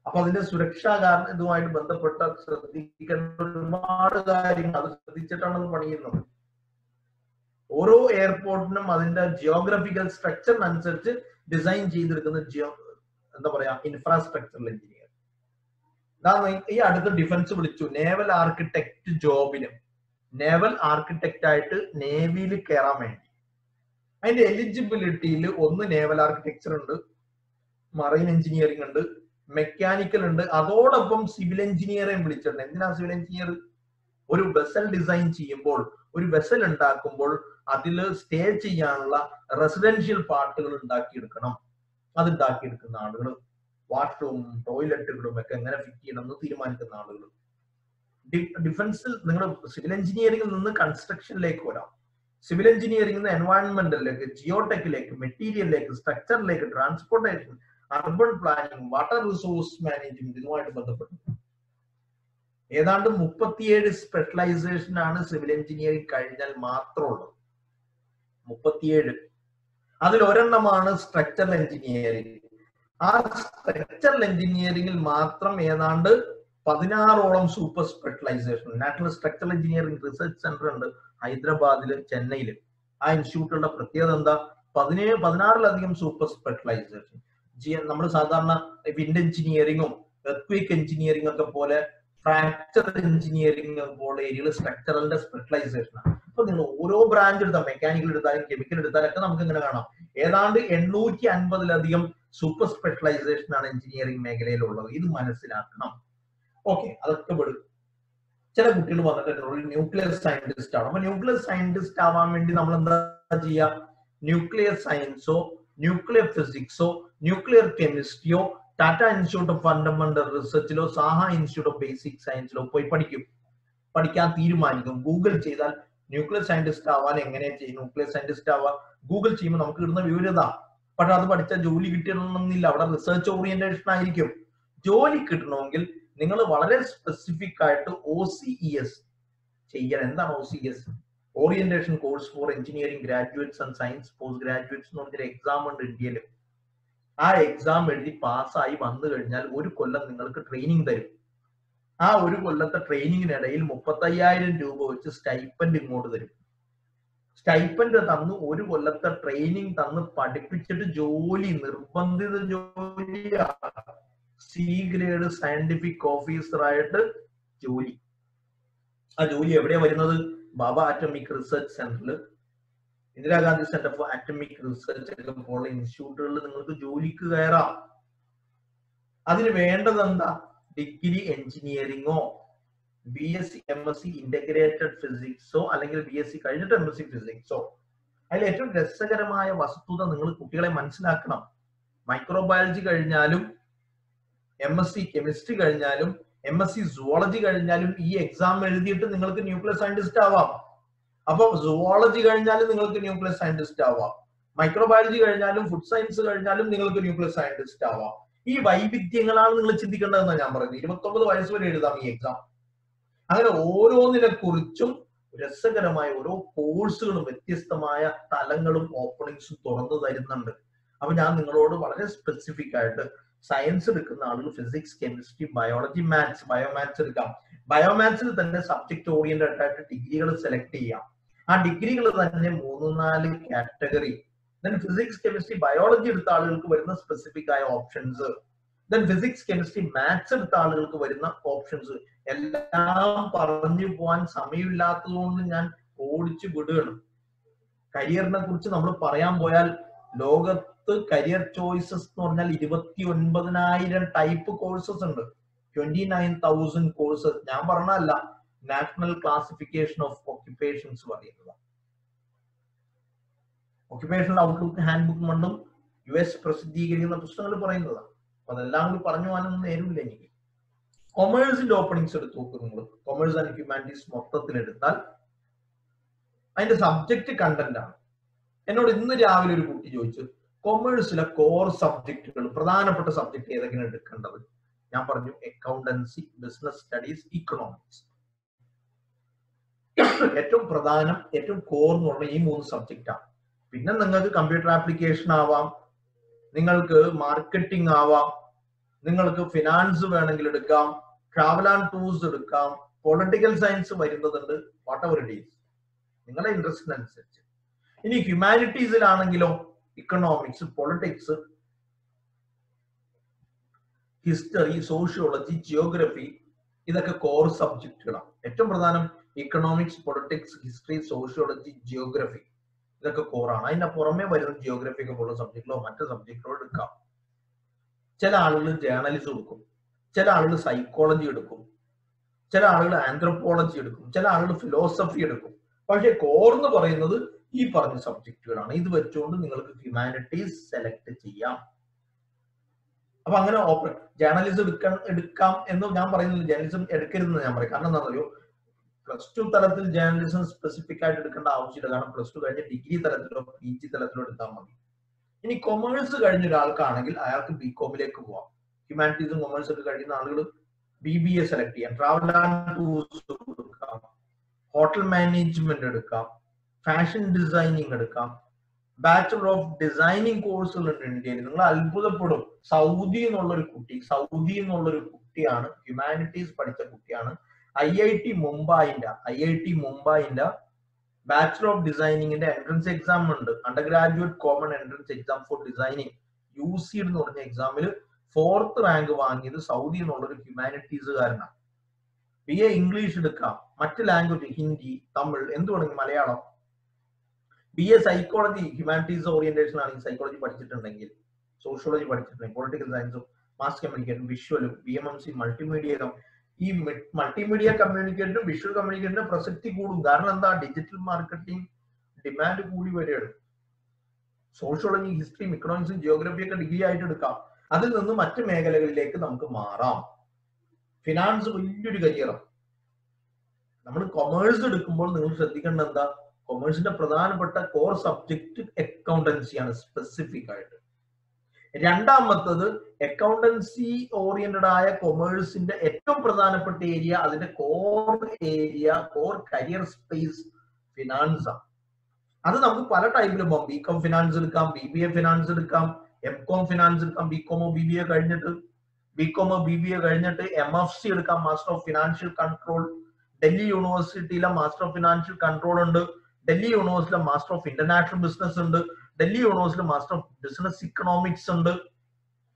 അപ്പൊ അതിന്റെ സുരക്ഷാ കാരണം ഇതുമായിട്ട് ബന്ധപ്പെട്ട ശ്രദ്ധിക്കേണ്ട ഒരുപാട് കാര്യങ്ങൾ അത് ശ്രദ്ധിച്ചിട്ടാണ് അത് പണിയുന്നത്. ഓരോ എയർപോർട്ടിനും അതിന്റെ ജിയോഗ്രഫിക്കൽ സ്ട്രക്ചറിനനുസരിച്ച് ഡിസൈൻ ചെയ്തെടുക്കുന്ന എന്താ പറയാ ഇൻഫ്രാസ്ട്രക്ചറൽ എഞ്ചിനീയർ. ഈ അടുത്ത് ഡിഫൻസ് വിളിച്ചു നേവൽ ആർക്കിടെക്ട് ജോബിന്, നേവൽ ആർക്കിടെക്ട് ആയിട്ട് നേവിയിൽ കയറാൻ വേണ്ടി. അതിന്റെ എലിജിബിലിറ്റിയിൽ ഒന്ന് നേവൽ ആർക്കിടെക്ചർ ഉണ്ട്, മറൈൻ എഞ്ചിനീയറിംഗ് ഉണ്ട്, മെക്കാനിക്കൽ ഉണ്ട്, അതോടൊപ്പം സിവിൽ എഞ്ചിനീയറേയും വിളിച്ചിട്ടുണ്ട്. എന്തിനാ സിവിൽ എഞ്ചിനീയർ? ഒരു വെസൽ ഡിസൈൻ ചെയ്യുമ്പോൾ, ഒരു വെസൽ ഉണ്ടാക്കുമ്പോൾ അതിൽ സ്റ്റേ ചെയ്യാനുള്ള റെസിഡൻഷ്യൽ പാർട്ടുകൾ ഉണ്ടാക്കിയെടുക്കണം. അത് ഉണ്ടാക്കിയെടുക്കുന്ന ആളുകൾ, വാഷ്റൂം ടോയ്ലറ്റുകളും ഒക്കെ എങ്ങനെ ഫിറ്റ് ചെയ്യണം എന്ന് തീരുമാനിക്കുന്ന ആളുകൾ. ഡിഫൻസിൽ നിങ്ങൾ സിവിൽ എഞ്ചിനീയറിംഗിൽ നിന്ന് കൺസ്ട്രക്ഷനിലേക്ക് വരാം. സിവിൽ എഞ്ചിനീയറിംഗിൽ നിന്ന് എൻവയൺമെന്റിലേക്ക്, ജിയോടെക്കിലേക്ക്, മെറ്റീരിയലിലേക്ക്, സ്ട്രക്ചറിലേക്ക്, transportation, urban planning, water resource management, ഇതുമായിട്ട് ബന്ധപ്പെട്ടു ഏതാണ്ട് 37 സ്പെഷ്യലൈസേഷൻ ആണ് സിവിൽ എഞ്ചിനീയറിംഗ് കഴിഞ്ഞാൽ മാത്രമുള്ളത്. 37. അതിൽ ഒരെണ്ണമാണ് സ്ട്രക്ചറൽ എഞ്ചിനീയറിംഗ്. ആ സ്ട്രക്ചറൽ എഞ്ചിനീയറിംഗിൽ മാത്രം ഏതാണ്ട് 16ഓളം super specialisation. National structural engineering research centre ഉണ്ട് ഹൈദരാബാദില്, ചെന്നൈയില്. ആ ഇൻസ്റ്റിറ്റ്യൂട്ടുകളുടെ പ്രത്യേകത എന്താ? 16ലധികം സൂപ്പർ സ്പെഷ്യലൈസേഷൻ. നമ്മൾ സാധാരണ വിൻഡ് എഞ്ചിനീയറിംഗും എർത്ത്ക്വേക്ക് എഞ്ചിനീയറിംഗ് ഒക്കെ പോലെ ഫ്രാക്ചർ എഞ്ചിനീയറിംഗ് പോലെ ഏരിയയിൽ സ്ട്രക്ചറലിന്റെ സ്പെഷ്യലൈസേഷൻ ആണ്. അപ്പൊ നിങ്ങൾ ഓരോ ബ്രാഞ്ച് എടുത്താൽ, മെക്കാനിക്കൽ എടുത്താലും കെമിക്കൽ എടുത്താലും ഒക്കെ നമുക്ക് ഇങ്ങനെ കാണാം ഏതാണ്ട് 850ലധികം സൂപ്പർ സ്പെഷ്യലൈസേഷൻ ആണ് എഞ്ചിനീയറിംഗ് മേഖലയിലുള്ളത്. ഇത് മനസ്സിലാക്കണം. ഓക്കെ, അതൊക്കെ വിടും. ചില കുട്ടികൾ വന്നിട്ട് ന്യൂക്ലിയർ സയന്റിസ്റ്റ് ആണ്. അപ്പൊ ന്യൂക്ലിയർ സയന്റിസ്റ്റ് ആവാൻ വേണ്ടി നമ്മൾ എന്താ ചെയ്യുക? ന്യൂക്ലിയർ സയൻസോ, ന്യൂക്ലിയർ ഫിസിക്സോ, ന്യൂക്ലിയർ കെമിസ്ട്രിയോ, ടാറ്റ ഇൻസ്റ്റിറ്റ്യൂട്ട് ഓഫ് ഫണ്ടമെന്റൽ റിസർച്ചിലോ, സാഹ ഇൻസ്റ്റിറ്റ്യൂട്ട് ഓഫ് ബേസിക് സയൻസിലോ പോയി പഠിക്കാൻ തീരുമാനിക്കും. ഗൂഗിൾ ചെയ്താൽ ന്യൂക്ലിയർ സയന്റിസ്റ്റ് ആവാൻ എങ്ങനെ ചെയ്യും, ന്യൂക്ലിയർ സയന്റിസ്റ്റ് ആവാൻ ഗൂഗിൾ ചെയ്യുമ്പോൾ നമുക്ക് കിട്ടുന്ന വിവരത. പക്ഷെ അത് പഠിച്ചാൽ ജോലി കിട്ടണമെന്നില്ല. അവിടെ റിസർച്ച് ഓറിയന്റേഷൻ ആയിരിക്കും. ജോലി കിട്ടണമെങ്കിൽ നിങ്ങൾ വളരെ സ്പെസിഫിക് ആയിട്ട് OCES ചെയ്യണം. എന്താണ് OCES? Orientation course for engineering graduates and science post graduates എന്ന് പറഞ്ഞൊരു എക്സാം ഉണ്ട് ഇന്ത്യയിൽ. ആ എക്സാം എഴുതി പാസ്സായി വന്നു കഴിഞ്ഞാൽ 1 കൊല്ലം നിങ്ങൾക്ക് ട്രെയിനിങ് തരും. ആ 1 കൊല്ലത്തെ ട്രെയിനിങ്ങിനിടയിൽ 35,000 രൂപ വെച്ച് സ്റ്റൈപ്പൻഡ് ഇങ്ങോട്ട് തരും. സ്റ്റൈപ്പൻഡ് തന്ന് 1 കൊല്ലത്തെ ട്രെയിനിങ് തന്ന് പഠിപ്പിച്ചിട്ട് ജോലി, നിർബന്ധിത ജോലിയാണ്. C ഗ്രേഡ് സയന്റിഫിക് ഓഫീസർ ആയിട്ട് ജോലി. ആ ജോലി എവിടെയാ വരുന്നത്? ബാബ ആറ്റമിക് റിസർച്ച് സെന്ററിൽ, Indira Gandhi centre for atomic research പോലുള്ള ഇൻസ്റ്റിറ്റ്യൂട്ടുകളിൽ നിങ്ങൾക്ക് ജോലിക്ക് കയറാം. അതിന് വേണ്ടത് എന്താ? ഡിഗ്രി എഞ്ചിനീയറിംഗോ, BSc MSc ഇന്റഗ്രേറ്റഡ് ഫിസിക്സോ, അല്ലെങ്കിൽ BSc കഴിഞ്ഞിട്ട് MSc ഫിസിക്സോ. അതിൽ ഏറ്റവും രസകരമായ വസ്തുത നിങ്ങൾ കുട്ടികളെ മനസ്സിലാക്കണം. മൈക്രോബയോളജി കഴിഞ്ഞാലും MSc കെമിസ്ട്രി കഴിഞ്ഞാലും MSc സുവോളജി കഴിഞ്ഞാലും ഈ എക്സാം എഴുതിയിട്ട് നിങ്ങൾക്ക് ന്യൂക്ലിയർ സയന്റിസ്റ്റ് ആവാം. അപ്പൊ സുവോളജി കഴിഞ്ഞാലും നിങ്ങൾക്ക് ന്യൂക്ലിയർ സയന്റിസ്റ്റ് ആവാം. മൈക്രോബയോളജി കഴിഞ്ഞാലും ഫുഡ് സയൻസ് കഴിഞ്ഞാലും നിങ്ങൾക്ക് ന്യൂക്ലിയർ സയന്റിസ്റ്റ് ആവാം. ഈ വൈവിധ്യങ്ങളാണ് നിങ്ങൾ ചിന്തിക്കേണ്ടതെന്നാണ് ഞാൻ പറയുന്നത്. 29 വയസ്സ് വരെ എഴുതാം ഈ എക്സാം. അങ്ങനെ ഓരോന്നിനെ കുറിച്ചും രസകരമായ ഓരോ കോഴ്സുകളും വ്യത്യസ്തമായ തലങ്ങളും ഓപ്പണിങ്സും തുറന്നു തരുന്നുണ്ട്. അപ്പൊ ഞാൻ നിങ്ങളോട് വളരെ സ്പെസിഫിക് ആയിട്ട് സയൻസ് എടുക്കുന്ന ആളുകൾ physics, chemistry, biology, maths, biomaths എടുക്കാം. ബയോമാത്സിൽ തന്നെ സബ്ജക്ട് ഓറിയന്റഡ് ആയിട്ട് ഡിഗ്രികൾ സെലക്ട് ചെയ്യാം. ആ ഡിഗ്രികൾ തന്നെ 3-4 category. Then physics, chemistry, biology എടുത്ത ആളുകൾക്ക് വരുന്ന സ്പെസിഫിക് ആയ options, then physics, chemistry, maths എടുത്ത ആളുകൾക്ക് വരുന്ന ഓപ്ഷൻസ് എല്ലാം പറഞ്ഞു പോകാൻ സമയമില്ലാത്തത് കൊണ്ട് ഞാൻ ഓടിച്ചു വിടുകയാണ്. കരിയറിനെ കുറിച്ച് നമ്മൾ പറയാൻ പോയാൽ ലോകത്ത് കരിയർ ചോയ്സസ് എന്ന് പറഞ്ഞാൽ 29,000 ടൈപ്പ് കോഴ്സസ് ഉണ്ട്. 29,000 കോഴ്സസ്. ഞാൻ പറഞ്ഞല്ല, നാഷണൽ ക്ലാസിഫിക്കേഷൻ ഓഫ് ഓക്യുപ്പേഷൻസ് പറയുന്നത്. ഓക്യുപ്പേഷണൽ ഔട്ട്ലുക്ക് ഹാൻഡ് ബുക്ക് കൊണ്ടും US പ്രസിദ്ധീകരിക്കുന്ന പുസ്തകങ്ങൾ പറയുന്നതാണ്. അപ്പൊ അതെല്ലാം കൂടി പറഞ്ഞു പോകാനൊന്നും നേരില്ല എനിക്ക്. കൊമേഴ്സിന്റെ ഓപ്പണിങ്സ് എടുത്ത് നോക്കും നിങ്ങൾ. കൊമേഴ്സ് ആൻഡ് ഹ്യൂമാനിറ്റീസ് മൊത്തത്തിൽ എടുത്താൽ അതിന്റെ സബ്ജക്ട് കണ്ടന്റ് ആണ്. എന്നോട് ഇന്ന് രാവിലെ ഒരു കുട്ടി ചോദിച്ചു, കൊമേഴ്സിലെ കോർ സബ്ജക്റ്റുകൾ, പ്രധാനപ്പെട്ട സബ്ജക്ട് ഏതൊക്കെയാണ് എടുക്കേണ്ടത്? ഞാൻ പറഞ്ഞു അക്കൗണ്ടൻസി, ബിസിനസ് സ്റ്റഡീസ്, ഇക്കണോമിക്സ്. ഏറ്റവും പ്രധാനം, ഏറ്റവും കോർ എന്ന് പറഞ്ഞ ഈ 3 സബ്ജക്റ്റാണ്. പിന്നെ നിങ്ങൾക്ക് കമ്പ്യൂട്ടർ ആപ്ലിക്കേഷൻ ആവാം, നിങ്ങൾക്ക് മാർക്കറ്റിംഗ് ആവാം, നിങ്ങൾക്ക് ഫിനാൻസ് വേണമെങ്കിൽ എടുക്കാം, ട്രാവൽ ആൻഡ് ടൂർസ് എടുക്കാം, പൊളിറ്റിക്കൽ സയൻസ് വരുന്നതുണ്ട്, വാട്ട് എവർ ഇറ്റ് ഈസ്, നിങ്ങളുടെ ഇൻട്രസ്റ്റിനനുസരിച്ച്. ഇനി ഹ്യൂമാനിറ്റീസിലാണെങ്കിലോ economics, politics, history, sociology, geography, ഇതൊക്കെ കോർ സബ്ജക്റ്റുകളാണ്. ഏറ്റവും പ്രധാനം economics, politics, history, sociology, geography, ഇതൊക്കെ കോറാണ്. അതിന്റെ പുറമെ വരുന്ന ജിയോഗ്രഫി ഒക്കെ പോലുള്ള സബ്ജക്റ്റിലോ മറ്റു സബ്ജക്റ്റിലോ എടുക്കാം. ചില ആളുകൾ ജേർണലിസം എടുക്കും, ചില ആളുകൾ സൈക്കോളജി എടുക്കും, ചില ആളുകൾ ആന്ത്രോപോളജി എടുക്കും, ചില ആളുകൾ ഫിലോസഫി എടുക്കും. പക്ഷെ കോർ എന്ന് പറയുന്നത് ഈ പറഞ്ഞ സബ്ജക്റ്റുകളാണ്. ഇത് വെച്ചുകൊണ്ട് നിങ്ങൾക്ക് ഹ്യൂമാനിറ്റീസ് സെലക്ട് ചെയ്യാം. അപ്പൊ അങ്ങനെ ജേർണലിസം എടുക്കാം എന്ന് ഞാൻ പറയുന്നില്ല, ജേർണലിസം എടുക്കരുതെന്ന് ഞാൻ പറയും. കാരണം എന്താ പറയുക, +2 തലത്തിൽ ജേർണലിസം സ്പെസിഫിക് ആയിട്ട് എടുക്കേണ്ട ആവശ്യമില്ല. കാരണം +2 കഴിഞ്ഞ് ഡിഗ്രി തലത്തിലോ PG തലത്തിലോ എടുത്താൽ മതി. ഇനി കൊമേഴ്സ് കഴിഞ്ഞ ഒരാൾക്കാണെങ്കിൽ അയാൾക്ക് BCom-ലേക്ക് പോവാം. ഹ്യൂമാനിറ്റീസും കൊമേഴ്സ് ഒക്കെ കഴിയുന്ന ആളുകൾ BBA സെലക്ട് ചെയ്യാം. ട്രാവൽ ആൻഡ് ടൂർസ് എടുക്കാം, ഹോട്ടൽ മാനേജ്മെന്റ് എടുക്കാം, ഫാഷൻ ഡിസൈനിങ് എടുക്കാം, ബാച്ചലർ ഓഫ് ഡിസൈനിങ് കോഴ്സുകൾ ഉണ്ട് ഇന്ത്യയിൽ. നിങ്ങൾ അത്ഭുതപ്പെടും. സൗദി എന്നുള്ളൊരു കുട്ടിയാണ്, ഹ്യൂമാനിറ്റീസ് പഠിച്ച കുട്ടിയാണ്. IIT മുംബൈന്റെ ബാച്ചലർ ഓഫ് ഡിസൈനിങ്ങിന്റെ എൻട്രൻസ് എക്സാം ഉണ്ട്. Undergraduate common entrance exam for designing, UC എന്ന് പറഞ്ഞ എക്സാമിൽ 4th റാങ്ക് വാങ്ങിയത് സൗദി എന്നുള്ളൊരു ഹ്യൂമാനിറ്റീസുകാരനാണ്. BA ഇംഗ്ലീഷ് എടുക്കാം, മറ്റ് ലാംഗ്വേജ് ഹിന്ദി, തമിഴ്, എന്ത് വേണമെങ്കിൽ Malayalam. BA psychology, humanities orientation ആണെങ്കിൽ സൈക്കോളജി പഠിച്ചിട്ടുണ്ടെങ്കിൽ, സോഷ്യോളജി പഠിച്ചിട്ടുണ്ടെങ്കിൽ, പൊളിറ്റിക്കൽ സയൻസും മാസ് കമ്മ്യൂണിക്കേഷൻ, വിഷ്വലും, BMMC മൾട്ടിമീഡിയ. ഈ മൾട്ടിമീഡിയ കമ്മ്യൂണിക്കേഷനും വിഷ്വൽ കമ്മ്യൂണിക്കേഷനും പ്രസക്തി കൂടും. കാരണം എന്താ, ഡിജിറ്റൽ മാർക്കറ്റിംഗ് ഡിമാൻഡ് കൂടി വരികയാണ്. സോഷ്യോളജി, ഹിസ്റ്ററിയും ഇക്കണോമിക്സും ജിയോഗ്രഫിയൊക്കെ ഡിഗ്രി ആയിട്ട് എടുക്കാം. അതിൽ നിന്ന് മറ്റ് മേഖലകളിലേക്ക് നമുക്ക് മാറാം. ഫിനാൻസ് വലിയൊരു കരിയറാണ്. നമ്മൾ കൊമേഴ്സ് എടുക്കുമ്പോൾ നിങ്ങൾ ശ്രദ്ധിക്കേണ്ട എന്താ, കൊമേഴ്സിന്റെ പ്രധാനപ്പെട്ട കോർ സബ്ജക്ട് അക്കൗണ്ടൻസിയാണ് സ്പെസിഫിക് ആയിട്ട്. രണ്ടാമത്തത് അക്കൗണ്ടൻസി ഓറിയന്റഡ് ആയ കൊമേഴ്സിന്റെ ഏറ്റവും പ്രധാനപ്പെട്ട ഏരിയ, അതിന്റെ കോർ കരിയർ സ്പേസ് ഫിനാൻസ് ആണ്. അത് നമുക്ക് പല ടൈപ്പിലും പോകാം. BCom ഫിനാൻസ് എടുക്കാം, BBA ഫിനാൻസ് എടുക്കാം, MCom ഫിനാൻസ് എടുക്കാം. BCom BBA കഴിഞ്ഞിട്ട് MFC എടുക്കാം, master of financial control. Delhi യൂണിവേഴ്സിറ്റിയിലെ മാസ്റ്റർ ഓഫ് ഫിനാൻഷ്യൽ കൺട്രോൾ ഉണ്ട്, ഡൽഹി യൂണിവേഴ്സിറ്റിയിലെ മാസ്റ്റർ ഓഫ് ഇന്റർനാഷണൽ ബിസിനസ് ഉണ്ട്, ഡൽഹി യൂണിവേഴ്സിറ്റിയിലെ മാസ്റ്റർ ഓഫ് ബിസിനസ് ഇക്കണോമിക്സ് ഉണ്ട്.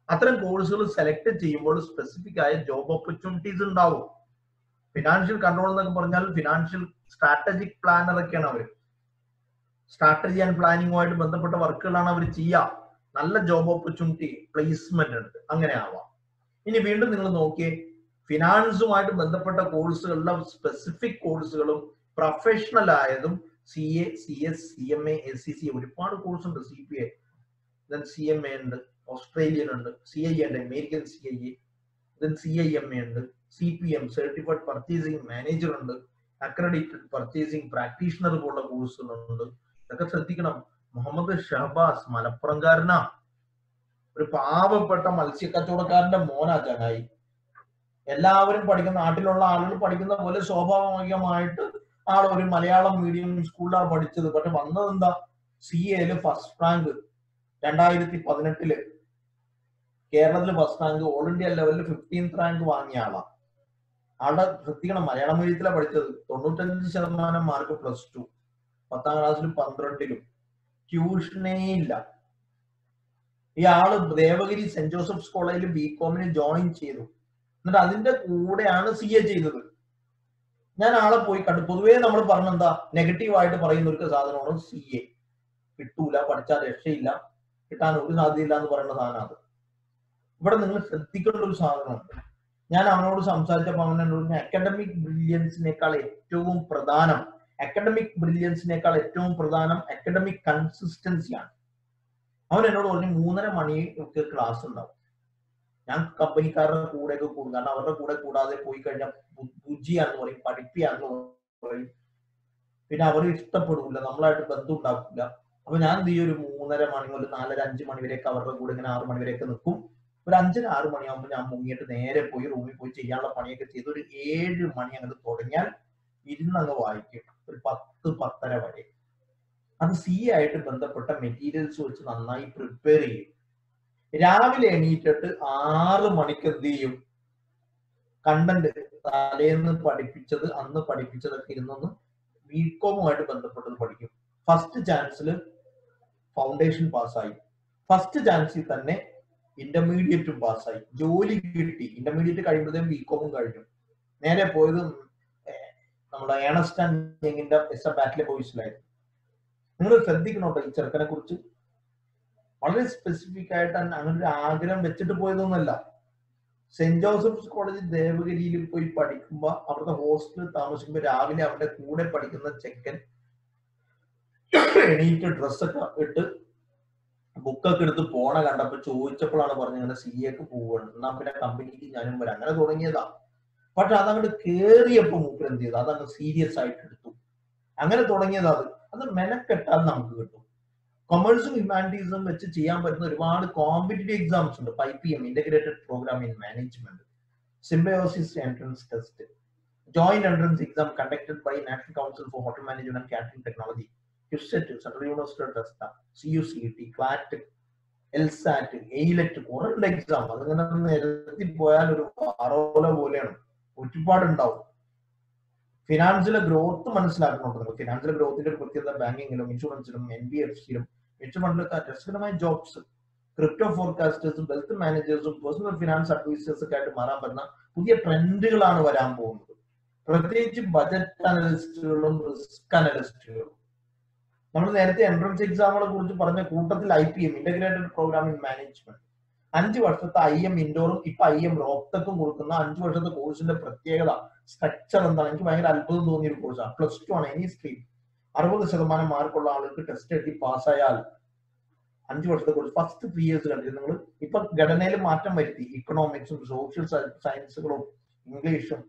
അത്തരം കോഴ്സുകൾ സെലക്ട് ചെയ്യുമ്പോൾ സ്പെസിഫിക് ആയ ജോബ് ഓപ്പർച്യൂണിറ്റീസ് ഉണ്ടാവും. ഫിനാൻഷ്യൽ കൺട്രോൾ എന്നൊക്കെ പറഞ്ഞാൽ ഫിനാൻഷ്യൽ സ്ട്രാറ്റജിക് പ്ലാനർ ഒക്കെയാണ് അവർ. സ്ട്രാറ്റജി ആൻഡ് പ്ലാനിങ്ങുമായിട്ട് ബന്ധപ്പെട്ട വർക്കുകളാണ് അവർ ചെയ്യുക. നല്ല ജോബ് ഓപ്പർച്യൂണിറ്റി, പ്ലേസ്മെന്റ് ഉണ്ട്, അങ്ങനെ ആവാം. ഇനി വീണ്ടും നിങ്ങൾ നോക്കിയേ, ഫിനാൻസുമായിട്ട് ബന്ധപ്പെട്ട കോഴ്സുകളിലെ സ്പെസിഫിക് കോഴ്സുകളും പ്രൊഫഷണൽ ആയതും CA, CS, CMA, SCC ഒരുപാട് കോഴ്സ് ഉണ്ട്. CPA, CMA ഉണ്ട്, ഓസ്ട്രേലിയൻ ഉണ്ട്, CIA ഉണ്ട്, അമേരിക്കൻ CIA, CIMA ഉണ്ട്, CPM സർട്ടിഫൈഡ് പർച്ചേസിംഗ് മാനേജർ ഉണ്ട്, അക്രഡിറ്റഡ് പർച്ചേസിംഗ് പ്രാക്ടീഷണർ പോലുള്ള കോഴ്സുകളുണ്ട്. ഇതൊക്കെ ശ്രദ്ധിക്കണം. മുഹമ്മദ് ഷഹബാസ് മലപ്പുറംകാരനാ, ഒരു പാവപ്പെട്ട മത്സ്യക്കച്ചവടക്കാരന്റെ മോനാ ചങ്ങായി. എല്ലാവരും പഠിക്കുന്ന, നാട്ടിലുള്ള ആളുകൾ പഠിക്കുന്ന പോലെ സ്വാഭാവികമായിട്ട് ആൾ ഒരു മലയാളം മീഡിയം സ്കൂളിലാണ് പഠിച്ചത്. പക്ഷെ വന്നത് എന്താ, CA ഫസ്റ്റ് റാങ്ക് 2018. കേരളത്തിൽ ഫസ്റ്റ് റാങ്ക്, ഓൾ ഇന്ത്യ ലെവലിൽ 15th റാങ്ക് വാങ്ങിയ ആളാണ്. ആളുടെ ശ്രദ്ധിക്കണം, മലയാളം മീഡിയത്തിലാണ് പഠിച്ചത്. 95% മാർക്ക് +2, 10ാം ക്ലാസ്സിലും 12ലും. ട്യൂഷനേ ഇല്ല. ഈ ആള് ദേവഗിരി സെന്റ് ജോസഫ്സ് കോളേജിൽ ബികോമിന് ജോയിൻ ചെയ്തു. എന്നിട്ട് അതിന്റെ കൂടെയാണ് CA ചെയ്തത്. ഞാൻ ആളെ പോയി കണ്ടു. പൊതുവേ നമ്മൾ പറഞ്ഞെന്താ, നെഗറ്റീവായിട്ട് പറയുന്ന ഒരു സാധനമാണ് CA. കിട്ടൂല, പഠിച്ചാൽ രക്ഷയില്ല, കിട്ടാൻ ഒരു സാധ്യതയില്ല എന്ന് പറയുന്ന സാധനം. അത് ഇവിടെ നിങ്ങൾ ശ്രദ്ധിക്കേണ്ട ഒരു സാധനമുണ്ട്. ഞാൻ അവനോട് സംസാരിച്ചപ്പോൾ അവൻ എന്നോട് അക്കാഡമിക് ബ്രില്യൻസിനേക്കാൾ ഏറ്റവും പ്രധാനം അക്കാഡമിക് കൺസിസ്റ്റൻസിയാണ്. അവൻ എന്നോട് പറഞ്ഞു 3:30 മണിക്ക് ക്ലാസ് ഉണ്ടാവും. ഞാൻ കമ്പനിക്കാരുടെ കൂടെയൊക്കെ കൂടും, കാരണം അവരുടെ കൂടെ കൂടാതെ പോയി കഴിഞ്ഞാൽ ബുജിയാന്ന് പറയും, പഠിപ്പിയാന്ന് പറയും, പിന്നെ അവർ ഇഷ്ടപ്പെടില്ല, നമ്മളായിട്ട് ബന്ധം ഉണ്ടാക്കില്ല. അപ്പൊ ഞാൻ എന്ത് ചെയ്യും, ഒരു 3:30 മണി മുതൽ 4:30, 5 മണി വരെയൊക്കെ അവരുടെ കൂടെ ഇങ്ങനെ 6 മണി വരെയൊക്കെ നിൽക്കും. ഒരു 5, 6 മണിയാകുമ്പോൾ ഞാൻ മുങ്ങിയിട്ട് നേരെ പോയി റൂമിൽ പോയി ചെയ്യാനുള്ള പണിയൊക്കെ ചെയ്ത് ഒരു 7 മണി അങ്ങോട്ട് തുടങ്ങിയാൽ ഇരുന്നങ്ങ് വായിക്കും ഒരു 10, 10:30 വരെ. അത് CA ആയിട്ട് ബന്ധപ്പെട്ട മെറ്റീരിയൽസ് വെച്ച് നന്നായി പ്രിപ്പയർ ചെയ്യും. രാവിലെ എണീറ്റിട്ട് 6 മണിക്ക് എന്ത് ചെയ്യും, കണ്ടന്റ് തലേന്ന് പഠിപ്പിച്ചത്, അന്ന് പഠിപ്പിച്ചതൊക്കെ ഇരുന്നൊന്ന് ബികോമുമായിട്ട് ബന്ധപ്പെട്ടത് പഠിക്കും. ഫസ്റ്റ് ചാൻസിൽ ഫൗണ്ടേഷൻ പാസ്സായി, ഫസ്റ്റ് ചാൻസിൽ തന്നെ ഇന്റർമീഡിയറ്റും പാസ്സായി, ജോലി കിട്ടി. ഇന്റർമീഡിയറ്റ് കഴിയുമ്പോഴത്തേക്കും ബികോമും കഴിഞ്ഞു. നേരെ പോയത് നമ്മുടെ ഏണസ്റ്റ് ആൻഡ് യങ്ങിന്റെ ബാറ്റിലെ ബോയ്സിലായിരുന്നു. നിങ്ങൾ ശ്രദ്ധിക്കണോട്ടോ, ഈ ചെറുക്കനെ കുറിച്ച് വളരെ സ്പെസിഫിക് ആയിട്ട് അങ്ങനെ ഒരു ആഗ്രഹം വെച്ചിട്ട് പോയതൊന്നുമല്ല. സെന്റ് ജോസഫ്സ് കോളേജ് ദേവഗിരിയിൽ പോയി പഠിക്കുമ്പോ അവിടുത്തെ ഹോസ്റ്റലിൽ താമസിക്കുമ്പോ രാവിലെ അവന്റെ കൂടെ പഠിക്കുന്ന ചെക്കൻ എണീറ്റ് ഡ്രസ്സൊക്കെ ഇട്ട് ബുക്കൊക്കെ എടുത്ത് പോണ കണ്ടപ്പോ ചോദിച്ചപ്പോഴാണ് പറഞ്ഞത് ഇങ്ങനെ CAക്ക് പോവാണ്, എന്നാ പിന്നെ കമ്പനിക്ക് ഞാനും വരാം. അങ്ങനെ തുടങ്ങിയതാ. പക്ഷെ അതങ്ങോട്ട് കേറിയപ്പോ മൂപ്പർ എന്ത് ചെയ്തു, അതങ്ങ് സീരിയസ് ആയിട്ട് എടുത്തു. അങ്ങനെ തുടങ്ങിയതാ. അത് മെനക്കെട്ടാൽ നമുക്ക് കിട്ടും. കൊമേഴ്സും ഹ്യൂമാനിറ്റീസും വെച്ച് ചെയ്യാൻ പറ്റുന്ന ഒരുപാട് കോമ്പറ്റീവ് എക്സാംസ് ഉണ്ട്. IPM, integrated programme in management, Symbiosis entrance test, joint entrance exam conducted by national council for hotel management and catering technology, CUCET, central university test, CUCET, CLAT, LSAT, AILET, കുറെ എക്സാം. അതിങ്ങനെ നിരത്തി പോയാൽ ഒരു പാറോല പോലെയാണ്, ഒരുപാടുണ്ടാവും. ഫിനാൻസിലെ growth മനസ്സിലാക്കുന്നുണ്ട്. ഫിനാൻസിലെ ഗ്രോത്തിന്റെ ഒരു പ്രത്യേകത ബാങ്കിങ്ങിലും ഇൻഷുറൻസിലും NBFCയിലും മ്യൂച്വൽ ഫണ്ടിലൊക്കെ രസകരമായ ജോബ്സ്, ക്രിപ്റ്റോ ഫോർകാസ്റ്റേഴ്സും വെൽത്ത് മാനേജേഴ്സും പേഴ്സണൽ ഫിനാൻസ് അഡ്വൈസേഴ്സ് ഒക്കെ ആയിട്ട് മാറാൻ പറ്റുന്ന പുതിയ ട്രെൻഡുകളാണ് വരാൻ പോകുന്നത്. പ്രത്യേകിച്ച് ബജറ്റ് അനലിസ്റ്റുകളും റിസ്ക് അനലിസ്റ്റുകളും. നമ്മൾ നേരത്തെ എൻട്രൻസ് എക്സാമുകളെ കുറിച്ച് പറഞ്ഞ കൂട്ടത്തിൽ IPM, integrated programme in management, 5 വർഷത്തെ IM ഇൻഡോറും ഇപ്പൊ IM റോക്ടെക്കും കൊടുക്കുന്ന 5 വർഷത്തെ കോഴ്സിന്റെ പ്രത്യേകത, സ്ട്രക്ചർ എന്താണ്? എനിക്ക് ഭയങ്കര അത്ഭുതം തോന്നിയ ഒരു കോഴ്സാണ്. +2 ആണ്, എനി സ്ട്രീം. 60% മാർക്കുള്ള ആൾക്ക് ടെസ്റ്റ് എഴുതി പാസ്സായാൽ 5 വർഷത്തെ കോഴ്സ്. ഫസ്റ്റ് 3 years കണ്ടിരുന്നു നിങ്ങൾ. ഇപ്പൊ ഘടനയിൽ മാറ്റം വരുത്തി. ഇക്കണോമിക്സും സോഷ്യൽ സയൻസുകളും ഇംഗ്ലീഷും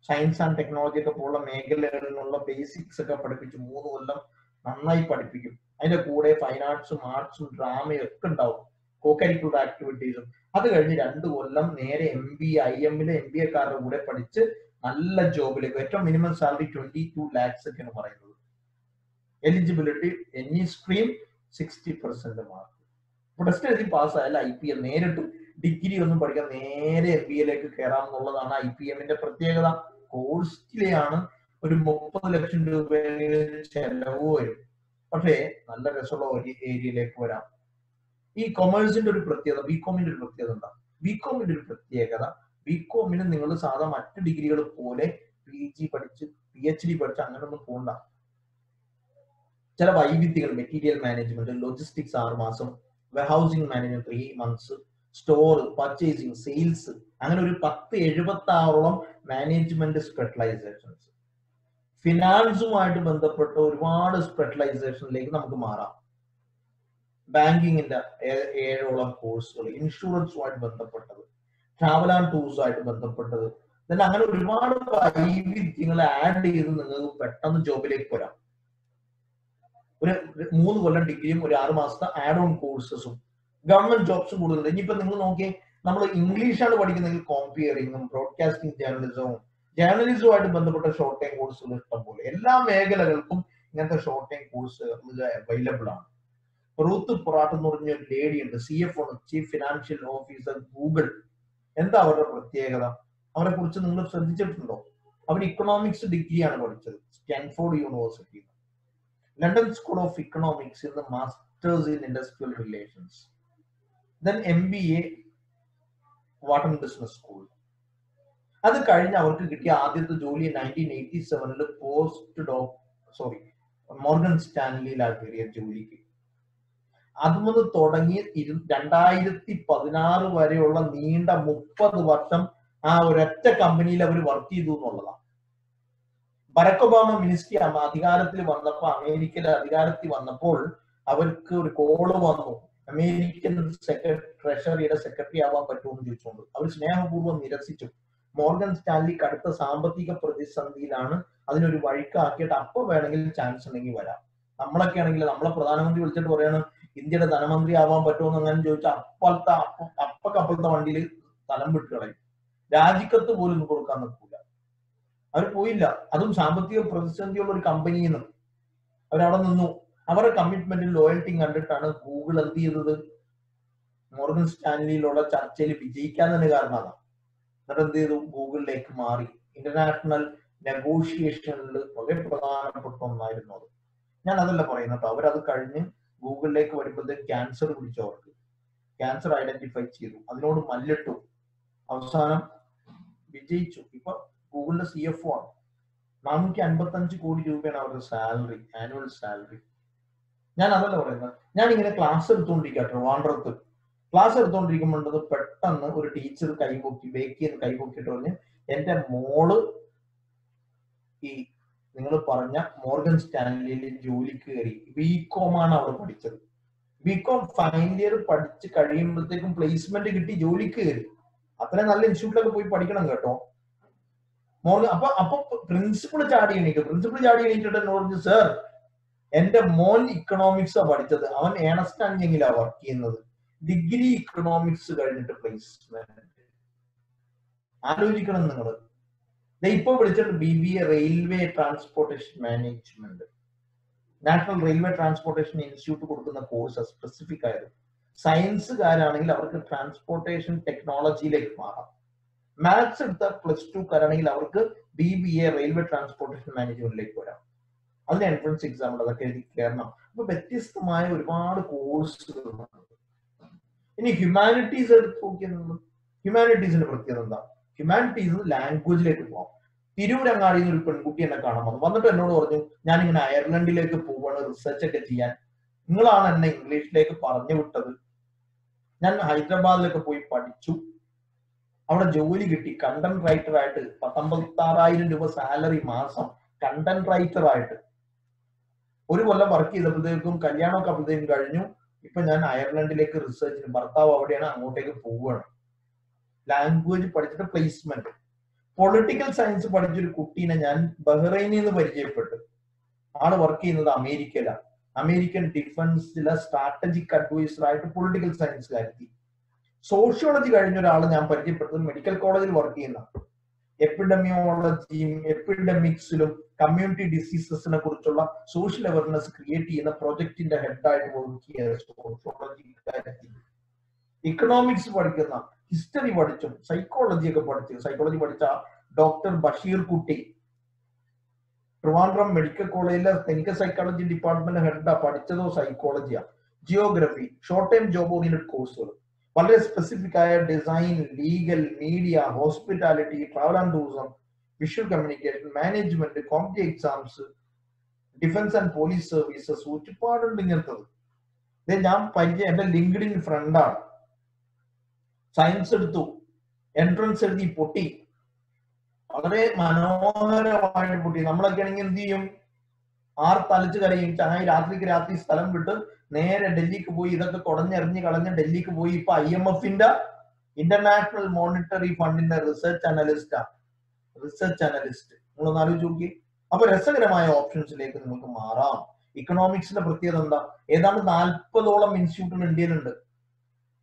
സയൻസ് ആൻഡ് ടെക്നോളജി ഒക്കെ പോലുള്ള മേഖലകളിലുള്ള ബേസിക്സ് ഒക്കെ പഠിപ്പിച്ച് 3 കൊല്ലം നന്നായി പഠിപ്പിക്കും. അതിന്റെ കൂടെ ഫൈൻ ആർട്സും ആർട്സും ഡ്രാമയും ഒക്കെ ഉണ്ടാവും, കോകരിക്കുലർ ആക്ടിവിറ്റീസും. അത് കഴിഞ്ഞ് 2 കൊല്ലം നേരെ MBA, IMലെ MBAക്കാരുടെ കൂടെ പഠിച്ച് നല്ല ജോബിലേക്ക്. ഏറ്റവും മിനിമം സാലറി 22 lakhs ഒക്കെയാണ് പറയുന്നത്. Eligibility any stream 60% mark. ഇപ്പൊ ടെസ്റ്റ് എഴുതി പാസ്സായാലും IPM നേരിട്ട് ഡിഗ്രി ഒന്നും പഠിക്കാൻ നേരെ MBAയിലേക്ക് കയറാം എന്നുള്ളതാണ് IPMന്റെ പ്രത്യേകത. കോഴ്സിലെയാണ് ഒരു 30 ലക്ഷം രൂപ ചെലവ് വരും, പക്ഷേ നല്ല രസമുള്ള ഒരു ഏരിയയിലേക്ക് വരാം. ഈ കൊമേഴ്സിന്റെ ഒരു പ്രത്യേകത, ബികോമിന്റെ ഒരു പ്രത്യേകത എന്താ? ബികോമിന്റെ ഒരു പ്രത്യേകത, ബികോമിന് നിങ്ങൾ സാധാ മറ്റ് ഡിഗ്രികൾ പോലെ PG പഠിച്ച് PhD പഠിച്ച് അങ്ങനെയൊന്നും പോകണ്ട. ചില വൈവിധ്യങ്ങൾ, മെറ്റീരിയൽ മാനേജ്മെന്റ്, ലോജിസ്റ്റിക്സ് 6 മാസം, warehousing management 3 months, store, purchasing, sales, അങ്ങനെ ഒരു 10-76ഓളം മാനേജ്മെന്റ് സ്പെഷ്യലൈസേഷൻസ്. ഫിനാൻസുമായിട്ട് ബന്ധപ്പെട്ട ഒരുപാട് സ്പെഷ്യലൈസേഷനിലേക്ക് നമുക്ക് മാറാം. ബാങ്കിങ്ങിന്റെ 7ഓളം കോഴ്സുകൾ, ഇൻഷുറൻസുമായിട്ട് ബന്ധപ്പെട്ടത്, ട്രാവൽ ആൻഡ് ടൂർസുമായിട്ട് ബന്ധപ്പെട്ടത്. then അങ്ങനെ ഒരുപാട് വൈവിധ്യങ്ങൾ ആഡ് ചെയ്ത് നിങ്ങൾക്ക് പെട്ടെന്ന് ജോബിലേക്ക് വരാം. ഒരു 3 കൊല്ലം ഡിഗ്രിയും ഒരു 6 മാസത്തെ ആഡ് ഓൺ കോഴ്സസും. ഗവൺമെന്റ് ജോബ്സ് കൂടുതലുണ്ട്. ഇനിയിപ്പോ നിങ്ങൾ നോക്കിയേ, നമ്മൾ ഇംഗ്ലീഷാണ് പഠിക്കുന്നതെങ്കിൽ കോംപിയറിങ്ങും ബ്രോഡ്കാസ്റ്റിംഗ് ജേർണലിസവുമായിട്ട് ബന്ധപ്പെട്ട ഷോർട്ട് ടൈം കോഴ്സുകൾ ഇഷ്ടംപോലെ. എല്ലാ മേഖലകൾക്കും ഇങ്ങനത്തെ ഷോർട്ട് ടൈം കോഴ്സ് അവൈലബിൾ ആണ്. റൂത്ത് പൊറാട്ട് എന്ന് പറഞ്ഞ ഒരു ലേഡി ഉണ്ട്, CFO ആണ്, ചീഫ് ഫിനാൻഷ്യൽ ഓഫീസർ ഗൂഗിൾ. എന്താ അവരുടെ പ്രത്യേകത? അവരെ കുറിച്ച് നിങ്ങൾ ശ്രദ്ധിച്ചിട്ടുണ്ടോ? അവർ ഇക്കണോമിക്സ് ഡിഗ്രിയാണ് പഠിച്ചത്, Stanford university, London school of economics in masters in industrial relations, then MBA Wharton business school. അത് കഴിഞ്ഞ് അവർക്ക് കിട്ടിയ ആദ്യത്തെ ജോലി 1987 മോർഗൻ സ്റ്റാൻലിയിലാണ് കയറിയ ജോലിക്ക്. അതുമുതൽ തുടങ്ങി 2016 വരെയുള്ള നീണ്ട 30 വർഷം ആ ഒരൊറ്റ കമ്പനിയിൽ അവർ വർക്ക് ചെയ്തു എന്നുള്ളതാണ്. ബരാക് ഒബാമ മിനിസ്ട്രി അധികാരത്തിൽ വന്നപ്പോൾ, അമേരിക്കയിലെ അധികാരത്തിൽ വന്നപ്പോൾ അവർക്ക് ഒരു കോള് വന്നു, അമേരിക്കൻ ട്രഷറിയുടെ സെക്രട്ടറി ആവാൻ പറ്റുമെന്ന് ചോദിച്ചുകൊണ്ട്. അവർ സ്നേഹപൂർവ്വം നിരസിച്ചു. മോർഗൻ സ്റ്റാൻലി കടുത്ത സാമ്പത്തിക പ്രതിസന്ധിയിലാണ്, അതിനൊരു വഴിക്കാക്കിയിട്ട് അപ്പൊ വേണമെങ്കിൽ ചാൻസ് ഉണ്ടെങ്കിൽ വരാം. നമ്മളൊക്കെ ആണെങ്കിൽ നമ്മളെ പ്രധാനമന്ത്രി വിളിച്ചിട്ട് പറയാണ് ഇന്ത്യയുടെ ധനമന്ത്രി ആവാൻ പറ്റുമെന്ന് അങ്ങനെ ചോദിച്ചാൽ അപ്പക്കപ്പുറത്തെ വണ്ടിയിൽ സ്ഥലം വിട്ട് കളയും. രാജിക്കത്ത് പോലും കൊടുക്കാൻ നിൽക്കില്ല. അവർ പോയില്ല. അതും സാമ്പത്തിക പ്രതിസന്ധിയുള്ള ഒരു കമ്പനിയിൽ നിന്ന് അവരവിടെ നിന്നു. അവരുടെ കമ്മിറ്റ്മെന്റും ലോയൽറ്റിയും കണ്ടിട്ടാണ് ഗൂഗിൾ എന്ത് ചെയ്തത്, മോർഗൻ സ്റ്റാൻലിയിലുള്ള ചർച്ചയിൽ വിജയിക്കാൻ തന്നെ കാരണം അതാണ്. എന്നിട്ട് എന്ത് ചെയ്തു, ഗൂഗിളിലേക്ക് മാറി. ഇന്റർനാഷണൽ നെഗോഷിയേഷനിൽ വളരെ പ്രധാനപ്പെട്ട ഒന്നായിരുന്നു അത്. ഞാൻ അതല്ല പറയുന്നത് കേട്ടോ. അവരത് കഴിഞ്ഞ് ഗൂഗിളിലേക്ക് വരുമ്പോഴത്തേക്ക് ക്യാൻസർ പിടിച്ചു. അവർക്ക് ക്യാൻസർ ഐഡന്റിഫൈ ചെയ്തു, അതിനോട് മല്ലിട്ടു, അവസാനം വിജയിച്ചു. ഇപ്പൊ ഗൂഗിളിന്റെ CFO ആണ്. 455 കോടി രൂപയാണ് അവരുടെ സാലറി, ആനുവൽ സാലറി. ഞാൻ അതല്ല പറയുന്നത്. ഞാൻ ഇങ്ങനെ ക്ലാസ് എടുത്തുകൊണ്ടിരിക്കുക ട്രിവാൻഡ്രത്ത്. ക്ലാസ് എടുത്തുകൊണ്ടിരിക്കുമ്പോണ്ടത് പെട്ടെന്ന് ഒരു ടീച്ചർ കൈപൊക്കി, ബേക്കിന്ന് കൈപൊക്കിയിട്ട് പറഞ്ഞ് എന്റെ മോള് ഈ നിങ്ങൾ പറഞ്ഞ മോർഗൻ സ്റ്റാൻലിയിൽ ജോലിക്ക് കയറി. BCom ആണ് അവർ പഠിച്ചത്. BCom ഫൈനൽ ഇയർ പഠിച്ച് കഴിയുമ്പോഴത്തേക്കും പ്ലേസ്മെന്റ് കിട്ടി, ജോലിക്ക് കയറി. അത്രയും നല്ല ഇൻസ്റ്റിറ്റ്യൂട്ടിലൊക്കെ പോയി പഠിക്കണം കേട്ടോ. മോർഗൻ അപ്പൊ പ്രിൻസിപ്പൾ ചാടി എണീറ്റിട്ട് എന്നോട് പറഞ്ഞു, സർ എന്റെ മോൻ ഇക്കണോമിക്സാ പഠിച്ചത്, അവൻ ഏണസ്റ്റ് ആൻഡ് യങ്ങിലാ വർക്ക് ചെയ്യുന്നത്, ഡിഗ്രി ഇക്കണോമിക്സ് കഴിഞ്ഞിട്ട് പ്ലേസ്മെന്റ്. ആലോചിക്കണം നിങ്ങൾ. ഇപ്പൊ വിളിച്ചിട്ട് BBA railway transportation management, national railway transportation institute കൊടുക്കുന്ന കോഴ്സ് സ്പെസിഫിക് ആയത്. സയൻസുകാരാണെങ്കിൽ അവർക്ക് ട്രാൻസ്പോർട്ടേഷൻ ടെക്നോളജിയിലേക്ക് മാറാം. മാത്സ് എടുത്ത +2കാരാണെങ്കിൽ അവർക്ക് BBA റെയിൽവേ ട്രാൻസ്പോർട്ടേഷൻ മാനേജ്മെന്റിലേക്ക് വരാം. അതിന് എൻട്രൻസ് എക്സാം ഉണ്ട്, അതൊക്കെ എഴുതി കയറണം. അപ്പൊ വ്യത്യസ്തമായ ഒരുപാട് കോഴ്സുകളുണ്ട്. ഇനി ഹ്യൂമാനിറ്റീസ് എടുത്ത് നോക്കിയത്, ഹ്യൂമാനിറ്റീസിന്റെ പ്രത്യേകത എന്താ? ഹ്യൂമാനിറ്റീസ് ലാംഗ്വേജിലേക്ക് പോകാം. തിരൂരങ്ങാടിയിൽ നിന്ന് ഒരു പെൺകുട്ടി എന്നെ കാണാൻ വന്നിട്ട് എന്നോട് പറഞ്ഞു, ഞാനിങ്ങനെ അയർലൻഡിലേക്ക് പോവാണ് റിസർച്ച് ഒക്കെ ചെയ്യാൻ, നിങ്ങളാണ് എന്നെ ഇംഗ്ലീഷിലേക്ക് പറഞ്ഞു വിട്ടത്. ഞാൻ ഹൈദരാബാദിലൊക്കെ പോയി പഠിച്ചു, അവിടെ ജോലി കിട്ടി കണ്ടന്റ് റൈറ്റർ ആയിട്ട്. 19,600 രൂപ സാലറി മാസം, കണ്ടന്റ് റൈറ്റർ ആയിട്ട്. 1 കൊല്ലം വർക്ക് ചെയ്തപ്പോഴത്തേക്കും കല്യാണമൊക്കെ അപ്പോഴത്തേക്കും കഴിഞ്ഞു. ഇപ്പൊ ഞാൻ അയർലൻഡിലേക്ക് റിസർച്ചിന്, ഭർത്താവ് അവിടെയാണ്, അങ്ങോട്ടേക്ക് പോവുകയാണ്. ലാംഗ്വേജ് പഠിച്ചിട്ട് പ്ലേസ്മെന്റ്. പൊളിറ്റിക്കൽ സയൻസ് പഠിച്ചൊരു കുട്ടീനെ ഞാൻ ബഹ്റൈനിൽ നിന്ന് പരിചയപ്പെട്ടു. ആള് വർക്ക് ചെയ്യുന്നത് അമേരിക്കയിലാണ്. അമേരിക്കൻ ഡിഫൻസിലെ സ്ട്രാറ്റജിക് അഡ്വൈസർ ആയിട്ട് പൊളിറ്റിക്കൽ സയൻസ് കാര്യത്തിൽ. സോഷ്യോളജി കഴിഞ്ഞ ഒരാള് ഞാൻ പരിചയപ്പെട്ടത് മെഡിക്കൽ കോളേജിൽ വർക്ക് ചെയ്യുന്ന, എപ്പിഡമിയോളജിയും എപ്പിഡമിക്സിലും കമ്മ്യൂണിറ്റി ഡിസീസസിനെ കുറിച്ചുള്ള സോഷ്യൽ അവയർനെസ് ക്രിയേറ്റ് ചെയ്യുന്ന പ്രൊജക്ടിന്റെ ഹെഡായിട്ട് വർക്ക് ചെയ്യുന്ന സോഷ്യോളജി കാര്യത്തിൽ. ഇക്കണോമിക്സ് പഠിക്കുന്ന, ഹിസ്റ്ററി പഠിച്ചും സൈക്കോളജി ഒക്കെ പഠിച്ചു. സൈക്കോളജി പഠിച്ച ഡോക്ടർ ബഷീർ കുട്ടി ട്രിവാൻഡ്രം മെഡിക്കൽ കോളേജിലെ ക്ലിനിക്കൽ സൈക്കോളജി ഡിപ്പാർട്ട്മെന്റ് ഹെഡാ, പഠിച്ചതോ സൈക്കോളജിയാ. Geography, short time job oriented കോഴ്സുകൾ, വളരെ സ്പെസിഫിക് ആയ design, legal, media, hospitality, travel and tourism, visual communication, management, competitive exams, defence and police services, ഒരുപാടുണ്ട് ഇങ്ങനത്തത്. ഞാൻ പരിചയം, എന്റെ ലിങ്ക്ഡിൻ ഫ്രണ്ടാണ്. സയൻസ് എടുത്തു, എൻട്രൻസ് എഴുതി, പൊട്ടി, വളരെ മനോഹരമായിട്ട് പൊട്ടി. നമ്മളൊക്കെ ആണെങ്കിൽ എന്ത് ചെയ്യും, തലിച്ച് കരയും. ചങ്ങായി രാത്രി സ്ഥലം വിട്ട് നേരെ ഡൽഹിക്ക് പോയി ഇതൊക്കെ കുടഞ്ഞെറിഞ്ഞ് കളഞ്ഞ് ഡൽഹിക്ക് പോയി. ഇപ്പൊ IMFന്റെ ഇന്റർനാഷണൽ മോണിറ്ററി ഫണ്ടിന്റെ റിസർച്ച് അനലിസ്റ്റ്. നിങ്ങളൊന്ന് ആലോചിച്ച് നോക്കി. അപ്പൊ രസകരമായ ഓപ്ഷൻസിലേക്ക് നിങ്ങൾക്ക് മാറാം. ഇക്കണോമിക്സിന്റെ പ്രത്യേകത എന്താ? ഏതാണ്ട് 40ഓളം ഇൻസ്റ്റിറ്റ്യൂട്ടുകൾ ഇന്ത്യയിലുണ്ട്.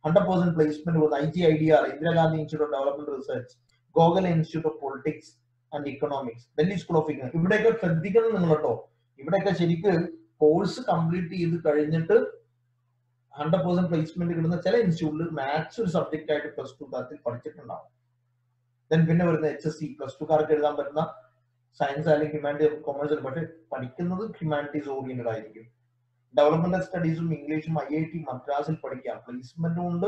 100% പ്ലേസ്മെന്റ് കൊടുത്ത IGIDR, Indira Gandhi institute of development research, Gokhale institute of politics and economics, Delhi school of economics. ഇവിടെയൊക്കെ ശ്രദ്ധിക്കണം നിങ്ങൾ കേട്ടോ. ഇവിടെയൊക്കെ ശരിക്ക് കോഴ്സ് കംപ്ലീറ്റ് ചെയ്ത് കഴിഞ്ഞിട്ട് 100% പ്ലേസ്മെന്റ് കിട്ടുന്ന ചില ഇൻസ്റ്റിറ്റ്യൂട്ടിൽ മാത്സ് ഒരു സബ്ജക്റ്റ് ആയിട്ട് പ്ലസ് ടു തലത്തിൽ പഠിച്ചിട്ടുണ്ടാവും. ദെൻ പിന്നെ വരുന്ന HSC പ്ലസ് ടു കാർക്ക് എഴുതാൻ പറ്റുന്ന സയൻസ് അല്ലെങ്കിൽ ഹ്യൂമാനിറ്റീസ് കൊമേഴ്സ്, പക്ഷെ പഠിക്കുന്നത് ഹ്യൂമാനിറ്റീസ് ഓറിയന്റഡ് ആയിരിക്കും. ഡെവലപ്മെന്റ് സ്റ്റഡീസും ഇംഗ്ലീഷും IIT മദ്രാസിൽ പഠിക്കാം. പ്ലേസ്മെന്റും ഉണ്ട്,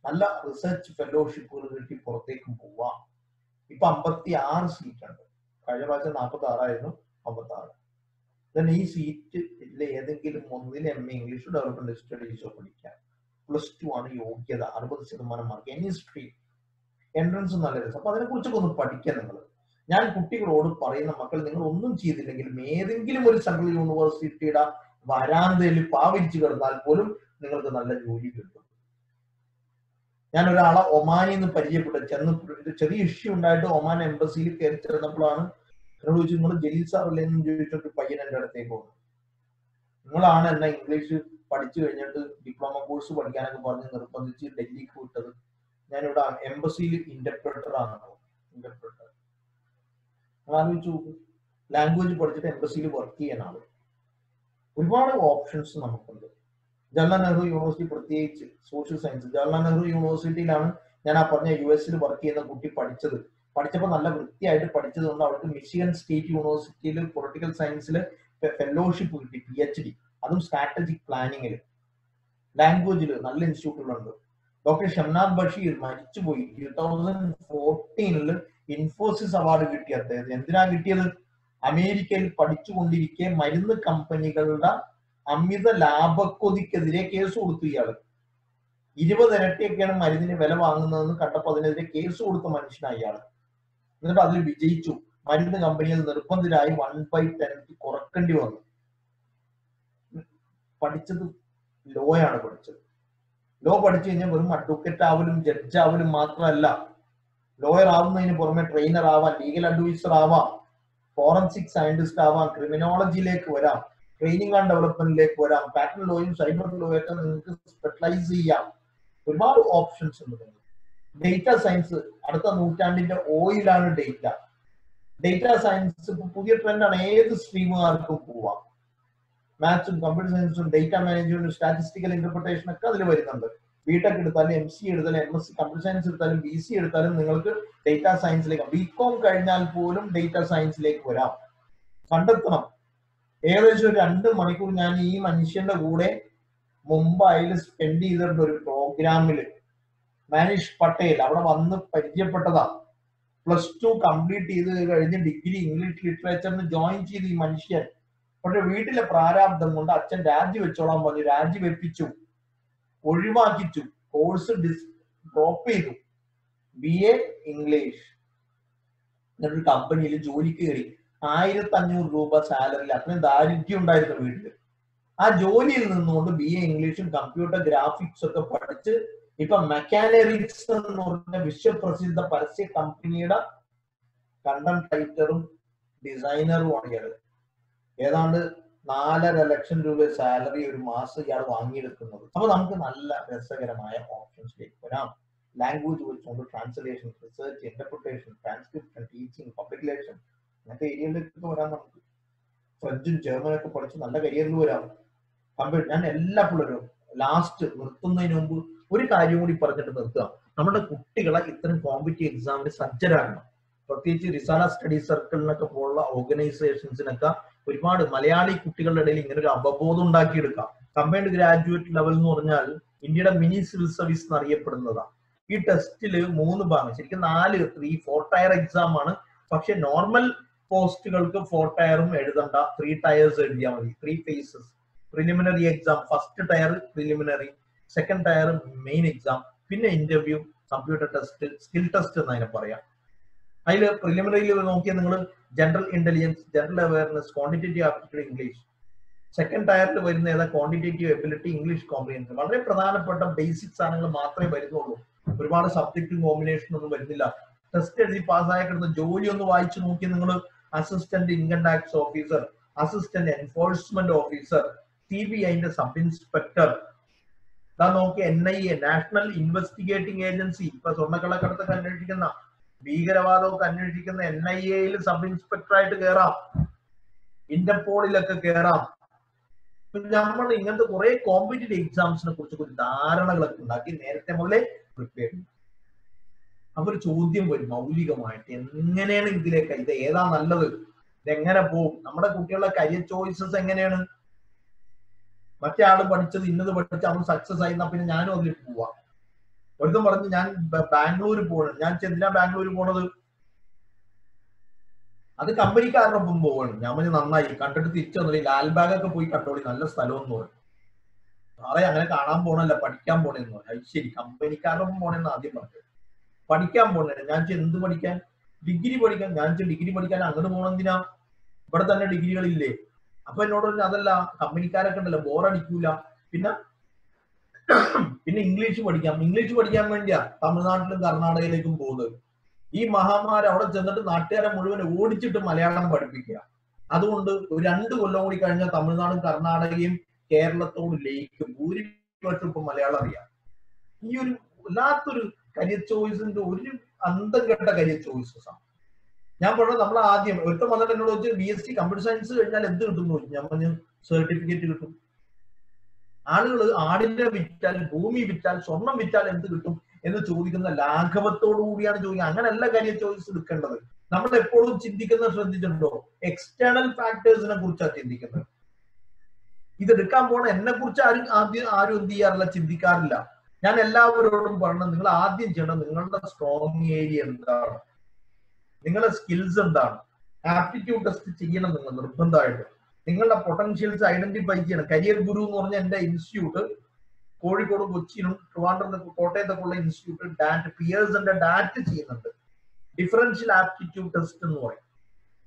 നല്ല റിസർച്ച് ഫെലോഷിപ്പുകൾ കിട്ടി പുറത്തേക്കും പോവാം. ഇപ്പൊ 56 സീറ്റ് ഉണ്ട്. കഴിഞ്ഞ പ്രാവശ്യം 46 56. ദെൻ ഈ സീറ്റിലെ ഏതെങ്കിലും ഒന്നിൽ MA ഇംഗ്ലീഷോ ഡെവലപ്മെന്റ് സ്റ്റഡീസോ പഠിക്കാം. +2 ആണ് യോഗ്യത, 60% മാർക്ക്, എനി സ്ട്രീം. എൻട്രൻസ് നല്ല രസം. അപ്പൊ അതിനെ കുറിച്ചൊക്കെ ഒന്ന് പഠിക്കാൻ നിങ്ങൾ. ഞാൻ കുട്ടികളോട് പറയുന്ന, മക്കൾ നിങ്ങൾ ഒന്നും ചെയ്തില്ലെങ്കിലും ഏതെങ്കിലും ഒരു സെൻട്രൽ യൂണിവേഴ്സിറ്റിയുടെ വരാന്തയിൽ പാവിരിച്ചു കിടന്നാൽ പോലും നിങ്ങൾക്ക് നല്ല ജോലി കിട്ടും. ഞാൻ ഒരാളെ ഒമാനിൽ നിന്ന് പരിചയപ്പെട്ടു. ചെറിയ ഇഷ്യൂ ഉണ്ടായിട്ട് ഒമാൻ എംബസിയിൽ കയറി ചേർന്നപ്പോഴാണ് എന്നോട് ചോദിച്ചു, നിങ്ങൾ ജലീൽ സാർ അല്ലേ എന്ന് ചോദിച്ചിട്ട് പയ്യൻ എൻ്റെ അടുത്തേക്ക് വന്നു. നിങ്ങളാണ് എന്നെ ഇംഗ്ലീഷ് പഠിച്ചു കഴിഞ്ഞിട്ട് ഡിപ്ലോമ കോഴ്സ് പഠിക്കാനൊക്കെ പറഞ്ഞ് നിർബന്ധിച്ച് ഡൽഹിക്ക് വിട്ടത്. ഞാനിവിടെ എംബസിയിൽ ഇന്റർപ്രറ്റർ ആണല്ലോ. ഇന്റർപ്രറ്റർ ആലോചിച്ചു നോക്കും. ലാംഗ്വേജ് പഠിച്ചിട്ട് എംബസിയിൽ വർക്ക് ചെയ്യാൻ ആള്. ഒരുപാട് ഓപ്ഷൻസ് നമുക്കുണ്ട്. ജവഹർലാൽ നെഹ്റു യൂണിവേഴ്സിറ്റി, പ്രത്യേകിച്ച് സോഷ്യൽ സയൻസ്, ജവഹർലാൽ നെഹ്റു യൂണിവേഴ്സിറ്റിയിലാണ് ഞാൻ ആ പറഞ്ഞ US വർക്ക് ചെയ്യുന്ന കുട്ടി പഠിച്ചത്. പഠിച്ചപ്പോൾ നല്ല വൃത്തിയായിട്ട് പഠിച്ചത് കൊണ്ട് അവർക്ക് മിഷിഗൺ സ്റ്റേറ്റ് യൂണിവേഴ്സിറ്റിയിൽ പൊളിറ്റിക്കൽ സയൻസിൽ ഫെലോഷിപ്പ് കിട്ടി, PhD, അതും സ്ട്രാറ്റജിക് പ്ലാനിങ്ങിൽ. ലാംഗ്വേജിൽ നല്ല ഇൻസ്റ്റിറ്റ്യൂട്ടുകളുണ്ട്. ഡോക്ടർ ഷംനാദ് ബഷീർ മരിച്ചുപോയി. 2014 ഇൻഫോസിസ് അവാർഡ് കിട്ടി അദ്ദേഹത്തിന്. എന്തിനാ കിട്ടിയത്? അമേരിക്കയിൽ പഠിച്ചുകൊണ്ടിരിക്കെ മരുന്ന് കമ്പനികളുടെ അമിത ലാഭക്കൊതിക്കെതിരെ കേസ് കൊടുത്തു. ഇയാള് 20 ഇരട്ടിയൊക്കെയാണ് മരുന്നിന് വില വാങ്ങുന്നതെന്ന് കണ്ടപ്പോൾ അതിനെതിരെ കേസ് കൊടുത്ത മനുഷ്യനാണ് ഇയാള്. എന്നിട്ട് അതിൽ വിജയിച്ചു. മരുന്ന് കമ്പനികൾ നിർബന്ധിതരായി 1/10 കുറക്കേണ്ടി വന്നു. പഠിച്ചത് ലോയാണ് പഠിച്ചത്. ലോ പഠിച്ചു കഴിഞ്ഞാൽ വെറും അഡ്വക്കേറ്റ് ആവലും ജഡ്ജ് ആവലും മാത്രമല്ല, ലോയർ ആവുന്നതിന് പുറമെ ട്രെയിനർ ആവാം, ലീഗൽ അഡ്വൈസർ ആവാം, ഫോറൻസിക് സയന്റിസ്റ്റ് ആവാം, ക്രിമിനോളജിയിലേക്ക് വരാം, ട്രെയിനിങ് ആൻഡ് ഡെവലപ്മെന്റിലേക്ക് വരാം, പാറ്റേൺ ലോയും സൈബർ ലോയും ഒക്കെ നിങ്ങൾക്ക് സ്പെഷ്യലൈസ് ചെയ്യാം. ഒരുപാട് ഓപ്ഷൻസ് ഉണ്ട്. ഡേറ്റ സയൻസ് അടുത്ത നൂറ്റാണ്ടിന്റെ ഓയിലാണ് ഡേറ്റ. ഡേറ്റ സയൻസ് പുതിയ ട്രെൻഡാണ്. ഏത് സ്ട്രീമുകാർക്കും പോവാം. മാത്സും കമ്പ്യൂട്ടർ സയൻസും ഡേറ്റ മാനേജ്മെന്റും സ്റ്റാറ്റിസ്റ്റിക്കൽ ഇന്റർപ്രിട്ടേഷൻ ഒക്കെ അതിൽ വരുന്നുണ്ട്. BTech എടുത്താലും MCA എടുത്താലും MSc കമ്പ്യൂട്ടർ സയൻസ് എടുത്താലും BC എടുത്താലും നിങ്ങൾക്ക് ഡേറ്റ സയൻസിലേക്ക്, BCom കഴിഞ്ഞാൽ പോലും ഡേറ്റ സയൻസിലേക്ക് വരാം. കണ്ടെത്തണം. ഏകദേശം ഒരു 2 മണിക്കൂർ ഞാൻ ഈ മനുഷ്യന്റെ കൂടെ മുംബൈയിൽ സ്പെൻഡ് ചെയ്തിട്ടുണ്ട്. ഒരു പ്രോഗ്രാമില് മാനിഷ് പട്ടേൽ അവിടെ വന്ന് പരിചയപ്പെട്ടതാ. +2 കംപ്ലീറ്റ് ചെയ്ത് കഴിഞ്ഞ് ഡിഗ്രി ഇംഗ്ലീഷ് ലിറ്ററേച്ചറിന് ജോയിൻ ചെയ്ത് ഈ മനുഷ്യൻ. പക്ഷെ വീട്ടിലെ പ്രാരാബ്ദം കൊണ്ട് അച്ഛൻ രാജിവെച്ചോളാൻ പറഞ്ഞു. രാജിവെപ്പിച്ചു, ഒഴിവാക്കിച്ചു, കോഴ്സ് ഡ്രോപ്പ് ചെയ്തു. BA English. എന്നിട്ടൊരു കമ്പനിയിൽ ജോലിക്ക് കയറി. 1500 രൂപ സാലറിയിൽ. അത്രയും ദാരിദ്ര്യം ഉണ്ടായിരുന്നു വീട്ടില്. ആ ജോലിയിൽ നിന്നുകൊണ്ട് BA ഇംഗ്ലീഷും കമ്പ്യൂട്ടർ ഗ്രാഫിക്സ് ഒക്കെ പഠിച്ച് ഇപ്പൊ മെക്കാനറിക്സ് എന്ന് പറഞ്ഞ വിശ്വപ്രസിദ്ധ പരസ്യ കമ്പനിയുടെ കണ്ടന്റ് റൈറ്ററും ഡിസൈനറുമാണ് ഇയാള്. ഏതാണ്ട് 4.5 ലക്ഷം രൂപ സാലറി ഒരു മാസം ഇയാൾ വാങ്ങിയെടുക്കുന്നത്. അപ്പൊ നമുക്ക് നല്ല രസകരമായ ഓപ്ഷൻസിലേക്ക് വരാം. ലാംഗ്വേജ് വെച്ചുകൊണ്ട് translation, research, interpretation, transcription, teaching, public relation, അങ്ങനത്തെ ഏരിയയിലേക്ക് വരാം. നമുക്ക് ഫ്രഞ്ചും ജർമ്മനൊക്കെ പഠിച്ച് നല്ല കരിയറിൽ വരാം. കമ്പ്യൂട്ടർ. ഞാൻ എല്ലാ പിള്ളേരും ലാസ്റ്റ് നിർത്തുന്നതിന് മുമ്പ് ഒരു കാര്യം കൂടി പറഞ്ഞിട്ട് നിർത്തുക. നമ്മുടെ കുട്ടികളെ ഇത്തരം കോമ്പറ്റീവ് എക്സാമിന് സജ്ജരാകണം. പ്രത്യേകിച്ച് റിസാല സ്റ്റഡി സർക്കിളിനൊക്കെ പോലുള്ള ഓർഗനൈസേഷൻസിനൊക്കെ ഒരുപാട് മലയാളി കുട്ടികളുടെ ഇടയിൽ ഇങ്ങനെ ഒരു അവബോധം ഉണ്ടാക്കിയെടുക്കാം. കമ്പൈൻഡ് ഗ്രാജുവേറ്റ് ലെവൽ എന്ന് പറഞ്ഞാൽ ഇന്ത്യയുടെ മിനി സിവിൽ സർവീസ് എന്നറിയപ്പെടുന്നതാണ്. ഈ ടെസ്റ്റില് 3 ഭാഗം, ശരിക്കും 3-4 ടയർ എക്സാം ആണ്. പക്ഷെ നോർമൽ പോസ്റ്റുകൾക്ക് 4 ടയറും എഴുതണ്ട, 3 ടയേഴ്സ് എഴുതിയാൽ മതി. 3 phases. Preliminary exam, first tier preliminary, second tier main exam, പിന്നെ interview, computer test, skill test എന്ന് അതിനെ പറയാം. അതിൽ പ്രിലിമിനറിയിൽ നോക്കിയാൽ നിങ്ങൾ general intelligence, general awareness, quantitative aptitude English. Second ടയറിൽ വരുന്ന ഏതാ ക്വാണ്ടിറ്റേറ്റീവ് എബിലിറ്റി, ഇംഗ്ലീഷ് കോംപ്രിഹെൻഷൻ. വളരെ പ്രധാനപ്പെട്ട ബേസിക് സാധനങ്ങൾ മാത്രമേ വരുന്നുള്ളൂ. ഒരുപാട് സബ്ജക്റ്റും കോമ്പിനേഷൻ ഒന്നും വരുന്നില്ല. ടെസ്റ്റ് എഴുതി പാസ്സായ കിടന്ന ജോലി ഒന്ന് വായിച്ചു നോക്കി നിങ്ങൾ. Assistant income tax officer, assistant enforcement officer, CBIന്റെ സബ് ഇൻസ്പെക്ടർ. ഇതാ നോക്കി NIA, നാഷണൽ ഇൻവെസ്റ്റിഗേറ്റിംഗ് ഏജൻസി. ഇപ്പൊ സ്വർണ്ണക്കള്ളക്കടത്തൊക്കെ അന്വേഷിക്കുന്ന, ഭീകരവാദമൊക്കെ അന്വേഷിക്കുന്ന NIAയിൽ സബ് ഇൻസ്പെക്ടർ ആയിട്ട് കയറാം. ഇന്റർപോളിലൊക്കെ കയറാം. നമ്മൾ ഇങ്ങനത്തെ കുറെ കോമ്പറ്റീവ് എക്സാംസിനെ കുറിച്ച് ഒരു ധാരണകളൊക്കെ ഉണ്ടാക്കി നേരത്തെ മുതലേ പ്രിപ്പയർ ചെയ്യും. അപ്പൊ ഒരു ചോദ്യം വരും മൗലികമായിട്ട്, എങ്ങനെയാണ് ഇതിലേക്ക്, ഇത് ഏതാ നല്ലത്, ഇതെങ്ങനെ പോകും, നമ്മുടെ കുട്ടികളുടെ കരിയർ ചോയ്സസ് എങ്ങനെയാണ്, മറ്റേ ആള് പഠിച്ചത് ഇന്നത് പഠിച്ച് അവൻ സക്സസ് ആയിരുന്ന പിന്നെ ഞാനും അതിൽ പോവാ. ഒരുത്തം പറഞ്ഞ് ഞാൻ ബാംഗ്ലൂർ പോകണം, ഞാൻ എന്തിനാ ബാംഗ്ലൂർ പോണത്, അത് കമ്പനിക്കാരോടൊപ്പം പോവാണ്. ഞാൻ പറഞ്ഞ് നന്നായി, കണ്ടിട്ട് തിരിച്ചു വന്നില്ല, ലാൽബാഗൊക്കെ പോയി കണ്ടോളി, നല്ല സ്ഥലമെന്ന് പറഞ്ഞു. സാറേ അങ്ങനെ കാണാൻ പോണല്ല, പഠിക്കാൻ പോണെന്ന് പറഞ്ഞു. അത് ശരി, കമ്പനിക്കാരോടൊപ്പം പോണെന്ന് ആദ്യം പറഞ്ഞു. പഠിക്കാൻ പോണേ, ഞാൻ എന്ത് പഠിക്കാൻ, ഡിഗ്രി പഠിക്കാൻ. ഞാൻ ഡിഗ്രി പഠിക്കാൻ അങ്ങോട്ട് പോണെന്തിനാ, ഇവിടെ തന്നെ ഡിഗ്രികളില്ലേ. അപ്പൊ എന്നോട് പറഞ്ഞു അതല്ല, കമ്പനിക്കാരൊക്കെ ഉണ്ടല്ലോ, ബോറടിക്കൂല, പിന്നെ ഇംഗ്ലീഷ് പഠിക്കാം. ഇംഗ്ലീഷ് പഠിക്കാൻ വേണ്ടിയാ തമിഴ്നാട്ടിലും കർണാടകയിലേക്കും പോകുന്നത്. ഈ മഹാമാരി അവിടെ ചെന്നിട്ട് നാട്ടുകാരെ മുഴുവൻ ഓടിച്ചിട്ട് മലയാളം പഠിപ്പിക്കുക. അതുകൊണ്ട് ഒരു 2 കൊല്ലം കൂടി കഴിഞ്ഞാൽ തമിഴ്നാടും കർണാടകയും കേരളത്തോട് ലയിക്കും. ഭൂരിപക്ഷം ഇപ്പൊ മലയാളം അറിയാം. ഈ ഒരു വല്ലാത്തൊരു കരിയർ ചോയ്സിന്റെ ഒരു അന്തം കെട്ട കരിയർ ചോയ്സസ് ആണ്. ഞാൻ പറഞ്ഞത് നമ്മൾ ആദ്യം ഒരുത്തം വന്നിട്ട് എന്നോട് വെച്ച് BSc കമ്പ്യൂട്ടർ സയൻസ് കഴിഞ്ഞാൽ എന്ത് കിട്ടും എന്ന് ചോദിച്ചു. ഞാൻ പറഞ്ഞു സർട്ടിഫിക്കറ്റ് കിട്ടും. ആളുകൾ ആടിനെ വിറ്റാൽ, ഭൂമി വിറ്റാൽ, സ്വർണം വിറ്റാൽ എന്ത് കിട്ടും എന്ന് ചോദിക്കുന്ന ലാഘവത്തോടു കൂടിയാണ് ചോദിക്കുക. അങ്ങനെയല്ല കരിയർ ചോയ്സ് എടുക്കേണ്ടത്. നമ്മൾ എപ്പോഴും ചിന്തിക്കുന്നത് ശ്രദ്ധിച്ചിട്ടുണ്ടോ, എക്സ്റ്റേണൽ ഫാക്ടേഴ്സിനെ കുറിച്ചാണ് ചിന്തിക്കുന്നത്. ഇതെടുക്കാൻ പോണ എന്നെ കുറിച്ച് ആരും എന്ത് ചെയ്യാറില്ല, ചിന്തിക്കാറില്ല. ഞാൻ എല്ലാവരോടും പറഞ്ഞത്, നിങ്ങൾ ആദ്യം ചെയ്യണം നിങ്ങളുടെ സ്ട്രോങ് ഏരിയ എന്താണ്, നിങ്ങളുടെ സ്കിൽസ് എന്താണ്, ആപ്റ്റിറ്റ്യൂഡ് ടെസ്റ്റ് ചെയ്യണം നിങ്ങൾ നിർബന്ധമായിട്ട്. നിങ്ങളുടെ പൊട്ടൻഷ്യൽസ് ഐഡന്റിഫൈ ചെയ്യണം. കരിയർ ഗുരു എന്ന് പറഞ്ഞ എന്റെ ഇൻസ്റ്റിറ്റ്യൂട്ട് കോഴിക്കോട്, കൊച്ചിയിലും, ട്രിവാൻഡ്രത്തും, കോട്ടയത്തൊക്കെ ഉള്ള ഇൻസ്റ്റിറ്റ്യൂട്ട് പിയേഴ്സിന്റെ ഡാറ്റ ചെയ്യുന്നുണ്ട്. ഡിഫറൻഷ്യൽ ആപ്റ്റിറ്റ്യൂഡ് ടെസ്റ്റ് എന്ന് പറയും.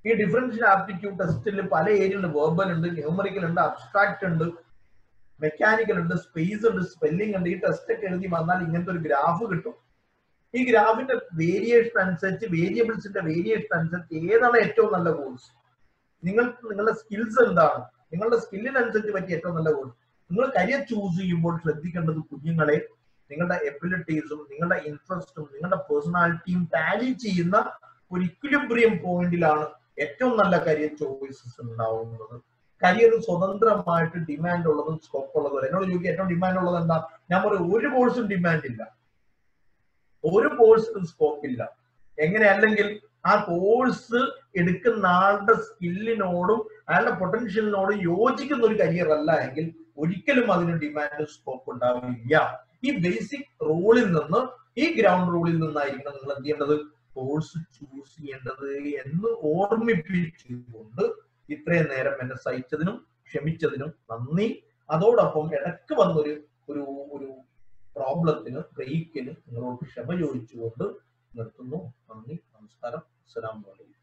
ഈ ഡിഫറൻഷ്യൽ ആപ്റ്റിറ്റ്യൂഡ് ടെസ്റ്റിൽ പല ഏരിയ ഉണ്ട്. വെർബൽ ഉണ്ട്, ന്യൂമറിക്കൽ ഉണ്ട്, അബ്സ്ട്രാക്ട് ഉണ്ട്, മെക്കാനിക്കൽ ഉണ്ട്, സ്പേസ് ഉണ്ട്, സ്പെല്ലിംഗ് ഉണ്ട്. ഈ ടെസ്റ്റ് ഒക്കെ എഴുതി വന്നാൽ ഇങ്ങനത്തെ ഒരു ഗ്രാഫ് കിട്ടും. ഈ ഗ്രാഫിന്റെ വേരിയേഷൻ അനുസരിച്ച്, വേരിയബിൾസിന്റെ വേരിയേഷൻ അനുസരിച്ച് ഏതാണ് ഏറ്റവും നല്ല കോഴ്സ്, നിങ്ങളുടെ സ്കിൽസ് എന്താണ്, നിങ്ങളുടെ സ്കില്ലിനനുസരിച്ച് പറ്റിയ ഏറ്റവും നല്ല കോഴ്സ്. നിങ്ങൾ കരിയർ ചൂസ് ചെയ്യുമ്പോൾ ശ്രദ്ധിക്കേണ്ടത്, കുഞ്ഞുങ്ങളെ നിങ്ങളുടെ എബിലിറ്റീസും നിങ്ങളുടെ ഇൻട്രസ്റ്റും നിങ്ങളുടെ പേഴ്സണാലിറ്റിയും ടാലി ചെയ്യുന്ന ഒരു ഇക്വിലിബ്രിയം പോയിന്റിലാണ് ഏറ്റവും നല്ല കരിയർ ചോയ്സസ് ഉണ്ടാവുന്നത്. കരിയർ സ്വതന്ത്രമായിട്ട് ഡിമാൻഡ് ഉള്ളതും സ്കോപ്പ് ഉള്ളതും. എന്നോട് ചോദിക്കുക ഏറ്റവും ഡിമാൻഡ് ഉള്ളത് എന്താ, ഞാൻ പറയും ഒരു കോഴ്സും ഡിമാൻഡ് ഇല്ല, ഒരു കോഴ്സിനും സ്കോപ്പ് ഇല്ല. എങ്ങനെ, അല്ലെങ്കിൽ ആ കോഴ്സ് എടുക്കുന്ന ആളുടെ സ്കില്ലിനോടും അയാളുടെ പൊട്ടൻഷ്യലിനോടും യോജിക്കുന്ന ഒരു കരിയർ അല്ല എങ്കിൽ ഒരിക്കലും അതിന് ഡിമാൻഡ് സ്കോപ്പ് ഉണ്ടാവില്ല. ഈ ബേസിക് റൂളിൽ നിന്ന്, ഈ ഗ്രൗണ്ട് റൂളിൽ നിന്നായിരിക്കണം നിങ്ങൾ എന്ത് ചെയ്യേണ്ടത്, കോഴ്സ് ചൂസ് ചെയ്യേണ്ടത് എന്ന് ഓർമ്മിപ്പിച്ചുകൊണ്ട് ഇത്രയും നേരം എന്നെ സഹിച്ചതിനും ക്ഷമിച്ചതിനും നന്ദി. അതോടൊപ്പം ഇടയ്ക്ക് വന്നൊരു ഒരു പ്രോബ്ലത്തിന്, ബ്രേക്കിന് നിങ്ങളോട് ക്ഷമ ചോദിച്ചുകൊണ്ട് നിർത്തുന്നു. നന്ദി, നമസ്കാരം, അസ്സലാമു അലൈക്കും.